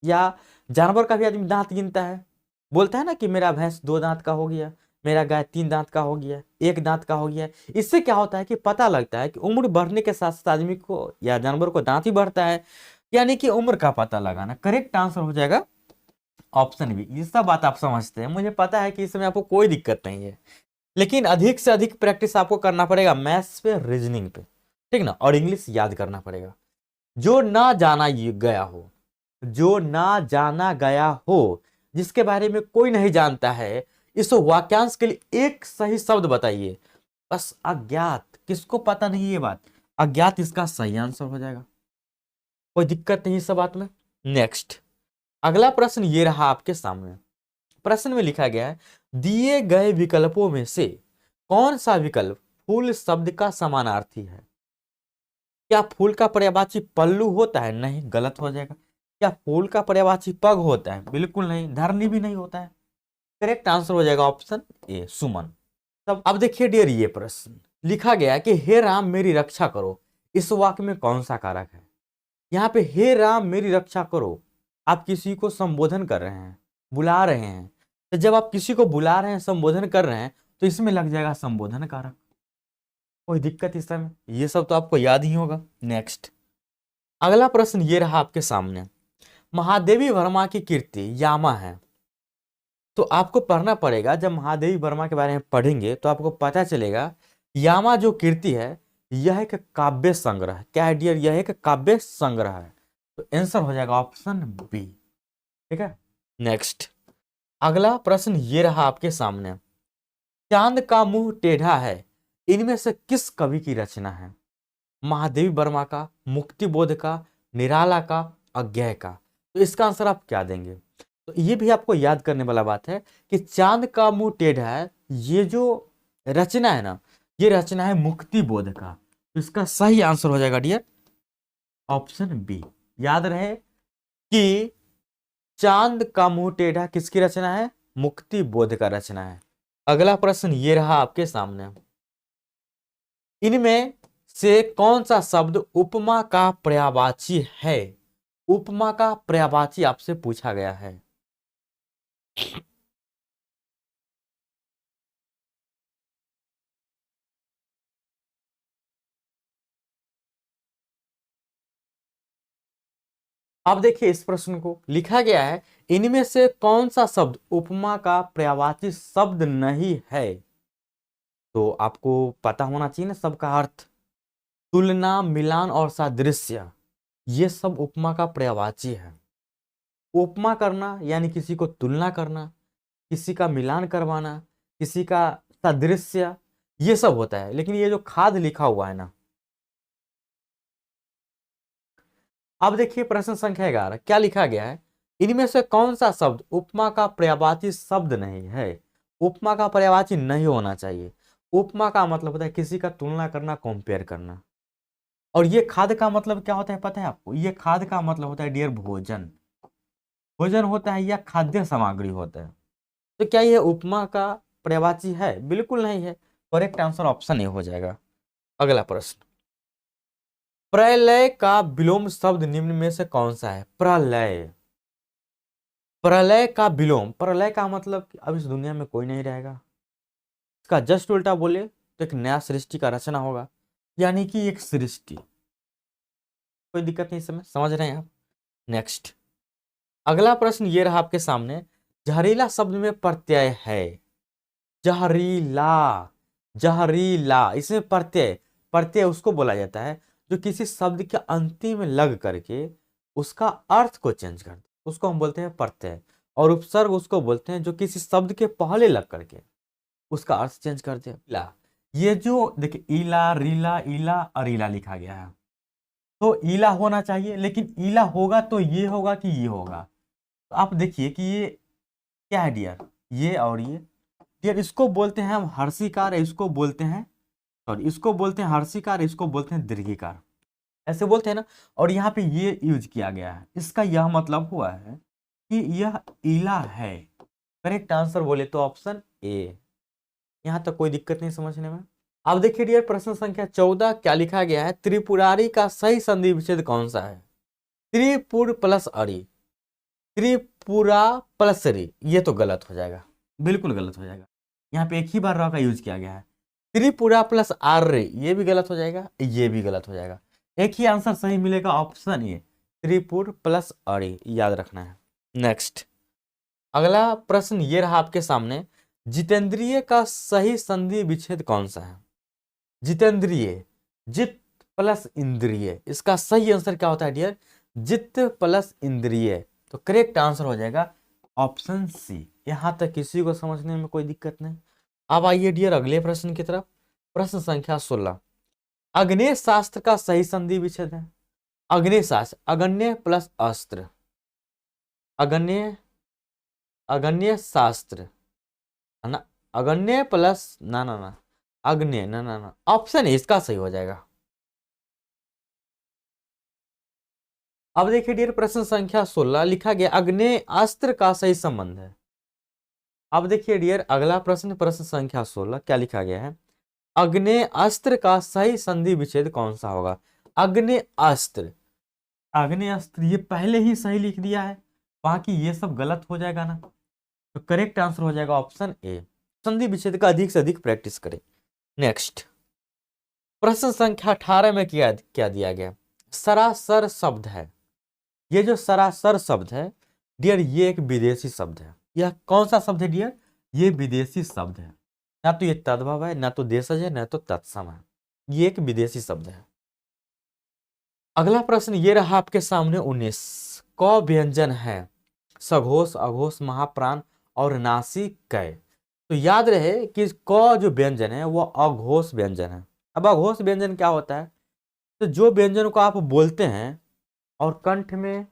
या जानवर का भी आदमी दांत गिनता है, बोलता है ना कि मेरा भैंस 2 दांत का हो गया, मेरा गाय 3 दांत का हो गया, 1 दांत का हो गया। इससे क्या होता है कि पता लगता है कि उम्र बढ़ने के साथ साथ आदमी को या जानवर को दांत ही बढ़ता है, यानी कि उम्र का पता लगाना। करेक्ट आंसर हो जाएगा ऑप्शन बी। ये सब बात आप समझते हैं, मुझे पता है कि इसमें आपको कोई दिक्कत नहीं है, लेकिन अधिक से अधिक प्रैक्टिस आपको करना पड़ेगा मैथ्स पे, रीजनिंग पे, ठीक ना, और इंग्लिश याद करना पड़ेगा। जो ना जाना गया हो, जो ना जाना गया हो, जिसके बारे में कोई नहीं जानता है, इस वाक्यांश के लिए एक सही शब्द बताइए। बस अज्ञात, किसको पता नहीं ये बात, अज्ञात इसका सही आंसर हो जाएगा। कोई दिक्कत नहीं इस बात में। नेक्स्ट अगला प्रश्न ये रहा आपके सामने, प्रश्न में लिखा गया है, दिए गए विकल्पों में से कौन सा विकल्प फूल शब्द का समानार्थी है? क्या फूल का पर्यायवाची पल्लू होता है? नहीं, गलत हो जाएगा। क्या फूल का पर्यायवाची पग होता है? बिल्कुल नहीं। धरनी भी नहीं होता है। करेक्ट आंसर हो जाएगा ऑप्शन ए सुमन। तब अब देखिए डियर, ये प्रश्न लिखा गया कि हे राम मेरी रक्षा करो, इस वाक्य में कौन सा कारक है? यहाँ पे हे राम मेरी रक्षा करो, आप किसी को संबोधन कर रहे हैं, बुला रहे हैं। तो जब आप किसी को बुला रहे हैं, संबोधन कर रहे हैं, तो इसमें लग जाएगा संबोधन कारक। कोई दिक्कत इस समय? ये सब तो आपको याद ही होगा। नेक्स्ट अगला प्रश्न ये रहा आपके सामने, महादेवी वर्मा की कीर्ति यामा है। तो आपको पढ़ना पड़ेगा, जब महादेवी वर्मा के बारे में पढ़ेंगे तो आपको पता चलेगा यामा जो कीर्ति है यह एक काव्य संग्रह है। क्या है डियर? यह एक काव्य संग्रह है। तो आंसर हो जाएगा ऑप्शन बी, ठीक है। नेक्स्ट अगला प्रश्न ये रहा आपके सामने, चांद का मुंह टेढ़ा है, इनमें से किस कवि की रचना है? महादेवी वर्मा का, मुक्ति बोध का, निराला का, अज्ञेय का। तो इसका आंसर आप क्या देंगे? तो ये भी आपको याद करने वाला बात है कि चांद का मुंह टेढ़ा है, ये जो रचना है ना, ये रचना है मुक्ति बोध का। तो इसका सही आंसर हो जाएगा डियर ऑप्शन बी। याद रहे कि चांद का मुंह टेढ़ा किसकी रचना है? मुक्ति बोध का रचना है। अगला प्रश्न ये रहा आपके सामने, इनमें से कौन सा शब्द उपमा का पर्यायवाची है? उपमा का पर्यायवाची आपसे पूछा गया है। अब देखिए इस प्रश्न को लिखा गया है, इनमें से कौन सा शब्द उपमा का पर्यायवाची शब्द नहीं है। तो आपको पता होना चाहिए ना सबका अर्थ। तुलना, मिलान और सादृश्य, ये सब उपमा का पर्यायवाची है। उपमा करना यानी किसी को तुलना करना, किसी का मिलान करवाना, किसी का सादृश्य, ये सब होता है। लेकिन ये जो खाद लिखा हुआ है ना, अब देखिए प्रश्न संख्या 11 क्या लिखा गया है, इनमें से कौन सा शब्द उपमा का पर्यायवाची शब्द नहीं है। उपमा का पर्यायवाची नहीं होना चाहिए। उपमा का मतलब होता है किसी का तुलना करना, कंपेयर करना। और ये खाद का मतलब क्या होता है पता है आपको? ये खाद का मतलब होता है डियर भोजन। भोजन होता है या खाद्य सामग्री होता है। तो क्या ये उपमा का पर्यायवाची है? बिल्कुल नहीं है। करेक्ट आंसर ऑप्शन ए हो जाएगा। अगला प्रश्न, प्रलय का विलोम शब्द निम्न में से कौन सा है। प्रलय, प्रलय का विलोम, प्रलय का मतलब कि अब इस दुनिया में कोई नहीं रहेगा। इसका जस्ट उल्टा बोले तो एक नया सृष्टि का रचना होगा, यानी कि एक सृष्टि। कोई दिक्कत नहीं, समय समझ रहे हैं आप। नेक्स्ट, अगला प्रश्न ये रहा आपके सामने, जहरीला शब्द में प्रत्यय है। जहरीला, जहरीला, इसमें प्रत्यय, प्रत्यय उसको बोला जाता है जो किसी शब्द के अंतिम में लग करके उसका अर्थ को चेंज कर दे, उसको हम बोलते हैं प्रत्यय। और उपसर्ग उसको बोलते हैं जो किसी शब्द के पहले लग करके उसका अर्थ चेंज कर दे। इला, ये जो देखिए इला, रीला, इला और इला लिखा गया है, तो इला होना चाहिए, लेकिन इला होगा तो ये होगा कि ये होगा। तो आप देखिए कि ये क्या है डियर, ये और ये डियर, इसको बोलते हैं हम हर्षिकार, इसको बोलते हैं, सॉरी इसको बोलते हैं हर्षिकार, इसको बोलते हैं दीर्घिकार, ऐसे बोलते हैं ना। और यहाँ पे ये यूज किया गया है, इसका यह मतलब हुआ है कि यह इला है। करेक्ट आंसर बोले तो ऑप्शन ए। यहां तक कोई दिक्कत नहीं समझने में। अब देखिए डियर प्रश्न संख्या 14 क्या लिखा गया है, त्रिपुरारी का सही संधि विच्छेद कौन सा है। त्रिपुर प्लस अरी, त्रिपुरा प्लस री, ये तो गलत हो जाएगा, बिल्कुल गलत हो जाएगा। यहाँ पे एक ही बार र का यूज किया गया है। त्रिपुरा प्लस आर रे, ये भी गलत हो जाएगा, ये भी गलत हो जाएगा। एक ही आंसर सही मिलेगा, ऑप्शन ए, त्रिपुर प्लस अरी, याद रखना है। नेक्स्ट, अगला प्रश्न ये रहा आपके सामने, जितेंद्रिय का सही संधि विच्छेद कौन सा है। जितेंद्रिय, जित प्लस इंद्रिय, इसका सही आंसर क्या होता है डियर, जित प्लस इंद्रिय। तो करेक्ट आंसर हो जाएगा ऑप्शन सी। यहां तक किसी को समझने में कोई दिक्कत नहीं। अब आइए डियर अगले प्रश्न की तरफ। प्रश्न संख्या 16, अग्नेय शास्त्र का सही संधि विच्छेद है। अग्नेय शास्त्र, अगण्य प्लस अस्त्र, अगण्य, अगण्य शास्त्र है ना, अगण्य प्लस ना ना ना अग्नि, ना ना ना, ऑप्शन इसका सही हो जाएगा। अब देखिए डियर प्रश्न संख्या 16 लिखा गया, अग्नेय अस्त्र का सही संबंध है। अब देखिए डियर अगला प्रश्न, प्रश्न संख्या 16 क्या लिखा गया है, अग्नेय अस्त्र का सही संधि विच्छेद कौन सा होगा। अग्नेय अस्त्र, अग्नेय अस्त्र ये पहले ही सही लिख दिया है, बाकी ये सब गलत हो जाएगा ना। तो करेक्ट आंसर हो जाएगा ऑप्शन ए। संधि विच्छेद का अधिक से अधिक प्रैक्टिस करें। नेक्स्ट, प्रश्न संख्या 18 में क्या क्या दिया गया, सरासर शब्द है। ये जो सरासर शब्द है डियर, ये एक विदेशी शब्द है। यह कौन सा शब्द है डियर, ये विदेशी शब्द है। ना तो ये तद्भव है, ना तो देशज है, ना तो तत्सम है, ये एक विदेशी शब्द है। अगला प्रश्न ये रहा आपके सामने 19, क व्यंजन है, सघोष, अघोष, महाप्राण और नासिक कै। तो याद रहे कि क जो व्यंजन है वो अघोष व्यंजन है। अब अघोष व्यंजन क्या होता है, तो जो व्यंजन को आप बोलते हैं और कंठ में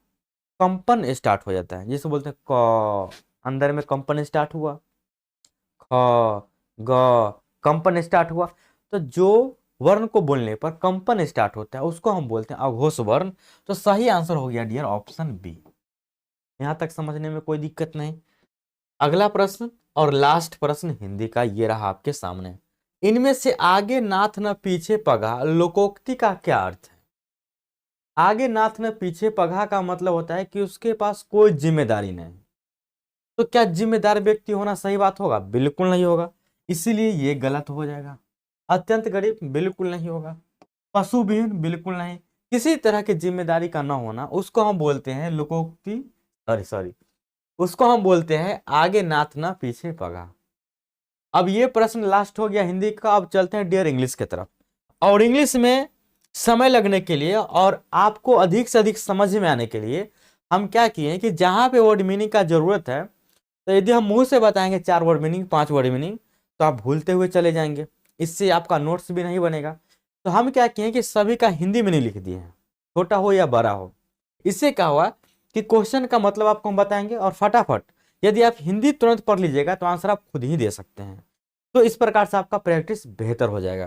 कंपन स्टार्ट हो जाता है, जिसे बोलते हैं क, अंदर में कंपन स्टार्ट हुआ, ख, ग, कंपन स्टार्ट हुआ, तो जो वर्ण को बोलने पर कंपन स्टार्ट होता है उसको हम बोलते हैं अघोष वर्ण। तो सही आंसर हो गया डियर ऑप्शन बी। यहां तक समझने में कोई दिक्कत नहीं। अगला प्रश्न और लास्ट प्रश्न हिंदी का ये रहा आपके सामने, इनमें से आगे नाथ न पीछे पगा लोकोक्ति का क्या अर्थ है। आगे नाथ न पीछे पगा का मतलब होता है कि उसके पास कोई जिम्मेदारी नहीं। तो क्या जिम्मेदार व्यक्ति होना सही बात होगा, बिल्कुल नहीं होगा, इसीलिए ये गलत हो जाएगा। अत्यंत गरीब, बिल्कुल नहीं होगा। पशुविहीन, बिल्कुल नहीं। किसी तरह की जिम्मेदारी का न होना, उसको हम बोलते हैं लोकोक्ति, सॉरी उसको हम बोलते हैं आगे नाथ ना पीछे पगा। अब ये प्रश्न लास्ट हो गया हिंदी का। अब चलते हैं डियर इंग्लिश की तरफ। और इंग्लिश में समय लगने के लिए और आपको अधिक से अधिक समझ में आने के लिए हम क्या किए कि जहां पे वर्ड मीनिंग का जरूरत है, तो यदि हम मुंह से बताएंगे 4 वर्ड मीनिंग 5 वर्ड मीनिंग, तो आप भूलते हुए चले जाएंगे, इससे आपका नोट्स भी नहीं बनेगा। तो हम क्या किए कि सभी का हिंदी में नहीं लिख दिए हैं, छोटा हो या बड़ा हो। इससे क्या हुआ कि क्वेश्चन का मतलब आपको हम बताएंगे और फटाफट यदि आप हिंदी तुरंत पढ़ लीजिएगा तो आंसर आप खुद ही दे सकते हैं। तो इस प्रकार से आपका प्रैक्टिस बेहतर हो जाएगा।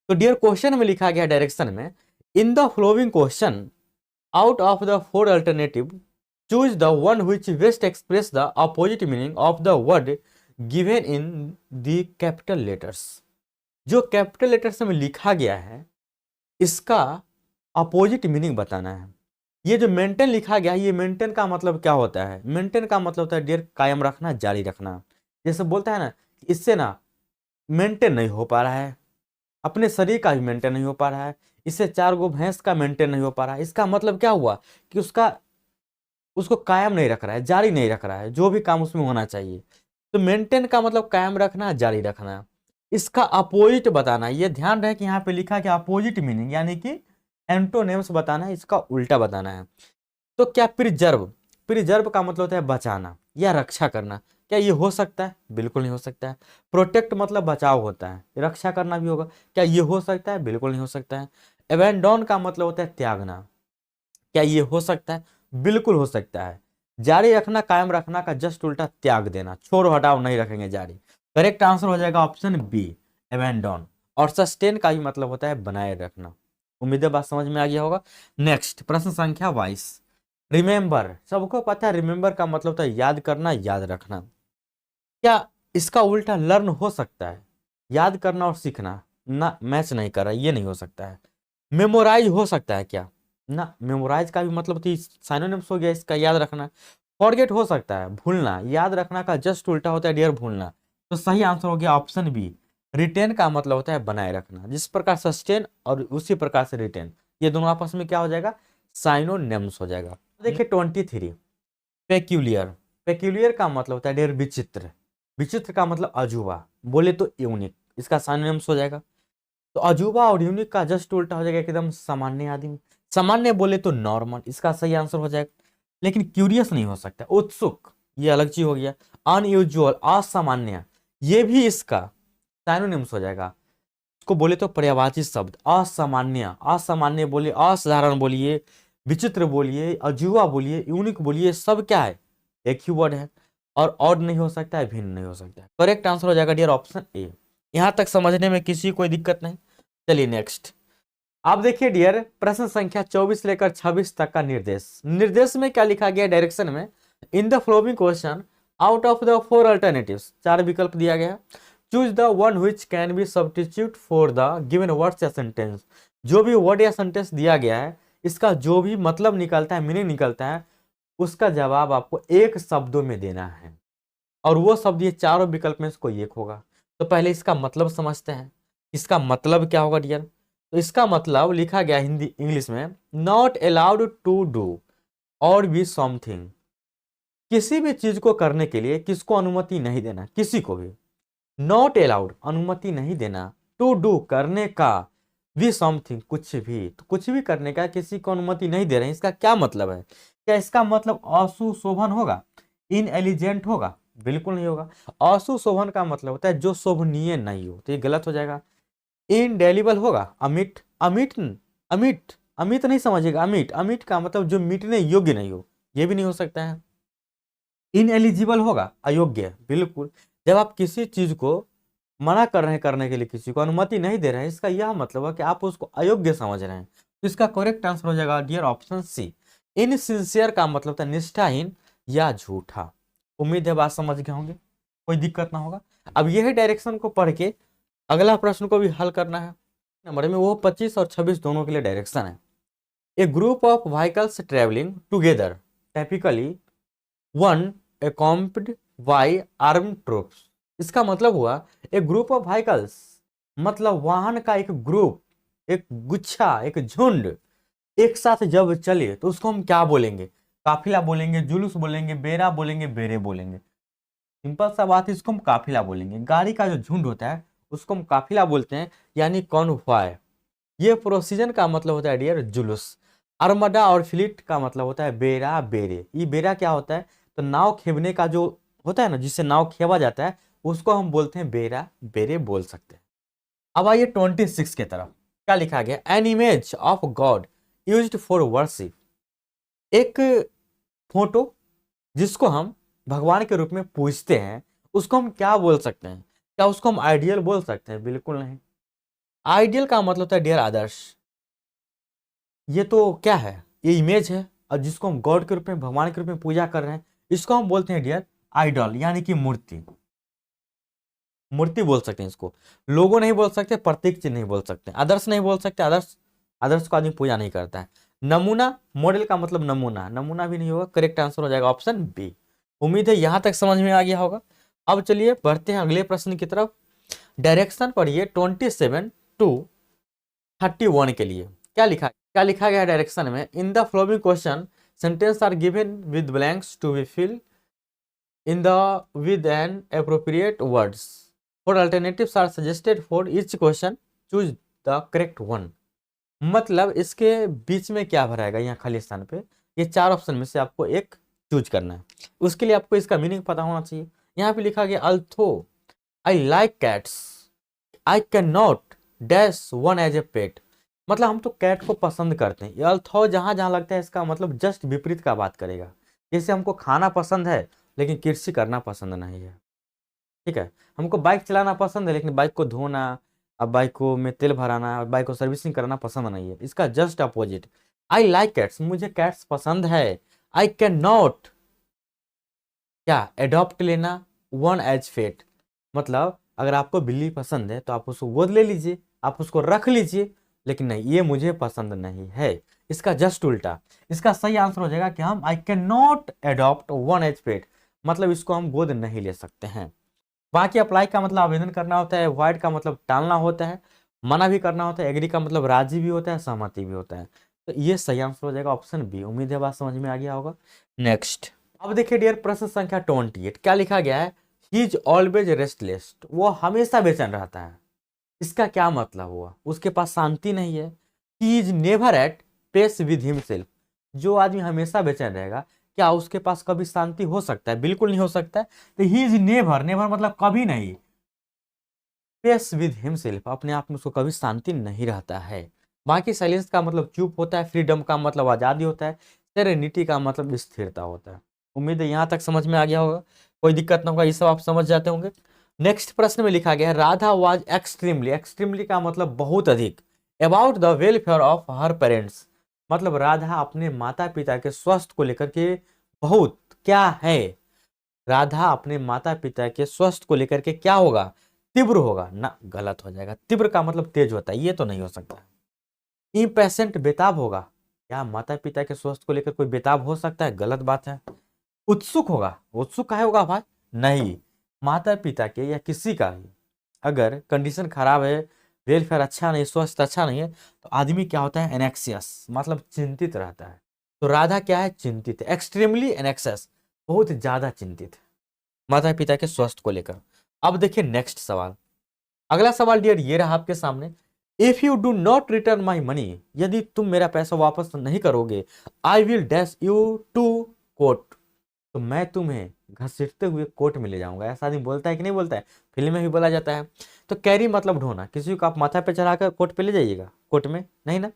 तो डियर क्वेश्चन में लिखा गया डायरेक्शन में, in the following question out of the 4 alternative choose the one which best express the opposite meaning of the word given in the capital letters. जो कैपिटल लेटर्स में लिखा गया है इसका अपोजिट मीनिंग बताना है। ये जो मेंटेन लिखा गया है, ये मेंटेन का मतलब क्या होता है? मेंटेन का मतलब होता है डियर कायम रखना, जारी रखना। जैसे बोलता है ना, इससे ना मेंटेन नहीं हो पा रहा है, अपने शरीर का भी मेंटेन नहीं हो पा रहा है, इससे 4 गो भैंस का मेंटेन नहीं हो पा रहा है। इसका मतलब क्या हुआ कि उसको कायम नहीं रख रहा है, जारी नहीं रख रहा है, जो भी काम उसमें होना चाहिए। तो मेंटेन का मतलब कायम रखना, जारी रखना। इसका अपोजिट बताना, ये ध्यान रहे कि यहाँ पे लिखा कि अपोजिट मीनिंग यानी कि एंटोनिम्स बताना है, इसका उल्टा बताना है। तो क्या प्रिजर्व, प्रिजर्व का मतलब होता है बचाना या रक्षा करना। क्या ये हो सकता है? बिल्कुल नहीं हो सकता है। प्रोटेक्ट मतलब बचाव होता है, रक्षा करना भी होगा। क्या ये हो सकता है? बिल्कुल नहीं हो सकता है। एबेंडोन का मतलब होता है त्यागना। क्या ये हो सकता है? बिल्कुल हो सकता है। जारी रखना, कायम रखना का जस्ट उल्टा त्याग देना, छोड़ हटाओ नहीं रखेंगे, जारी। करेक्ट आंसर हो जाएगा ऑप्शन बी, एबेंडोन। और सस्टेन का भी मतलब होता है बनाए रखना। उम्मीद है बात समझ में आ गया होगा। नेक्स्ट प्रश्न संख्या 22, रिमेंबर। सबको पता है रिमेंबर का मतलब होता है याद करना, याद रखना। क्या इसका उल्टा लर्न हो सकता है? याद करना और सीखना ना मैच नहीं कर रहा, ये नहीं हो सकता है। मेमोराइज हो सकता है क्या? ना, मेमोराइज का भी मतलब तो साइनोनिम्स हो गया इसका, याद रखना। फॉरगेट हो सकता है, भूलना। याद रखना का जस्ट उल्टा होता है डियर भूलना। तो सही आंसर हो गया ऑप्शन बी, रिटेन का मतलब होता है बनाए रखना। जिस प्रकार सस्टेन और उसी प्रकार से रिटेन, ये दोनों आपस में क्या हो जाएगा? साइनोनिम्स हो जाएगा। देखिए 23, पेक्यूलियर। पेक्यूलियर का मतलब होता है डियर विचित्र। विचित्र का मतलब अजूबा, बोले तो यूनिक, इसका साइनोनिम्स हो जाएगा। तो अजूबा और यूनिक का जस्ट उल्टा हो जाएगा एकदम सामान्य आदमी। सामान्य बोले तो नॉर्मल, इसका सही आंसर हो जाएगा। लेकिन क्यूरियस नहीं हो सकता, उत्सुक ये अलग चीज हो गया। अनयूजुअल, असामान्य, ये भी इसका साइनोनिम्स हो जाएगा। इसको बोले तो पर्यायवाची शब्द, असामान्य। असामान्य बोलिए, असाधारण बोलिए, विचित्र बोलिए, अजूबा बोलिए, यूनिक बोलिए, सब क्या है? एक ही वर्ड है। और ऑड नहीं हो सकता है, भिन्न नहीं हो सकता है। करेक्ट आंसर हो जाएगा डियर ऑप्शन ए। यहां तक समझने में किसी कोई दिक्कत नहीं। चलिए नेक्स्ट। आप देखिए डियर प्रश्न संख्या 24 लेकर 26 तक का निर्देश। निर्देश में क्या लिखा गया डायरेक्शन में, in the following question out of the 4 alternatives, 4 विकल्प दिया गया। Choose the one which can be substitute for the given words या सेंटेंस। जो भी वर्ड या सेंटेंस दिया गया है, इसका जो भी मतलब निकलता है, मीनिंग निकलता है, उसका जवाब आपको एक शब्दों में देना है। और वो शब्द ये चारों विकल्प में से कोई एक होगा। तो पहले इसका मतलब समझते हैं। इसका मतलब क्या होगा डियर? तो इसका मतलब लिखा गया हिंदी इंग्लिश में, नॉट अलाउड टू डू और बी समथिंग। किसी भी चीज को करने के लिए किसको अनुमति नहीं देना, किसी को भी। नॉट अलाउड अनुमति नहीं देना, टू डू करने का, भी समथिंग कुछ भी। तो कुछ भी करने का किसी को अनुमति नहीं दे रहे हैं, इसका क्या मतलब है? क्या इसका मतलब असुशोभन होगा, इनएलिजेंट होगा? बिल्कुल नहीं होगा। असुशोभन का मतलब होता है जो शोभनीय नहीं हो, तो ये गलत हो जाएगा। इनडेलिबल होगा, अमिट, अमिट, अमिट, अमित नहीं समझेगा, अमिट, अमिट का मतलब जो मिटने योग्य नहीं हो, ये भी नहीं हो सकता है। इनएलिजिबल होगा, अयोग्य, बिल्कुल। जब आप किसी चीज को मना कर रहे हैं करने के लिए, किसी को अनुमति नहीं दे रहे हैं, इसका यह मतलब है कि आप उसको अयोग्य समझ रहे हैं। तो इसका करेक्ट आंसर हो जाएगा डियर ऑप्शन सी, इनसिंसियर का मतलब होता है निष्ठाहीन या झूठा। उम्मीद है बात समझ गए होंगे, कोई दिक्कत ना होगा। अब यह डायरेक्शन को पढ़ के अगला प्रश्न को भी हल करना है। नंबर में वो 25 और 26 दोनों के लिए डायरेक्शन है। A group of vehicles travelling together typically one accompanied by armed troops. इसका मतलब हुआ एक ग्रुप ऑफ व्हीकल्स, मतलब वाहन का एक ग्रुप, एक गुच्छा, एक झुंड एक साथ जब चले तो उसको हम क्या बोलेंगे? काफिला बोलेंगे, जुलूस बोलेंगे, बेरा बोलेंगे, बेरे बोलेंगे। सिंपल सा बात है, इसको हम काफिला बोलेंगे। गाड़ी का जो झुंड होता है उसको हम काफिला बोलते हैं, यानी कॉन्वॉय। ये प्रोसीजन का मतलब होता है डियर जुलूस। आर्मडा और फ्लीट का मतलब होता है बेरा, बेरे। ये बेरा क्या होता है? तो नाव खेवने का जो होता है ना, जिससे नाव खेवा जाता है, उसको हम बोलते हैं बेरा, बेरे बोल सकते हैं। अब आइए 26 की तरफ। क्या लिखा गया? An image of God used for worship. एक फोटो जिसको हम भगवान के रूप में पूजते हैं, उसको हम क्या बोल सकते हैं? क्या उसको हम आइडियल बोल सकते हैं? बिल्कुल नहीं। आइडियल का मतलब होता है डियर आदर्श। ये तो क्या है? ये इमेज है, और जिसको हम गॉड के रूप में, भगवान के रूप में पूजा कर रहे हैं, इसको हम बोलते हैं डियर आइडल, यानी कि मूर्ति। मूर्ति बोल सकते हैं इसको। लोगो नहीं बोल सकते, प्रतीक चिन्ह नहीं बोल सकते, आदर्श नहीं बोल सकते। आदर्श, आदर्श को आदमी पूजा नहीं करता है। नमूना, मॉडल का मतलब नमूना, नमूना भी नहीं होगा। करेक्ट आंसर हो जाएगा ऑप्शन बी। उम्मीद है यहां तक समझ में आ गया होगा। अब चलिए बढ़ते हैं अगले प्रश्न की तरफ। डायरेक्शन पढ़िए 27 to 31 के लिए। क्या लिखा गया डायरेक्शन में? In the following question sentences are given with blanks to be fill in the with an appropriate words. Four alternatives are suggested for each question. Choose the correct one. मतलब इसके बीच में क्या भराएगा यहाँ खाली स्थान पे? ये चार ऑप्शन में से आपको एक चूज करना है। उसके लिए आपको इसका मीनिंग पता होना चाहिए। यहाँ पे लिखा गया although I like cats I can not dash one as a pet. मतलब हम तो कैट को पसंद करते हैं। ये अल्थो जहां जहां लगता है, इसका मतलब जस्ट विपरीत का बात करेगा। जैसे हमको खाना पसंद है लेकिन कृषि करना पसंद नहीं है। ठीक है, हमको बाइक चलाना पसंद है लेकिन बाइक को धोना, अब बाइक को में तेल भराना और बाइक को सर्विसिंग करना पसंद नहीं है। इसका जस्ट अपोजिट। आई लाइक कैट्स, मुझे कैट्स पसंद है। आई कैन नॉट क्या एडॉप्ट लेना वन एज फेट। मतलब अगर आपको बिल्ली पसंद है तो आप उसको गोद ले लीजिए, आप उसको रख लीजिए, लेकिन नहीं, ये मुझे पसंद नहीं है। इसका जस्ट उल्टा। इसका सही आंसर हो जाएगा कि हम I can not adopt one as pet, मतलब इसको हम गोद नहीं ले सकते हैं। बाकी अप्लाई का मतलब आवेदन करना होता है, वाइड का मतलब टालना होता है, मना भी करना होता है, एग्री का मतलब राजी भी होता है, सहमति भी होता है। तो ये सही आंसर हो जाएगा ऑप्शन बी। उम्मीद है बात समझ में आ गया होगा। नेक्स्ट, अब देखिए डियर प्रश्न संख्या 28। क्या लिखा गया है? ही इज ऑलवेज रेस्टलेस, वो हमेशा बेचैन रहता है। इसका क्या मतलब हुआ? उसके पास शांति नहीं है। He is never at peace with himself, जो आदमी हमेशा बेचैन रहेगा, क्या उसके पास कभी शांति हो सकता है? बिल्कुल नहीं हो सकता है। तो ही इज नेवर, नेवर मतलब कभी नहीं, पेस विद हिमसेल्फ, अपने आप में उसको कभी शांति नहीं रहता है। बाकी साइलेंस का मतलब चुप होता है, फ्रीडम का मतलब आजादी होता है, सेरेनिटी का मतलब स्थिरता होता है। उम्मीद है यहां तक समझ में आ गया होगा, कोई दिक्कत ना होगा, ये सब आप समझ जाते होंगे। नेक्स्ट प्रश्न में लिखा गया है राधा वाज एक्सट्रीमली, एक्सट्रीमली का मतलब बहुत अधिक, about the welfare of her parents, मतलब राधा अपने माता पिता के स्वास्थ्य को लेकर के बहुत क्या है? राधा अपने माता पिता के स्वास्थ्य को लेकर के क्या होगा? तीव्र होगा ना, गलत हो जाएगा। तीव्र का मतलब तेज होता है, ये तो नहीं हो सकता। इम्पेशेंट, बेताब होगा। क्या माता पिता के स्वास्थ्य को लेकर कोई बेताब हो सकता है? गलत बात है। उत्सुक होगा, उत्सुक काहे होगा भाई? नहीं, माता पिता के या किसी का ही अगर कंडीशन खराब है, वेलफेयर अच्छा नहीं, स्वास्थ्य अच्छा नहीं है, तो आदमी क्या होता है? एनेक्सियस, मतलब चिंतित रहता है। तो राधा क्या है? चिंतित है, एक्सट्रीमली एनेक्सियस, बहुत ज्यादा चिंतित है माता पिता के स्वास्थ्य को लेकर। अब देखिए नेक्स्ट सवाल। अगला सवाल डियर ये रहा आपके सामने। If you do not return my money, यदि तुम मेरा पैसा वापस नहीं करोगे, I will dash you to court, तो मैं तुम्हें घसीटते हुए कोर्ट में ले जाऊंगा। ऐसा आदमी बोलता है कि नहीं बोलता है? फिल्म में भी बोला जाता है। तो कैरी मतलब ढोना, किसी को आप माथा पे चढ़ाकर कोर्ट पे ले जाइएगा? कोर्ट में नहीं ना।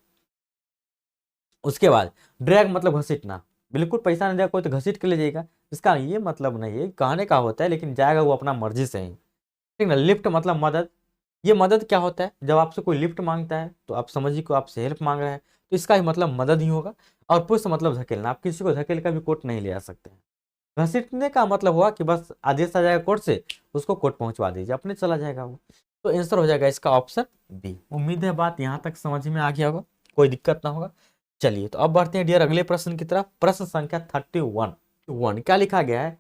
उसके बाद ड्रैग मतलब घसीटना, बिल्कुल पैसा नहीं देगा कोई तो घसीट के ले जाएगा, इसका ये मतलब नहीं है, कहने का होता है, लेकिन जाएगा वो अपना मर्जी से ही। ठीक ना। लिफ्ट मतलब मदद, ये मदद क्या होता है? जब आपसे कोई लिफ्ट मांगता है तो आप समझिए को आपसे हेल्प मांग रहा है, तो इसका ही मतलब मदद ही होगा। और पुश मतलब धकेलना, आप किसी को धकेल कर भी कोर्ट नहीं ले आ सकते हैं। घसीटने का मतलब हुआ कि बस आदेश आ जाएगा कोर्ट से, उसको कोर्ट पहुंचवा दीजिए, अपने चला जाएगा वो। तो आंसर हो जाएगा इसका ऑप्शन बी। उम्मीद है बात यहां तक समझ में आ गया होगा, कोई दिक्कत ना होगा। चलिए तो अब बढ़ते हैं डियर अगले प्रश्न की तरफ। प्रश्न संख्या 31। क्या लिखा गया है?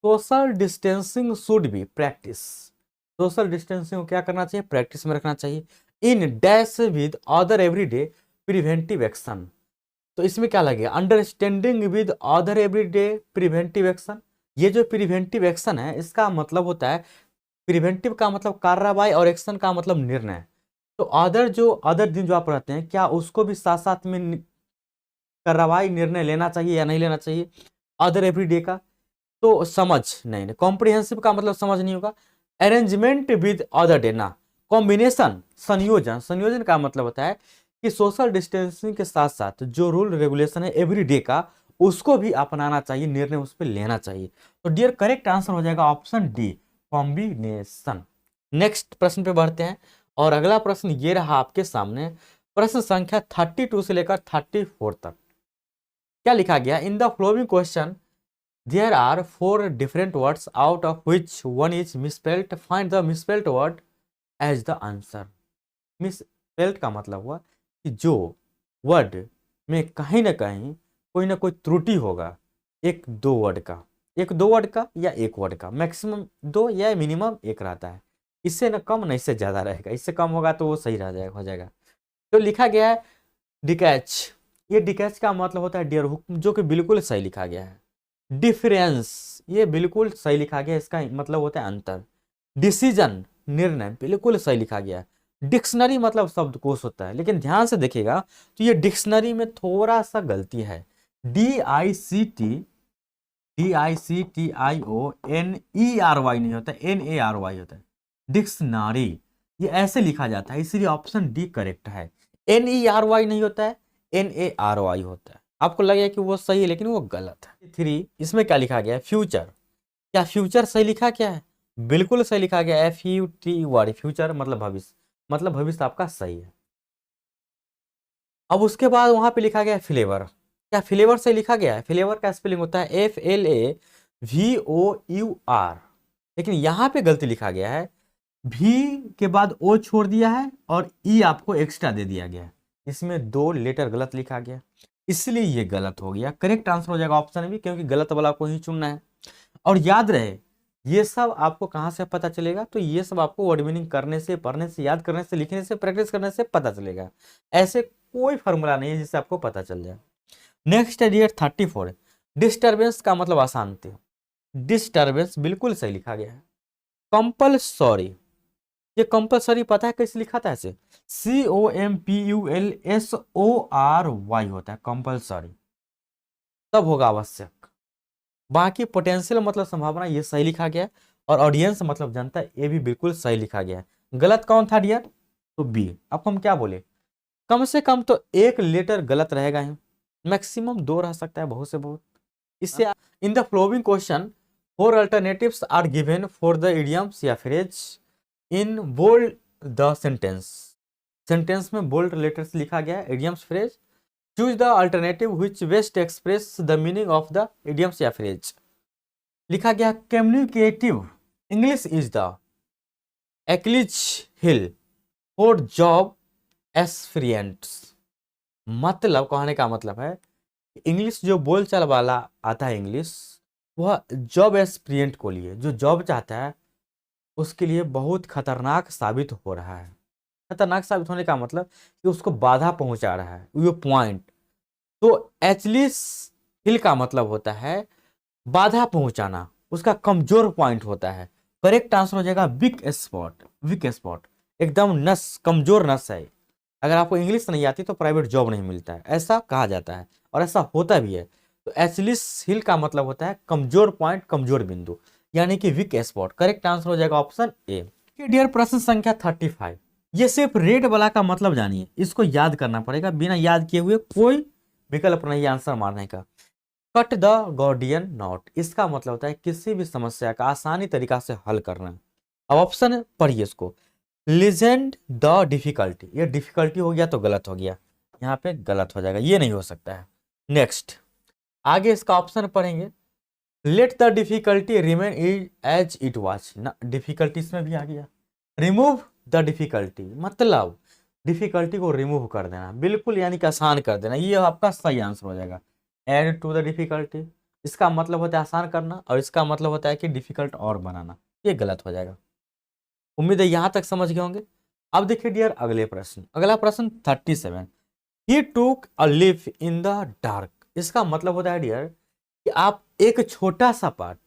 Social distancing should be practice, social distancing को क्या करना चाहिए? प्रैक्टिस में रखना चाहिए। In dash with other everyday preventive action, तो इसमें क्या लगेगा, understanding with other everyday preventive action. ये जो प्रिवेंटिव एक्शन है इसका मतलब होता है, प्रिवेंटिव का मतलब कार्रवाई और एक्शन का मतलब निर्णय। तो अदर दिन जो आप रहते हैं, क्या उसको भी साथ साथ में कार्रवाई निर्णय लेना चाहिए या नहीं लेना चाहिए अदर एवरीडे का? तो समझ नहीं, कॉम्प्रिहेंसिव का मतलब समझ नहीं होगा। अरेंजमेंट विद अदर डे ना, कॉम्बिनेशन संयोजन, संयोजन का मतलब होता है कि सोशल डिस्टेंसिंग के साथ साथ जो रूल रेगुलेशन है एवरी डे का, उसको भी अपनाना चाहिए, निर्णय उस पर लेना चाहिए। तो डियर करेक्ट आंसर हो जाएगा ऑप्शन डी, कॉम्बिनेशन। नेक्स्ट प्रश्न पे बढ़ते हैं, और अगला प्रश्न ये रहा आपके सामने, प्रश्न संख्या 32 से लेकर 34 तक। क्या लिखा गया, इन the following question there are 4 different words out of which one is misspelled, find the misspelled word as the answer। misspelled का मतलब हुआ कि जो वर्ड में कहीं ना कोई त्रुटि होगा, एक दो वर्ड का या एक वर्ड का, मैक्सिमम 2 या मिनिमम 1 रहता है, इससे ना कम ना इससे ज्यादा रहेगा, इससे कम होगा तो वो सही हो जाएगा। तो लिखा गया है डिकैच, ये डिकैच का मतलब होता है डियर हुक, जो कि बिल्कुल सही लिखा गया है। डिफरेंस, ये बिल्कुल सही लिखा गया, इसका मतलब होता है अंतर। डिसीजन, निर्णय, बिल्कुल सही लिखा गया। डिक्शनरी मतलब शब्दकोश होता है, लेकिन ध्यान से देखिएगा तो ये डिक्शनरी में थोड़ा सा गलती है। DICTIONERY नहीं होता, NARY होता है। डिक्शनरी ये ऐसे लिखा जाता है, इसलिए ऑप्शन डी करेक्ट है। NERY नहीं होता है, NARY होता है। आपको लगेगा कि वो सही है, लेकिन वो गलत है। 3 इसमें क्या लिखा गया है, फ्यूचर। क्या फ्यूचर सही लिखा क्या है? बिल्कुल सही लिखा गया है, FUTUR, फ्यूचर मतलब भविष्य, मतलब भविष्य आपका सही है। अब उसके बाद वहां पे लिखा गया है फ्लेवर। क्या फ्लेवर से लिखा गया है? फ्लेवर का स्पेलिंग होता है FLAVOUR, लेकिन यहाँ पे गलती लिखा गया है, भी के बाद ओ छोड़ दिया है और ई आपको एक्स्ट्रा दे दिया गया है, इसमें 2 लेटर गलत लिखा गया, इसलिए ये गलत हो गया। करेक्ट आंसर हो जाएगा ऑप्शन भी, क्योंकि गलत वाला को ही चुनना है। और याद रहे ये सब आपको कहाँ से पता चलेगा, तो ये सब आपको वर्ड मीनिंग करने से, पढ़ने से, याद करने से, लिखने से, प्रैक्टिस करने से पता चलेगा। ऐसे कोई फॉर्मूला नहीं है जिससे आपको पता चल जाए। नेक्स्ट है डियर 34, डिस्टर्बेंस का मतलब अशांति। डिस्टर्बेंस बिल्कुल सही लिखा गया है। कंपल्सरी, ये कंपल्सरी पता है कैसे लिखा था? ऐसे COMPULSORY होता है कंपल्सरी, तब होगा आवश्यक। बाकी पोटेंशियल मतलब संभावना, ये सही लिखा गया। और ऑडियंस मतलब जनता, ये भी बिल्कुल सही लिखा गया है। गलत कौन था डियर? तो बी। अब हम क्या बोले, कम से कम तो 1 लेटर गलत रहेगा ही, मैक्सिमम 2 रह सकता है बहुत से बहुत। इससे in the following question 4 alternatives are given for the idioms या phrase in bold the sentence. Sentence में बोल्ड लेटर्स लिखा गया है, idioms phrase. Choose the alternative which best express the meaning of the idioms या फ्रेज। लिखा गया communicative English is the Achilles heel for job aspirants. मतलब कहने का मतलब है इंग्लिश जो बोलचाल वाला आता है इंग्लिश, वह जॉब एस्पिरेंट को लिए, जो जॉब चाहता है उसके लिए बहुत खतरनाक साबित हो रहा है। खतरनाक साबित होने का मतलब कि उसको बाधा पहुंचा रहा है, वो पॉइंट। तो एचलिस हिल का मतलब होता है बाधा पहुंचाना, उसका कमजोर पॉइंट होता है। करेक्ट आंसर हो जाएगा वीक स्पॉट। वीक स्पॉट एकदम नस, कमजोर नस है। अगर आपको इंग्लिश नहीं आती तो प्राइवेट जॉब नहीं मिलता है, ऐसा कहा जाता है और ऐसा होता भी है। तो एचलिस हिल का मतलब होता है कमजोर पॉइंट, कमजोर बिंदु, यानी कि वीक स्पॉट। करेक्ट आंसर हो जाएगा ऑप्शन ए। डियर प्रश्न संख्या 35, ये सिर्फ रेड वाला का मतलब जानिए, इसको याद करना पड़ेगा, बिना याद किए हुए कोई विकल्प नहीं आंसर मारने का। कट द गॉर्डियन नॉट, इसका मतलब होता है किसी भी समस्या का आसानी तरीका से हल करना। अब ऑप्शन पढ़िए इसको। लिजेंड द डिफिकल्टी, ये डिफिकल्टी हो गया तो गलत हो गया, यहाँ पे गलत हो जाएगा, ये नहीं हो सकता है। नेक्स्ट आगे इसका ऑप्शन पढ़ेंगे। Let the difficulty remain as it was ना, डिफिकल्टी इसमें भी आ गया। रिमूव द डिफिकल्टी मतलब डिफिकल्टी को रिमूव कर देना, बिल्कुल यानी कि आसान कर देना, ये आपका सही आंसर हो जाएगा। एड टू द डिफिकल्टी, इसका मतलब होता है आसान करना, और इसका मतलब होता है कि डिफिकल्ट और बनाना, ये गलत हो जाएगा। उम्मीद है यहां तक समझ गए होंगे। अब देखिए डियर अगले प्रश्न, अगला प्रश्न 37, ही टूक अ लिफ इन द डार्क, इसका मतलब होता है डियर कि आप एक छोटा सा पार्ट,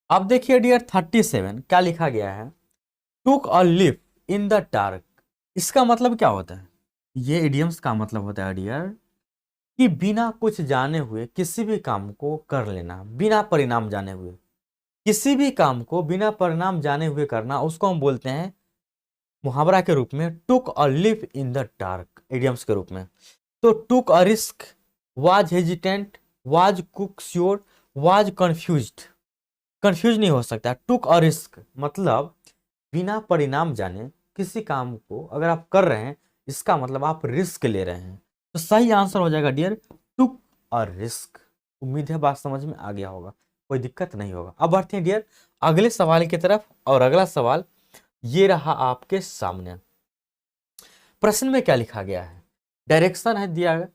अब देखिए डियर 37 क्या लिखा गया है, टूक अ लिफ इन द डार्क, इसका मतलब क्या होता है, ये इडियम्स का मतलब होता है डियर कि बिना कुछ जाने हुए किसी भी काम को कर लेना, बिना परिणाम जाने हुए किसी भी काम को बिना परिणाम जाने हुए करना, उसको हम बोलते हैं मुहावरा के रूप में took a leap in the dark, idioms के रूप में। तो took a risk, was hesitant, was quite sure, was confused, confuse नहीं हो सकता। टुक अ रिस्क मतलब बिना परिणाम जाने किसी काम को अगर आप कर रहे हैं, इसका मतलब आप रिस्क ले रहे हैं। तो सही आंसर हो जाएगा डियर टुक अ रिस्क। उम्मीद है बात समझ में आ गया होगा, कोई दिक्कत नहीं होगा। अब बढ़ते हैं डियर अगले सवाल की तरफ, और अगला सवाल ये रहा आपके सामने। प्रश्न में क्या लिखा गया है, डायरेक्शन है दिया गया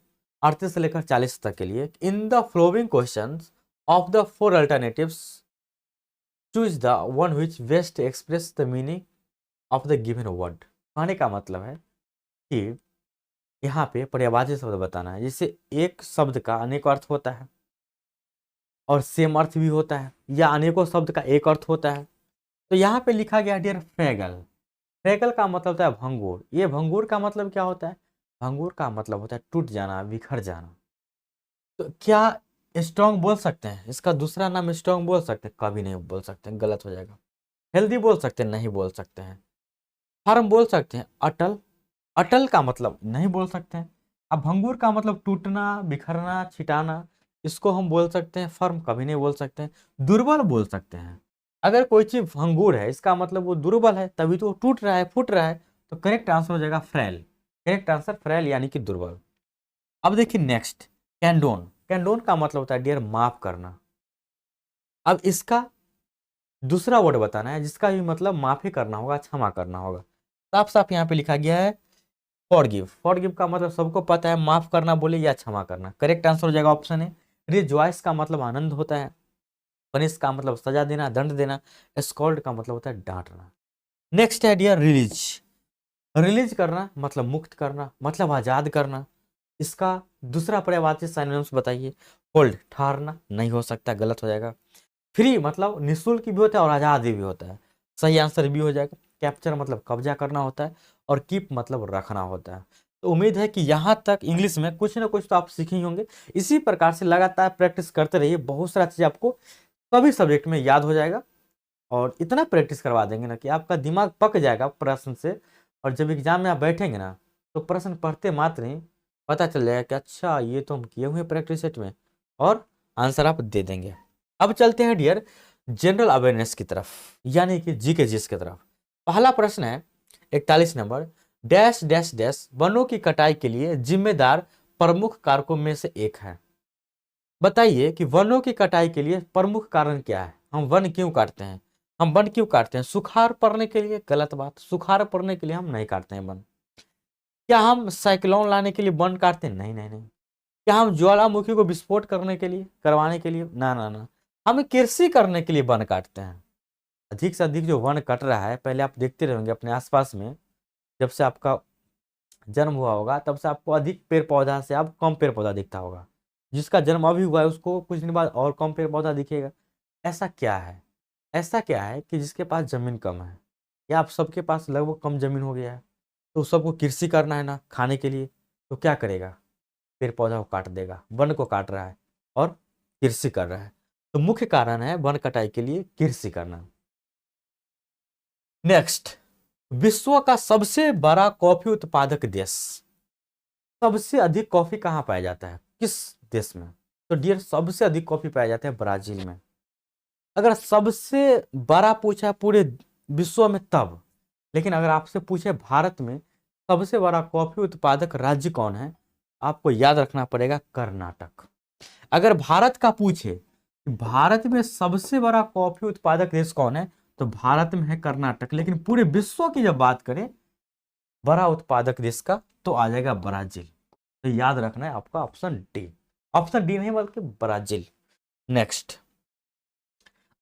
38 से लेकर 40 तक के लिए। इन the following question of the 4 alternatives choose the one which best express the meaning of the given word. कहने का मतलब है कि यहाँ पे पर्यायवाची शब्द बताना है, जैसे एक शब्द का अनेक अर्थ होता है और सेम अर्थ भी होता है, या अनेकों शब्द का एक अर्थ होता है। तो यहाँ पे लिखा गया डियर फ्रेगल, फ्रेगल का मतलब होता है भंगुर। ये भंगुर का मतलब क्या होता है, भंगुर का मतलब होता है टूट जाना, बिखर जाना। तो क्या स्ट्रॉन्ग बोल सकते हैं, इसका दूसरा नाम स्ट्रॉन्ग बोल सकते हैं, कभी नहीं बोल सकते, गलत हो जाएगा। हेल्दी बोल सकते हैं, नहीं बोल सकते हैं। फर्म बोल सकते हैं, अटल, अटल का मतलब नहीं बोल सकते हैं। अब भंगुर का मतलब टूटना, बिखरना, छिटाना, इसको हम बोल सकते हैं फर्म, कभी नहीं बोल सकते हैं। दुर्बल बोल सकते हैं, अगर कोई चीज भंगुर है इसका मतलब वो दुर्बल है, तभी तो वो टूट रहा है, फूट रहा है। तो करेक्ट आंसर हो जाएगा फ्रेल, करेक्ट आंसर फ्रेल यानी कि दुर्बल। अब देखिए नेक्स्ट, कैंडोन, कैंडोन का मतलब होता है डियर माफ करना। अब इसका दूसरा वर्ड बताना है जिसका भी मतलब माफी करना होगा, क्षमा करना होगा। साफ साफ यहाँ पे लिखा गया है फॉरगिव, फॉरगिव का मतलब सबको पता है, माफ करना बोले या क्षमा करना। करेक्ट आंसर हो जाएगा ऑप्शन है। रिजॉइस का मतलब आनंद होता है, पनिश का मतलब सजा देना, दंड देना, स्कॉल्ड का मतलब होता है डांटना। नेक्स्ट है डियर रिलीज, रिलीज करना मतलब मुक्त करना, मतलब आजाद करना। इसका दूसरा पर्यायवाची सिनोनिम्स बताइए। होल्ड ठहरना, नहीं हो सकता, गलत हो जाएगा। फ्री मतलब निःशुल्क भी होता है और आजाद भी होता है, सही आंसर भी हो जाएगा। कैप्चर मतलब कब्जा करना होता है, और कीप मतलब रखना होता है। तो उम्मीद है कि यहाँ तक इंग्लिश में कुछ ना कुछ तो आप सीखे ही होंगे। इसी प्रकार से लगातार प्रैक्टिस करते रहिए, बहुत सारा चीज़ आपको सभी सब्जेक्ट में याद हो जाएगा। और इतना प्रैक्टिस करवा देंगे ना कि आपका दिमाग पक जाएगा प्रश्न से। और जब एग्जाम में आप बैठेंगे ना, तो प्रश्न पढ़ते मात्र ही पता चल जाएगा कि अच्छा ये तो हम किए हुए प्रैक्टिस सेट में, और आंसर आप दे देंगे। अब चलते हैं डियर जनरल अवेयरनेस की तरफ, यानी कि जी के जीएस की तरफ। पहला प्रश्न है 41 नंबर, डैश डैश डैश वनों की कटाई के लिए जिम्मेदार प्रमुख कारकों में से एक है। बताइए कि वनों की कटाई के लिए प्रमुख कारण क्या है, हम वन क्यों काटते हैं। हम वन क्यों काटते हैं, सुखाड़ पड़ने के लिए, गलत बात, सुखाड़ पड़ने के लिए हम नहीं काटते हैं वन। क्या हम साइक्लोन लाने के लिए वन काटते हैं, नहीं नहीं नहीं। क्या हम ज्वालामुखी को विस्फोट करने के लिए, करवाने के लिए, ना ना ना। हम कृषि करने के लिए वन काटते हैं। अधिक से अधिक जो वन कट रहा है, पहले आप देखते रहेंगे अपने आसपास में, जब से आपका जन्म हुआ होगा तब से आपको अधिक पेड़ पौधा से अब कम पेड़ पौधा दिखता होगा। जिसका जन्म अभी हुआ है उसको कुछ दिन बाद और कम पेड़ पौधा दिखेगा। ऐसा क्या है, ऐसा क्या है कि जिसके पास जमीन कम है, या आप सबके पास लगभग कम जमीन हो गया है, तो सबको कृषि करना है ना खाने के लिए, तो क्या करेगा, पेड़ पौधा को काट देगा, वन को काट रहा है और कृषि कर रहा है। तो मुख्य कारण है वन कटाई के लिए कृषि करना। नेक्स्ट, विश्व का सबसे बड़ा कॉफी उत्पादक देश, सबसे अधिक कॉफी कहाँ पाया जाता है, किस देश में। तो डियर सबसे अधिक कॉफी पाया जाता है ब्राजील में। अगर सबसे बड़ा पूछा है पूरे विश्व में तब, लेकिन अगर आपसे पूछे भारत में सबसे बड़ा कॉफी उत्पादक राज्य कौन है, आपको याद रखना पड़ेगा कर्नाटक। अगर भारत का पूछे कि भारत में सबसे बड़ा कॉफी उत्पादक देश कौन है, तो भारत में है कर्नाटक। लेकिन पूरे विश्व की जब बात करें बड़ा उत्पादक देश का, तो आ जाएगा ब्राजील। तो याद रखना है आपका ऑप्शन डी। ऑप्शन डी नहीं बल्कि ब्राजील। नेक्स्ट,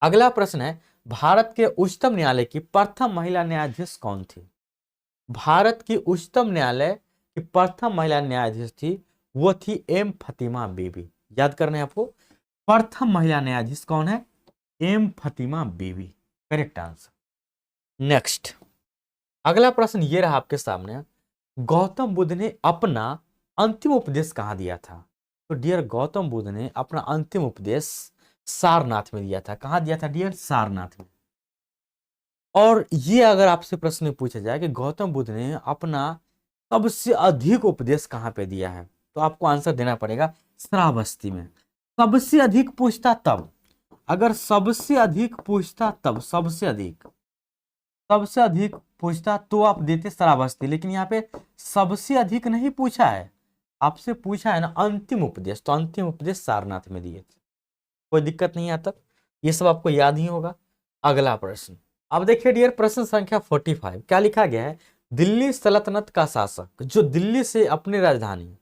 अगला प्रश्न है, भारत के उच्चतम न्यायालय की प्रथम महिला न्यायाधीश कौन थी? भारत की उच्चतम न्यायालय की प्रथम महिला न्यायाधीश थी, वो थी एम फतिमा बीबी। याद करना है आपको, प्रथम महिला न्यायाधीश कौन है? एम फतिमा बीबी, करेक्ट आंसर। नेक्स्ट, अगला प्रश्न ये रहा आपके सामने, गौतम बुद्ध ने अपना अंतिम उपदेश कहाँ दिया था? तो डियर, गौतम बुद्ध ने अपना अंतिम उपदेश सारनाथ में दिया था। कहाँ दिया था डियर? सारनाथ में। और ये अगर आपसे प्रश्न पूछा जाए कि गौतम बुद्ध ने अपना सबसे अधिक उपदेश कहाँ पे दिया है, तो आपको आंसर देना पड़ेगा श्रावस्ती में। सबसे अधिक पूछता तब, अगर सबसे अधिक पूछता तब, सबसे अधिक पूछता तो आप देते श्रावस्ती, लेकिन यहाँ पे सबसे अधिक नहीं पूछा है, आपसे पूछा है ना अंतिम उपदेश, तो अंतिम उपदेश सारनाथ में दिए थे। कोई दिक्कत नहीं आता, ये सब आपको याद ही होगा। अगला प्रश्न, अब देखिए डियर, प्रश्न संख्या 45 क्या लिखा गया है? दिल्ली सल्तनत का शासक जो दिल्ली से अपनी राजधानी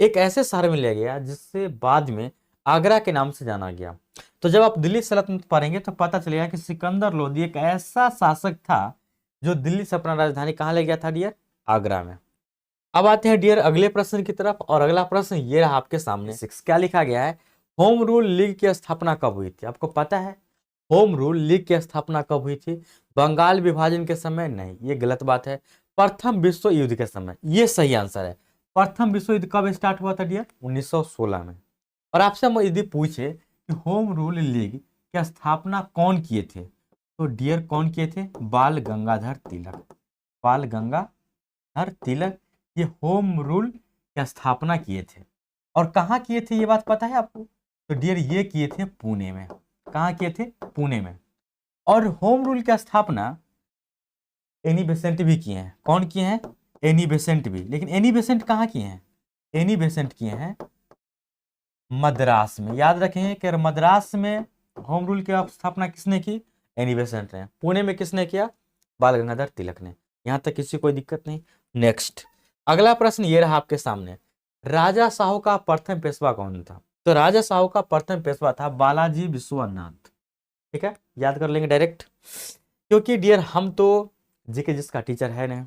एक ऐसे शहर में ले गया जिससे बाद में आगरा के नाम से जाना गया। तो जब आप दिल्ली सल्तनत पढ़ेंगे तो पता चलेगा कि सिकंदर लोदी एक ऐसा शासक था जो दिल्ली से अपना राजधानी कहाँ ले गया था डियर? आगरा में। अब आते हैं डियर अगले प्रश्न की तरफ, और अगला प्रश्न ये रहा आपके सामने। क्या लिखा गया है? होम रूल लीग की स्थापना कब हुई थी? आपको पता है होम रूल लीग की स्थापना कब हुई थी? बंगाल विभाजन के समय? नहीं, ये गलत बात है। प्रथम विश्व युद्ध के समय, ये सही आंसर है। प्रथम विश्व युद्ध कब स्टार्ट हुआ था डियर? 1916 में। और आपसे हम यदि पूछे कि होम रूल लीग की स्थापना कौन किए थे, तो डियर कौन किए थे? बाल गंगाधर तिलक। बाल गंगाधर तिलक ये होम रूल की स्थापना किए थे। और कहाँ किए थे ये बात पता है आपको? तो डियर ये किए थे पुणे में। कहाँ किए थे? पुणे में। और होम रूल की स्थापना एनी बेसेंट भी किए हैं। कौन किए हैं? एनी बेसेंट भी। लेकिन एनी बेसेंट कहाँ किए हैं? एनी बेसेंट किए हैं मद्रास में। याद रखें कि मद्रास में होम रूल की स्थापना किसने की? एनी बेसेंट ने। पुणे में किसने किया? बाल गंगाधर तिलक ने। यहां तक किसी कोई दिक्कत नहीं। नेक्स्ट, अगला प्रश्न ये रहा आपके सामने, राजा साहू का प्रथम पेशवा कौन था? तो राजा साहू का प्रथम पेशवा था बालाजी विश्वनाथ। ठीक है, याद कर लेंगे डायरेक्ट, क्योंकि डियर हम तो जीके जिसका टीचर है ना,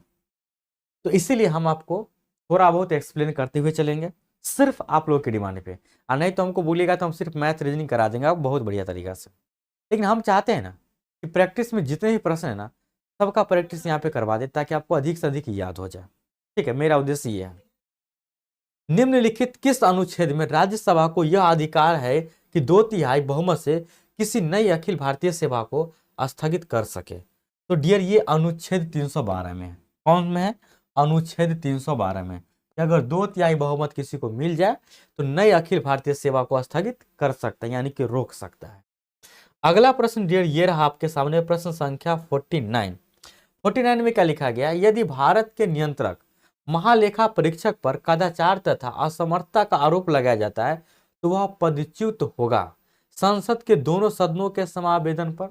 तो इसीलिए हम आपको थोड़ा बहुत एक्सप्लेन करते हुए चलेंगे, सिर्फ आप लोगों की डिमांड पे। और नहीं तो हमको बोलिएगा तो हम सिर्फ मैथ रीजनिंग करा देंगे आप बहुत बढ़िया तरीका से। लेकिन हम चाहते हैं ना कि प्रैक्टिस में जितने भी प्रश्न है ना, सबका प्रैक्टिस यहाँ पे करवा दे ताकि आपको अधिक से अधिक याद हो जाए। ठीक है, मेरा उद्देश्य ये है। निम्नलिखित किस अनुच्छेद में राज्यसभा को यह अधिकार है कि 2/3 बहुमत से किसी नई अखिल भारतीय सेवा को स्थगित कर सके? तो डियर ये अनुच्छेद 312 में है। कौन में है? अनुच्छेद 312 में, कि अगर 2/3 बहुमत किसी को मिल जाए तो नई अखिल भारतीय सेवा को स्थगित कर सकता है, यानी कि रोक सकता है। अगला प्रश्न डियर ये रहा आपके सामने, प्रश्न संख्या 49 में क्या लिखा गया? यदि भारत के नियंत्रक महालेखा परीक्षक पर कदाचार तथा असमर्थता का आरोप लगाया जाता है तो वह पदच्युत होगा संसद के दोनों सदनों के समावेदन पर,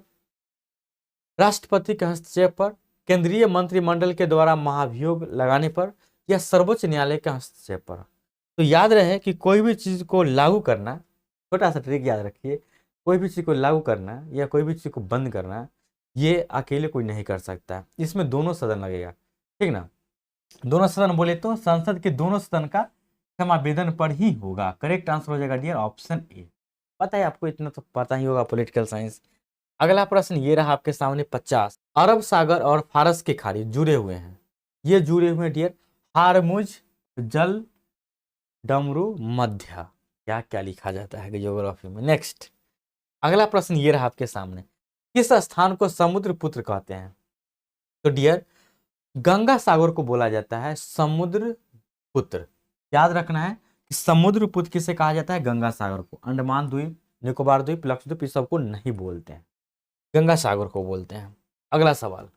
राष्ट्रपति के हस्तक्षेप पर, केंद्रीय मंत्रिमंडल के द्वारा महाभियोग लगाने पर, या सर्वोच्च न्यायालय के हस्तक्षेप पर। तो याद रहे कि कोई भी चीज को लागू करना, छोटा सा ट्रिक याद रखिए, कोई भी चीज को लागू करना या कोई भी चीज को बंद करना ये अकेले कोई नहीं कर सकता, इसमें दोनों सदन लगेगा। ठीक ना, दोनों सदन बोले तो संसद के दोनों सदन का समावेदन पर ही होगा। करेक्ट आंसर हो जाएगा डियर ऑप्शन ए। पता है आपको, इतना तो पता ही होगा पॉलिटिकल साइंस। अगला प्रश्न ये रहा आपके सामने 50, अरब सागर और फारस की खाड़ी जुड़े हुए हैं, ये जुड़े हुए हैं डियर हारमुज जल डमरू मध्य। क्या क्या लिखा जाता है ज्योग्राफी में। नेक्स्ट, अगला प्रश्न ये रहा आपके सामने, किस स्थान को समुद्र पुत्र कहते हैं? तो डियर गंगा सागर को बोला जाता है समुद्र पुत्र। याद रखना है कि समुद्र पुत्र किसे कहा जाता है? गंगा सागर को। अंडमान द्वीप, निकोबार द्वीप, लक्षद्वीप, इस सबको नहीं बोलते हैं, गंगा सागर को बोलते हैं। अगला सवाल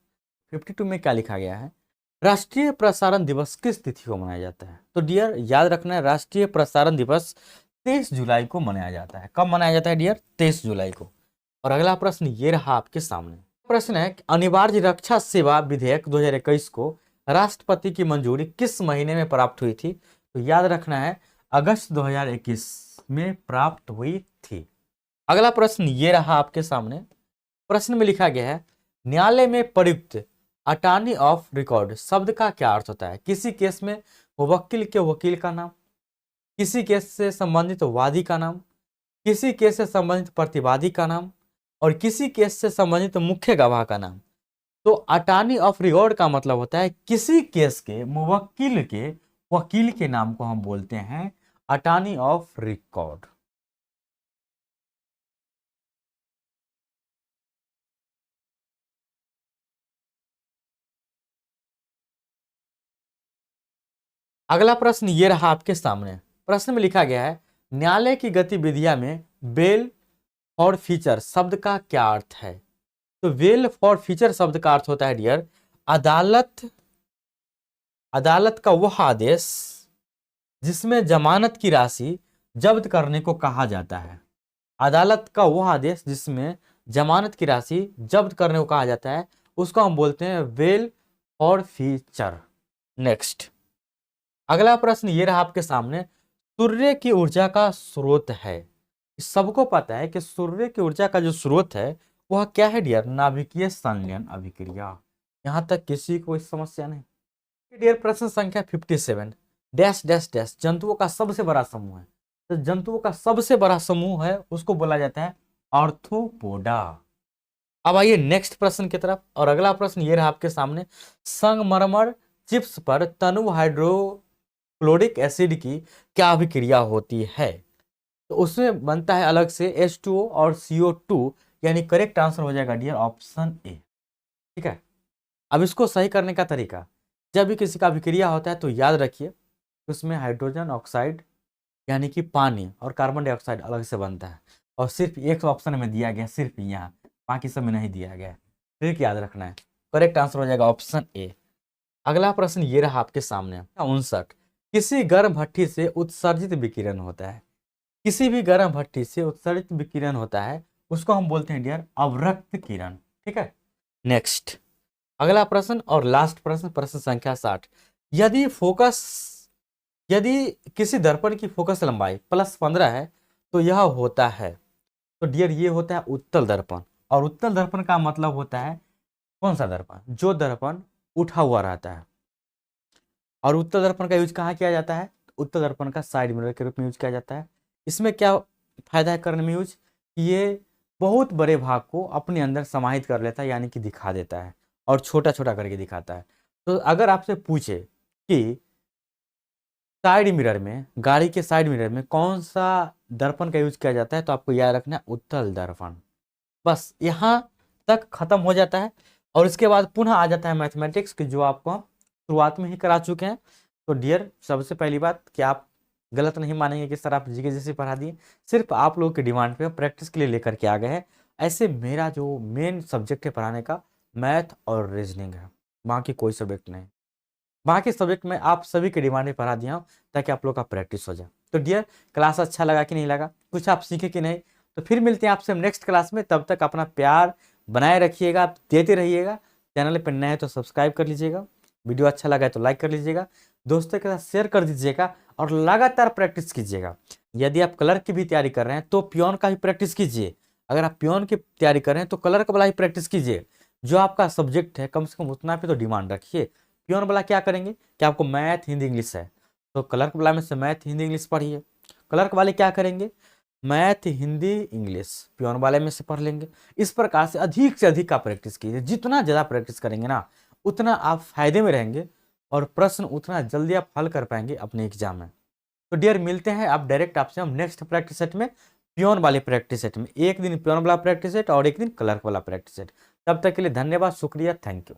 52 में क्या लिखा गया है? राष्ट्रीय प्रसारण दिवस किस तिथि को मनाया जाता है? तो डियर याद रखना है, राष्ट्रीय प्रसारण दिवस 23 जुलाई को मनाया जाता है। कब मनाया जाता है डियर? 23 जुलाई को। और अगला प्रश्न ये रहा आपके सामने, प्रश्न है अनिवार्य रक्षा सेवा विधेयक 2021 को राष्ट्रपति की मंजूरी किस महीने में प्राप्त हुई थी? तो याद रखना है अगस्त 2021 में प्राप्त हुई थी। अगला प्रश्न ये रहा आपके सामने। प्रश्न में लिखा गया है न्यायालय में प्रयुक्त अटॉर्नी ऑफ रिकॉर्ड शब्द का क्या अर्थ होता है। किसी केस में वकील के वकील का नाम, किसी केस से संबंधित वादी का नाम, किसी केस से संबंधित प्रतिवादी का नाम और किसी केस से संबंधित मुख्य गवाह का नाम। तो अटॉर्नी ऑफ रिकॉर्ड का मतलब होता है किसी केस के मुवक्किल के वकील के नाम को हम बोलते हैं अटॉर्नी ऑफ रिकॉर्ड। अगला प्रश्न ये रहा आपके सामने। प्रश्न में लिखा गया है न्यायालय की गतिविधियां में बेल फॉर फीचर शब्द का क्या अर्थ है। तो बेल फॉर फीचर शब्द का अर्थ होता है डियर अदालत का वह आदेश जिसमें जमानत की राशि जब्त करने को कहा जाता है। अदालत का वह आदेश जिसमें जमानत की राशि जब्त करने को कहा जाता है उसको हम बोलते हैं बेल फॉर फीचर। नेक्स्ट अगला प्रश्न ये रहा आपके सामने सूर्य की ऊर्जा का स्रोत है। सबको पता है कि सूर्य की ऊर्जा का जो स्रोत है वह क्या है डियर, नाभिकीय संलयन अभिक्रिया। यहां तक किसी को कोई समस्या नहीं डियर। प्रश्न संख्या 57 डैश डैश डैश जंतुओं का सबसे बड़ा समूह है। तो जंतुओं का सबसे बड़ा समूह है उसको बोला जाता है आर्थ्रोपोडा। अब आइए नेक्स्ट प्रश्न की तरफ। और अगला प्रश्न ये रहा आपके सामने संगमरमर चिप्स पर तनु हाइड्रोक्लोरिक एसिड की क्या अभिक्रिया होती है। तो उसमें बनता है अलग से H2O और CO2, यानी करेक्ट आंसर हो जाएगा डियर ऑप्शन ए। ठीक है, अब इसको सही करने का तरीका, जब भी किसी का अभिक्रिया होता है तो याद रखिए उसमें हाइड्रोजन ऑक्साइड यानी कि पानी और कार्बन डाइऑक्साइड अलग से बनता है और सिर्फ एक ऑप्शन में दिया गया, सिर्फ यहाँ, बाकी सब में नहीं दिया गया। ठीक याद रखना है, करेक्ट आंसर हो जाएगा ऑप्शन ए। अगला प्रश्न ये रहा आपके सामने 59 किसी गर्म भट्टी से उत्सर्जित विकिरण होता है। किसी भी गर्म भट्टी से उत्सर्जित विकिरण होता है उसको हम बोलते हैं डियर अवरक्त किरण। ठीक है, नेक्स्ट अगला प्रश्न और लास्ट प्रश्न, प्रश्न संख्या 60 यदि किसी दर्पण की फोकस लंबाई +15 है तो यह होता है। तो डियर ये होता है उत्तल दर्पण। और उत्तल दर्पण का मतलब होता है कौन सा दर्पण, जो दर्पण उठा हुआ रहता है। और उत्तल दर्पण का यूज कहाँ किया जाता है, उत्तल दर्पण का साइड मिरर के रूप में यूज किया जाता है। इसमें क्या फायदा है करने में यूज, ये बहुत बड़े भाग को अपने अंदर समाहित कर लेता है यानी कि दिखा देता है और छोटा छोटा करके दिखाता है। तो अगर आपसे पूछे कि साइड मिरर में, गाड़ी के साइड मिरर में कौन सा दर्पण का यूज किया जाता है तो आपको याद रखना है उत्तल दर्पण। बस यहाँ तक खत्म हो जाता है और इसके बाद पुनः आ जाता है मैथमेटिक्स की, जो आपको शुरुआत में ही करा चुके हैं। तो डियर सबसे पहली बात कि आप गलत नहीं मानेंगे कि सर आप जीके जैसे पढ़ा दिए, सिर्फ आप लोगों की डिमांड पे प्रैक्टिस के लिए लेकर के आ गए हैं। ऐसे मेरा जो मेन सब्जेक्ट है पढ़ाने का मैथ और रीजनिंग है, बाकी कोई सब्जेक्ट नहीं। बाकी सब्जेक्ट में आप सभी की डिमांड में पढ़ा दिया हूँ ताकि आप लोग का प्रैक्टिस हो जाए। तो डियर क्लास अच्छा लगा कि नहीं लगा, कुछ आप सीखे कि नहीं, तो फिर मिलते हैं आपसे नेक्स्ट क्लास में। तब तक अपना प्यार बनाए रखिएगा, देते रहिएगा। चैनल पर नए हैं तो सब्सक्राइब कर लीजिएगा, वीडियो अच्छा लगा है तो लाइक कर लीजिएगा, दोस्तों के साथ शेयर कर दीजिएगा और लगातार प्रैक्टिस कीजिएगा। यदि आप कलर की भी तैयारी कर रहे हैं तो पियोन का भी प्रैक्टिस कीजिए। अगर आप पियोन की तैयारी कर रहे हैं तो कलर का वाला ही प्रैक्टिस कीजिए। जो आपका सब्जेक्ट है कम से कम उतना पे तो डिमांड रखिए। पियोन वाला क्या करेंगे कि आपको मैथ हिंदी इंग्लिश है तो क्लर्क वाला में से मैथ हिंदी इंग्लिश पढ़िए। क्लर्क वाले क्या करेंगे, मैथ हिंदी इंग्लिश पियोन वाले में से पढ़ लेंगे। इस प्रकार से अधिक का प्रैक्टिस कीजिए। जितना ज़्यादा प्रैक्टिस करेंगे ना उतना आप फायदे में रहेंगे और प्रश्न उतना जल्दी आप हल कर पाएंगे अपने एग्जाम में। तो डियर मिलते हैं आप डायरेक्ट आपसे हम नेक्स्ट प्रैक्टिस सेट में, पियोन वाले प्रैक्टिस सेट में। एक दिन पियोन वाला प्रैक्टिस सेट और एक दिन क्लर्क वाला प्रैक्टिस सेट। तब तक के लिए धन्यवाद, शुक्रिया, थैंक यू।